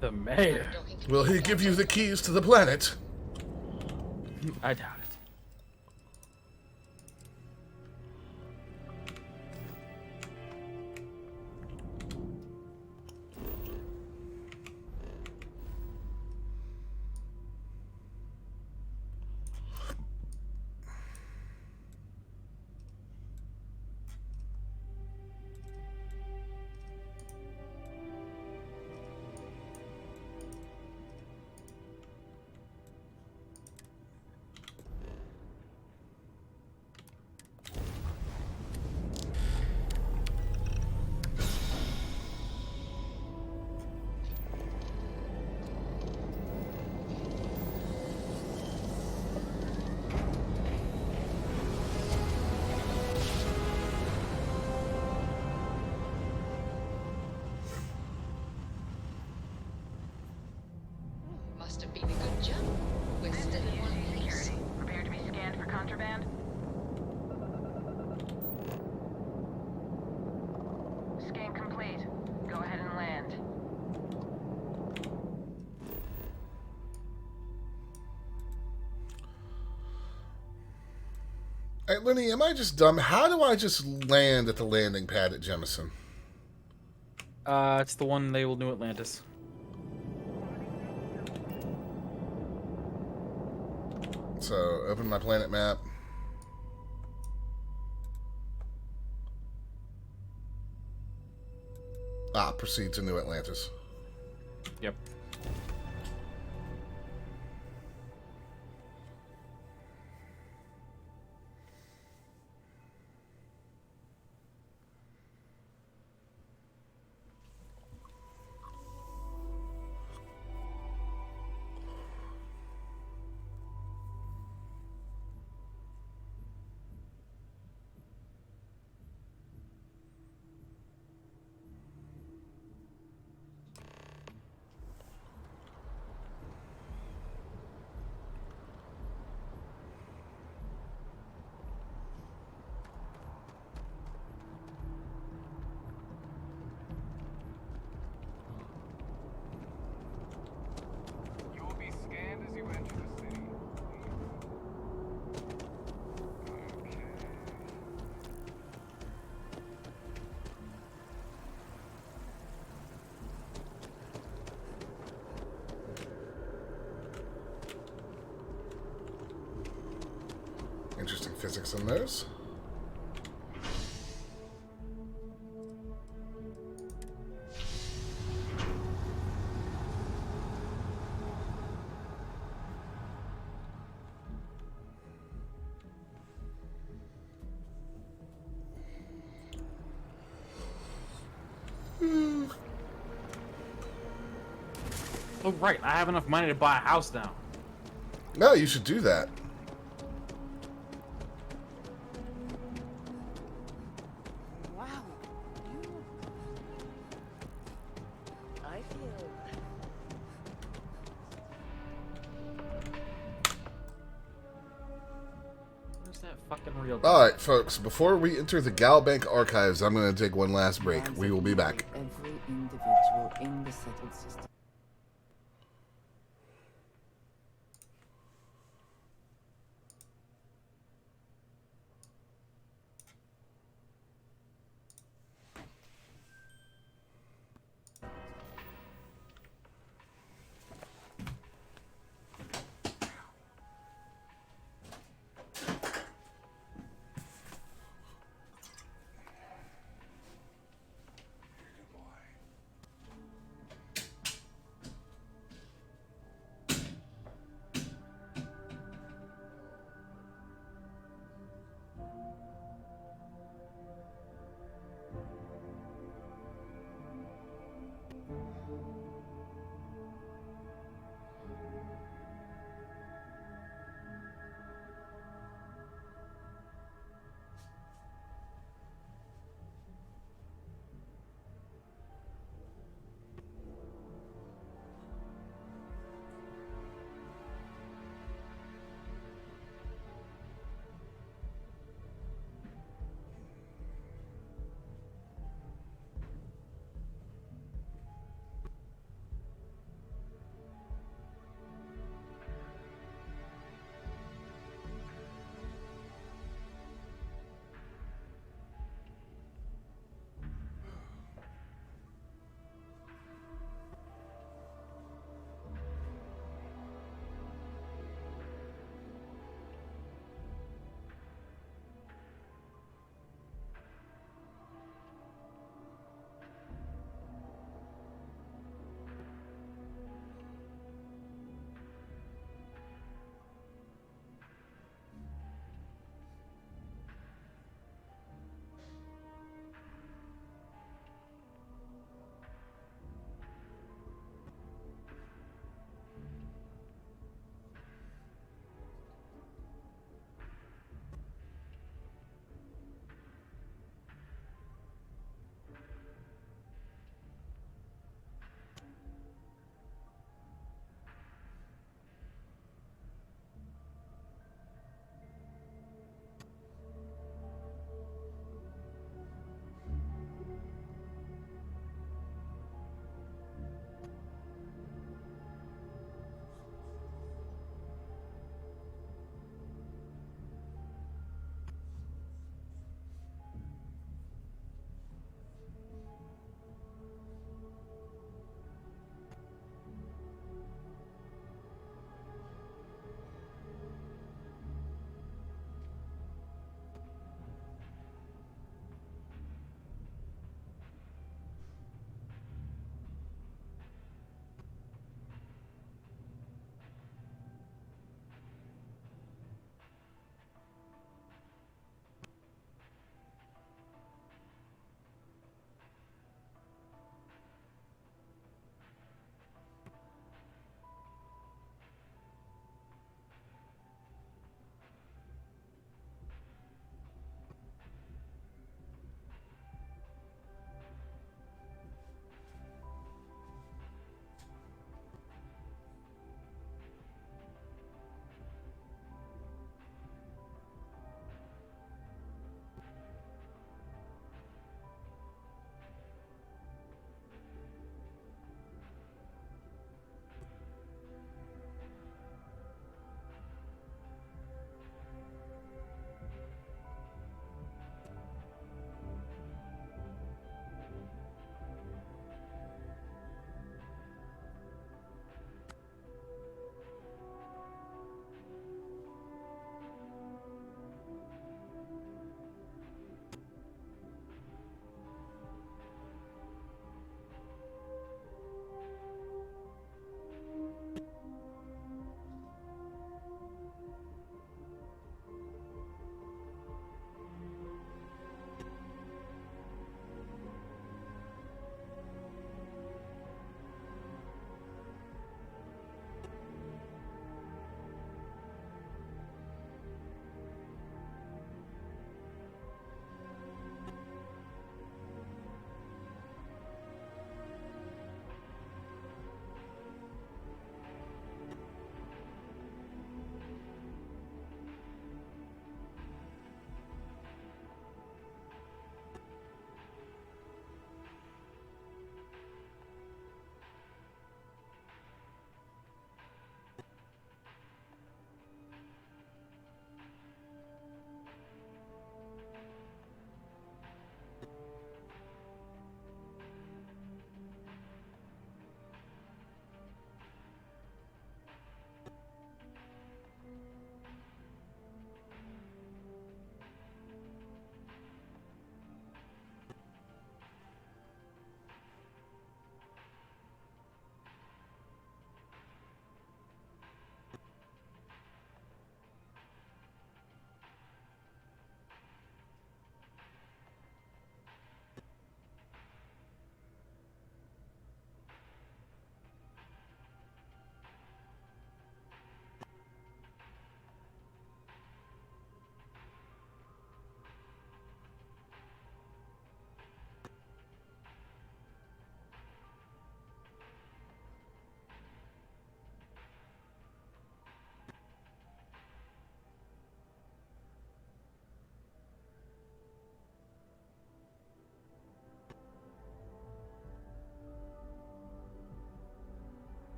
The mayor? Will he give you the keys to the planet? I doubt it. Must have been a good jump. We're still in one piece. Security. Prepare to be scanned for contraband. Scan complete. Go ahead and land. Hey, Lenny, am I just dumb? How do I just land at the landing pad at Jemison? It's the one labeled New Atlantis. So, open my planet map. Proceed to New Atlantis. Yep. You will be scanned as you enter the city. Interesting physics in those. Oh, right. I have enough money to buy a house now. No, you should do that. Wow. I feel... Where's that fucking real? Alright, folks, before we enter the GalBank archives, I'm going to take one last break. We will be back. Every individual in the settled system.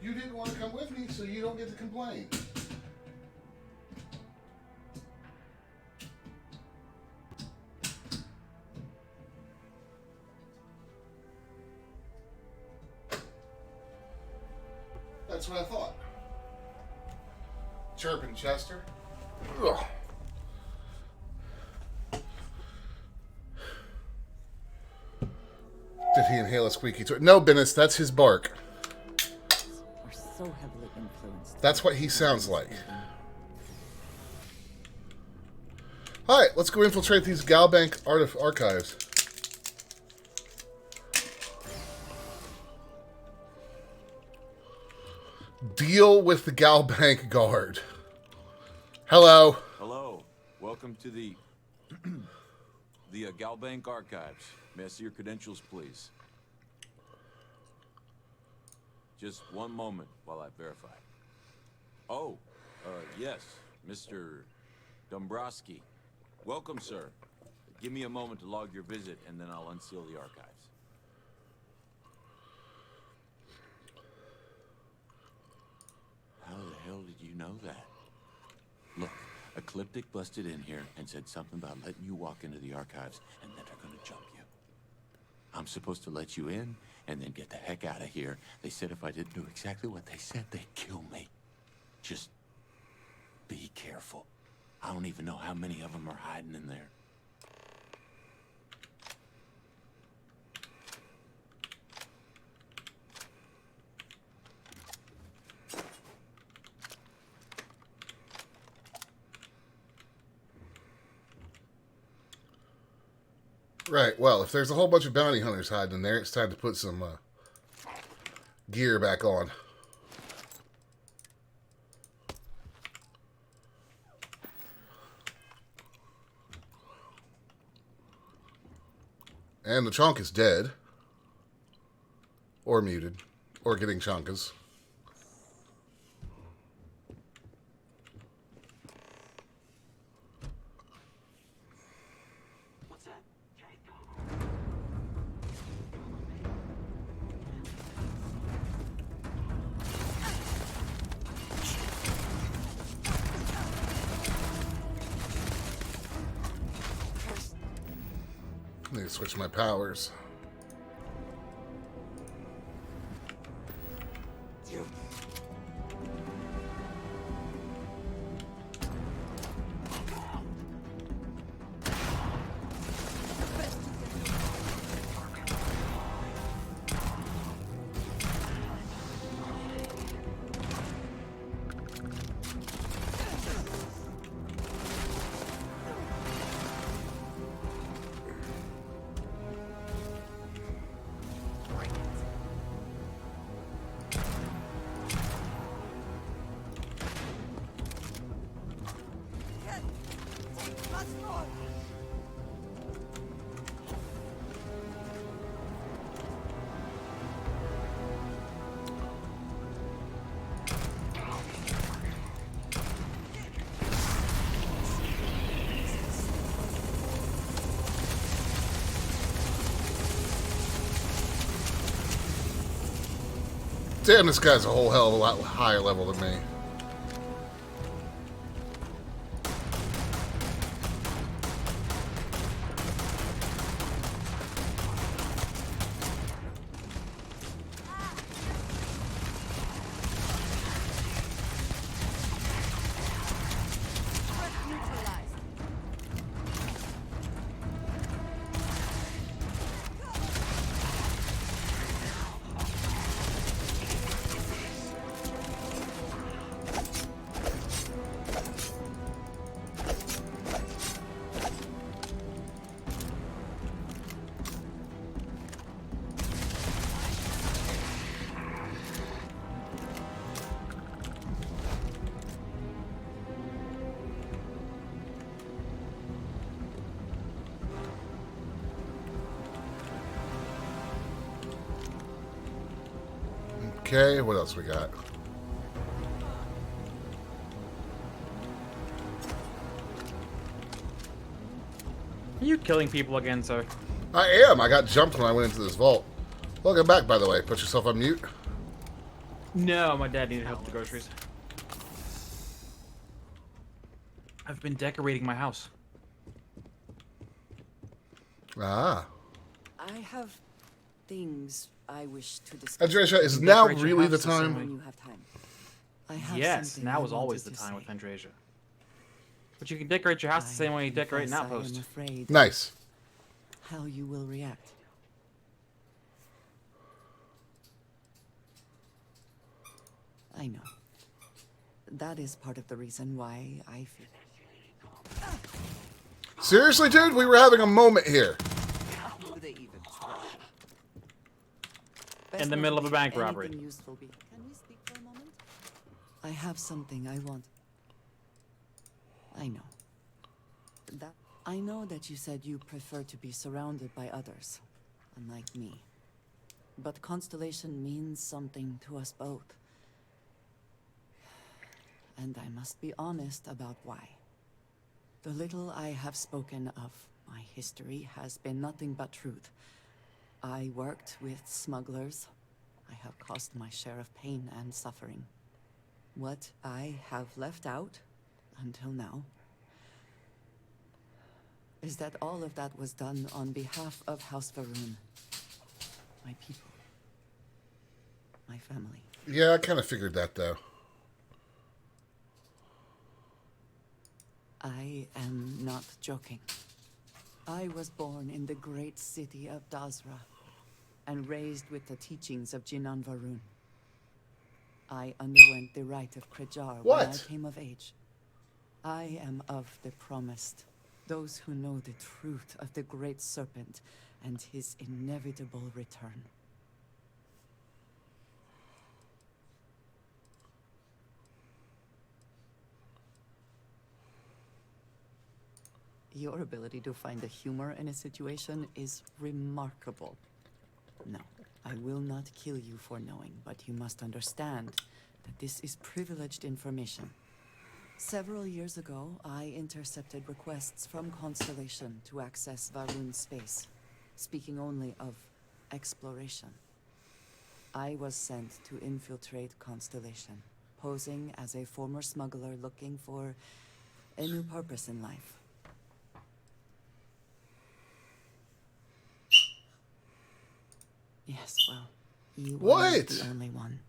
You didn't want to come with me, so you don't get to complain. That's what I thought. Chirping, Chester. Ugh. Did he inhale a squeaky toy? No, Bennis, that's his bark. Are so heavily influenced. That's what he sounds like. Alright, let's go infiltrate these GalBank archives. Deal with the GalBank guard. Hello. Hello. Welcome to the GalBank archives. May I see your credentials, please? Just one moment while I verify. Oh, yes, Mr. Dombrowski. Welcome, sir. Give me a moment to log your visit, and then I'll unseal the archives. How the hell did you know that? Look, Ecliptic busted in here and said something about letting you walk into the archives, and then they're gonna jump you. I'm supposed to let you in, and then get the heck out of here. They said if I didn't do exactly what they said, they'd kill me. Just be careful. I don't even know how many of them are hiding in there. Right, well, if there's a whole bunch of bounty hunters hiding in there, it's time to put some gear back on. And the chunk is dead. Or muted. Or getting chunkas. I need to switch my powers. Damn, this guy's a whole hell of a lot higher level than me. Okay, what else we got? Are you killing people again, sir? I am. I got jumped when I went into this vault. Welcome back, by the way. Put yourself on mute. No, my dad needed help with the groceries. I've been decorating my house. Ah. I have things I wish to discuss. Andrea, is You now decorate your really house the the same time? way- When you have time. I have Yes, something now I is always the wanted to time say. with Andrasia. But you can decorate your house the same way you decorate an confess I am outpost. afraid Nice. how you will react. I know. That is part of the reason why I feel. Seriously, dude? We were having a moment here. How do they even try? In the middle of a bank robbery. Can we speak for a moment? I have something I want. I know. I know that you said you prefer to be surrounded by others, unlike me. But Constellation means something to us both. And I must be honest about why. The little I have spoken of my history has been nothing but truth. I worked with smugglers. I have caused my share of pain and suffering. What I have left out, until now, is that all of that was done on behalf of House Varun. My people. My family. Yeah, I kind of figured that, though. I am not joking. I was born in the great city of Dazra and raised with the teachings of Jinan Varun. I underwent the rite of Krejar when I came of age. I am of the promised, those who know the truth of the great serpent and his inevitable return. Your ability to find the humor in a situation is remarkable. No, I will not kill you for knowing, but you must understand that this is privileged information. Several years ago, I intercepted requests from Constellation to access Varun's space, speaking only of exploration. I was sent to infiltrate Constellation, posing as a former smuggler looking for a new purpose in life. Yes, well, you weren't the only one.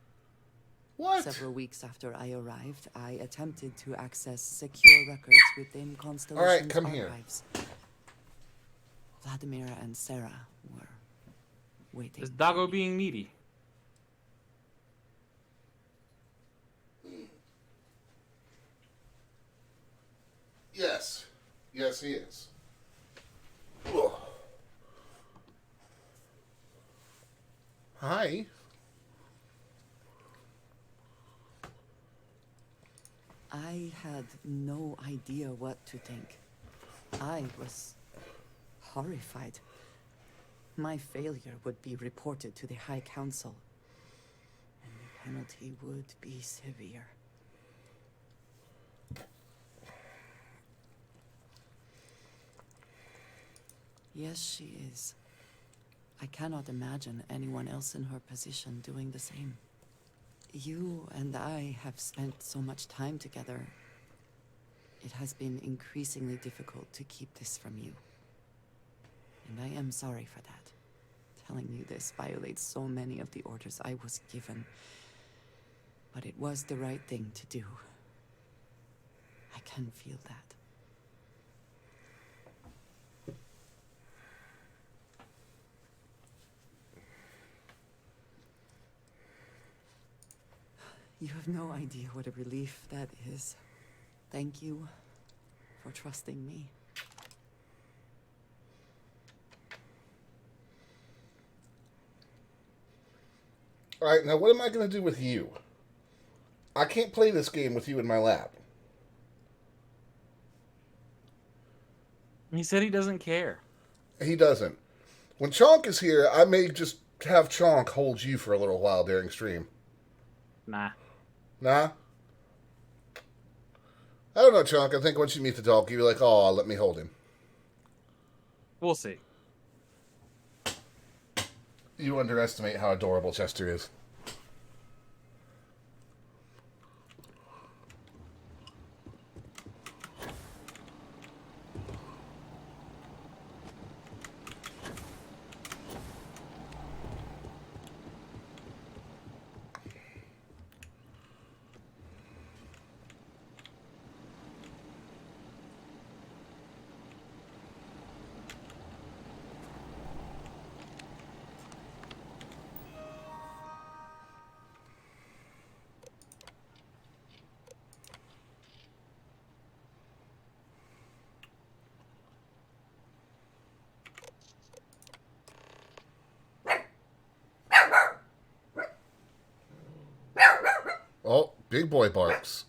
What? Several weeks after I arrived, I attempted to access secure records within Constellation's come here. archives. Vladimir and Sarah were waiting. Is Doggo being needy? Yes. Yes, he is. Ugh. Hi. I had no idea what to think. I was horrified. My failure would be reported to the High Council, and the penalty would be severe. Yes, she is. I cannot imagine anyone else in her position doing the same. You and I have spent so much time together. It has been increasingly difficult to keep this from you. And I am sorry for that. Telling you this violates so many of the orders I was given. But it was the right thing to do. I can feel that. You have no idea what a relief that is. Thank you for trusting me. Alright, now what am I going to do with you? I can't play this game with you in my lap. He said he doesn't care. He doesn't. When Chonk is here, I may just have Chonk hold you for a little while during stream. Nah. Nah? I don't know, Chonk. I think once you meet the dog, you'll be like, oh, let me hold him. We'll see. You underestimate how adorable Chester is. Oh, big boy barks.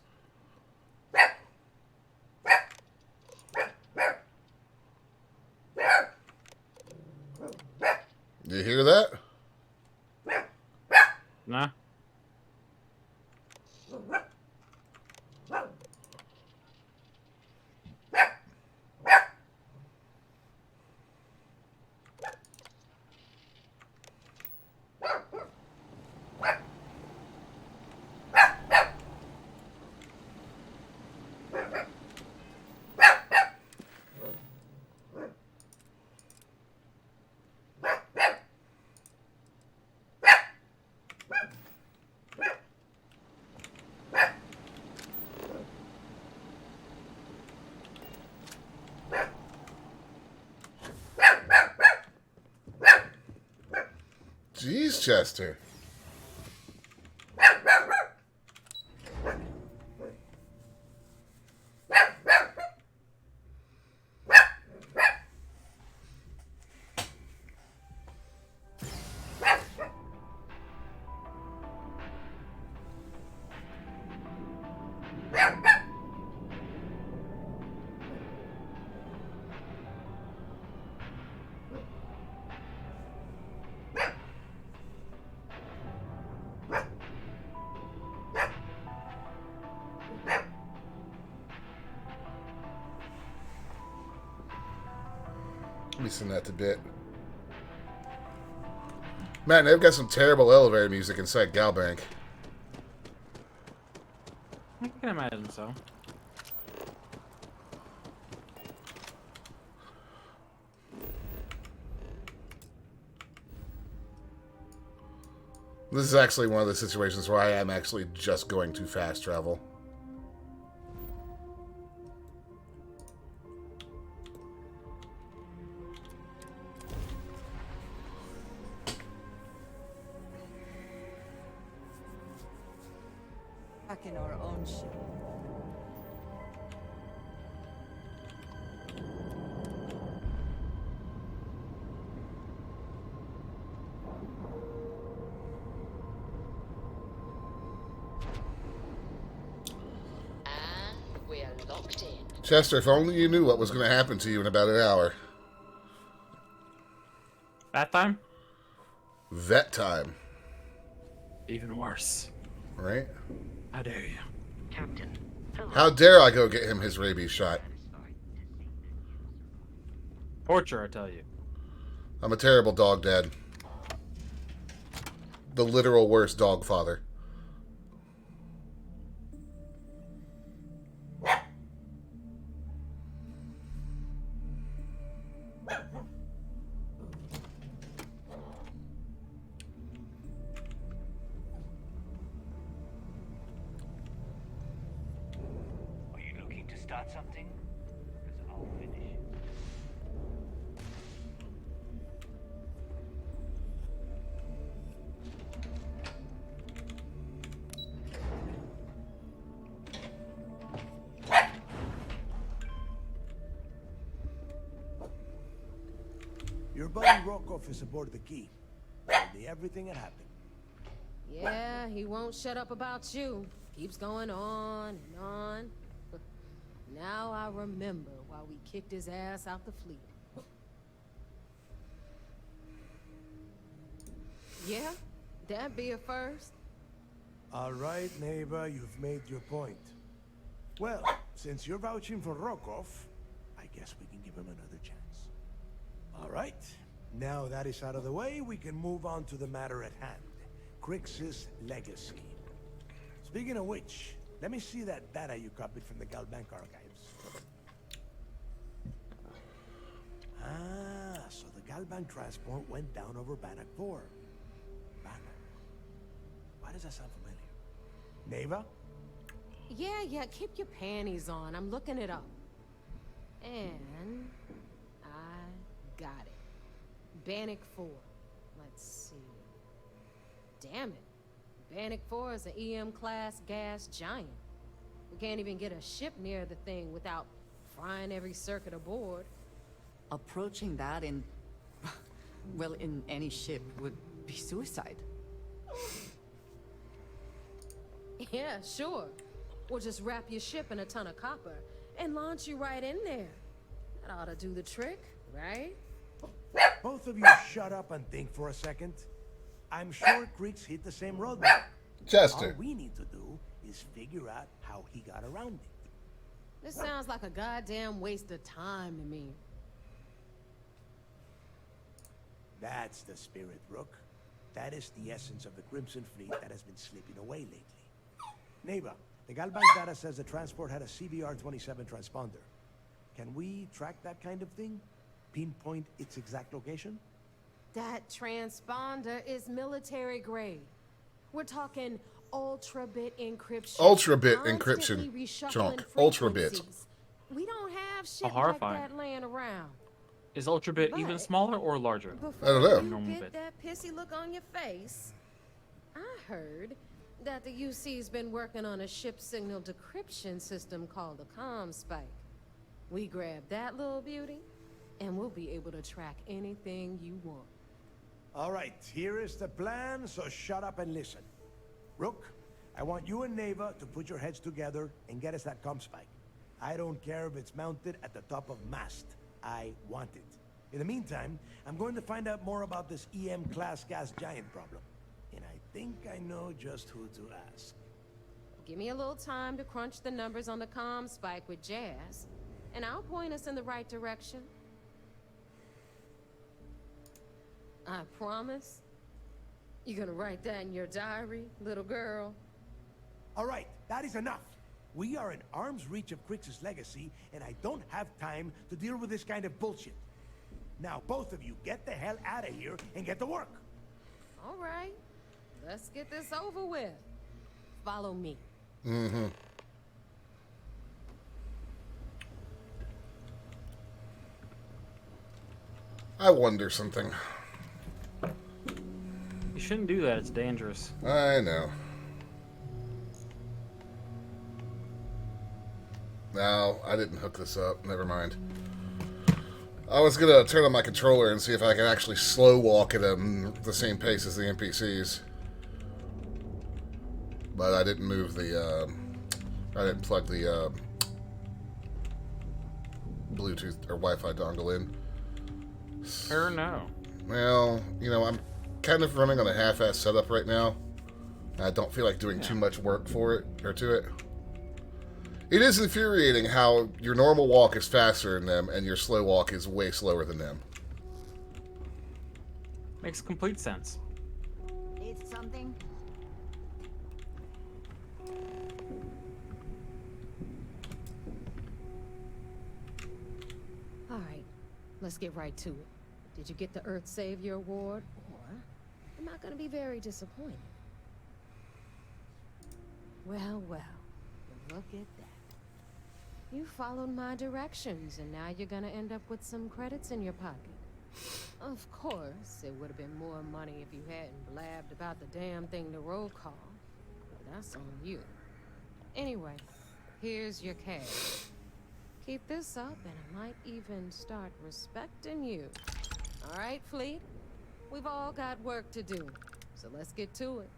You hear that? Nah. Jeez, Chester. Let me send that to Bit. Man, they've got some terrible elevator music inside GalBank. I can imagine so. This is actually one of the situations where I am actually just going to fast travel. Back in our own ship. And we're locked in. Chester, if only you knew what was going to happen to you in about an hour. That time? Vet time. Even worse. Right? How dare you? Captain. How dare I go get him his rabies shot? Torture, I tell you. I'm a terrible dog dad. The literal worst dog father. Are you looking to start something? Because I'll finish. Your buddy Rokov is aboard the key. Told me everything that happened. Yeah, he won't shut up about you. Keeps going on and on. Now I remember why we kicked his ass out the fleet. Yeah, that'd be a first. All right, neighbor, you've made your point. Well, since you're vouching for Rokov, I guess we can give him another chance. All right, now that is out of the way, we can move on to the matter at hand. Crix's legacy. Speaking of which, let me see that data you copied from the GalBank archives. Ah, so the GalBank transport went down over Bannock 4. Bannock. Why does that sound familiar? Neva? Yeah, keep your panties on. I'm looking it up. And I got it. Bannock 4. Let's see. Damn it. Bannock 4 is an EM-class gas giant. We can't even get a ship near the thing without frying every circuit aboard. Approaching that in... well, in any ship would be suicide. Yeah, sure. We'll just wrap your ship in a ton of copper and launch you right in there. That ought to do the trick, right? Both of you shut up and think for a second. I'm sure Creeks hit the same roadblock. Chester. All we need to do is figure out how he got around it. This sounds like a goddamn waste of time to me. That's the spirit, Rook. That is the essence of the Crimson Fleet that has been slipping away lately. Neighbor, the GalBank data says the transport had a CBR-27 transponder. Can we track that kind of thing? Pinpoint its exact location? That transponder is military grade. We're talking ultra-bit encryption. Ultra-bit Constantly encryption. reshuffling Chunk. Ultra-bit. frequencies. We don't have shit like horrifying. that laying around. Is ultra-bit even But smaller or larger? I don't know. You Normal get bit. that pissy look on your face. I heard that the UC's been working on a ship signal decryption system called a comm spike. We grab that little beauty, and we'll be able to track anything you want. All right, here is the plan, so shut up and listen. Rook, I want you and Neva to put your heads together and get us that comm spike. I don't care if it's mounted at the top of mast. I want it. In the meantime, I'm going to find out more about this EM-class gas giant problem. And I think I know just who to ask. Give me a little time to crunch the numbers on the comm spike with Jazz, and I'll point us in the right direction. I promise. You gonna write that in your diary, little girl? All right, that is enough. We are in arm's reach of Crix's legacy, and I don't have time to deal with this kind of bullshit. Now, both of you, get the hell out of here and get to work. All right, let's get this over with. Follow me. Mm-hmm. I wonder something. You shouldn't do that. It's dangerous. I know. No, I didn't hook this up. Never mind. I was gonna turn on my controller and see if I could actually slow walk at the same pace as the NPCs. But I didn't move the, I didn't plug the, Bluetooth or Wi-Fi dongle in. Or no. Well, you know, I'm kind of running on a half-ass setup right now. I don't feel like doing too much work for it, or to it. It is infuriating how your normal walk is faster than them, and your slow walk is way slower than them. Makes complete sense. Need something? All right, let's get right to it. Did you get the Earth Savior Award? Or am I gonna be very disappointed? Well, look at that. You followed my directions, and now you're gonna end up with some credits in your pocket. Of course, it would have been more money if you hadn't blabbed about the damn thing to roll call. But that's on you. Anyway, here's your cash. Keep this up, and I might even start respecting you. All right, Fleet? We've all got work to do, so let's get to it.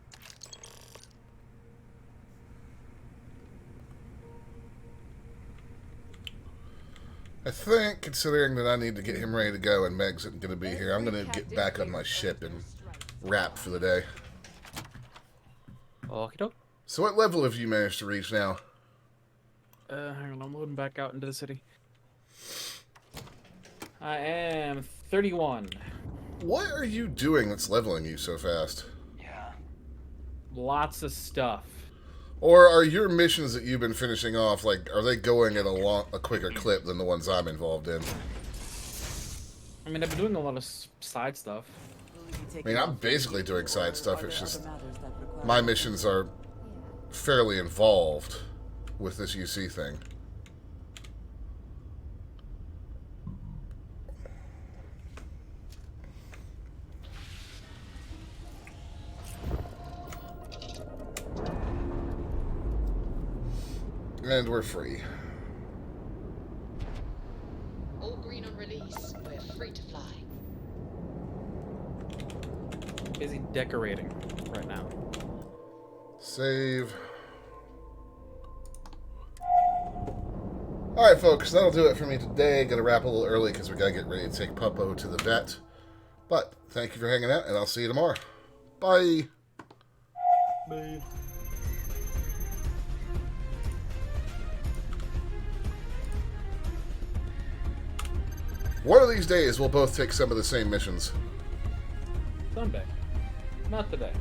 I think, considering that I need to get him ready to go and Meg's isn't going to be here, I'm going to get back on my ship and wrap for the day. Okie doke. So what level have you managed to reach now? Hang on, I'm loading back out into the city. I am 31. What are you doing that's leveling you so fast? Yeah. Lots of stuff. Or are your missions that you've been finishing off, like, are they going at a quicker clip than the ones I'm involved in? I mean, I've been doing a lot of side stuff. I mean, I'm basically doing side stuff. It's just my missions are fairly involved with this UC thing. And we're free. All green on release. We're free to fly. Busy decorating right now. Save. Alright, folks, that'll do it for me today. Gonna wrap a little early because we gotta get ready to take Puppo to the vet. But thank you for hanging out, and I'll see you tomorrow. Bye. Bye. One of these days, we'll both take some of the same missions. Someday. Not today.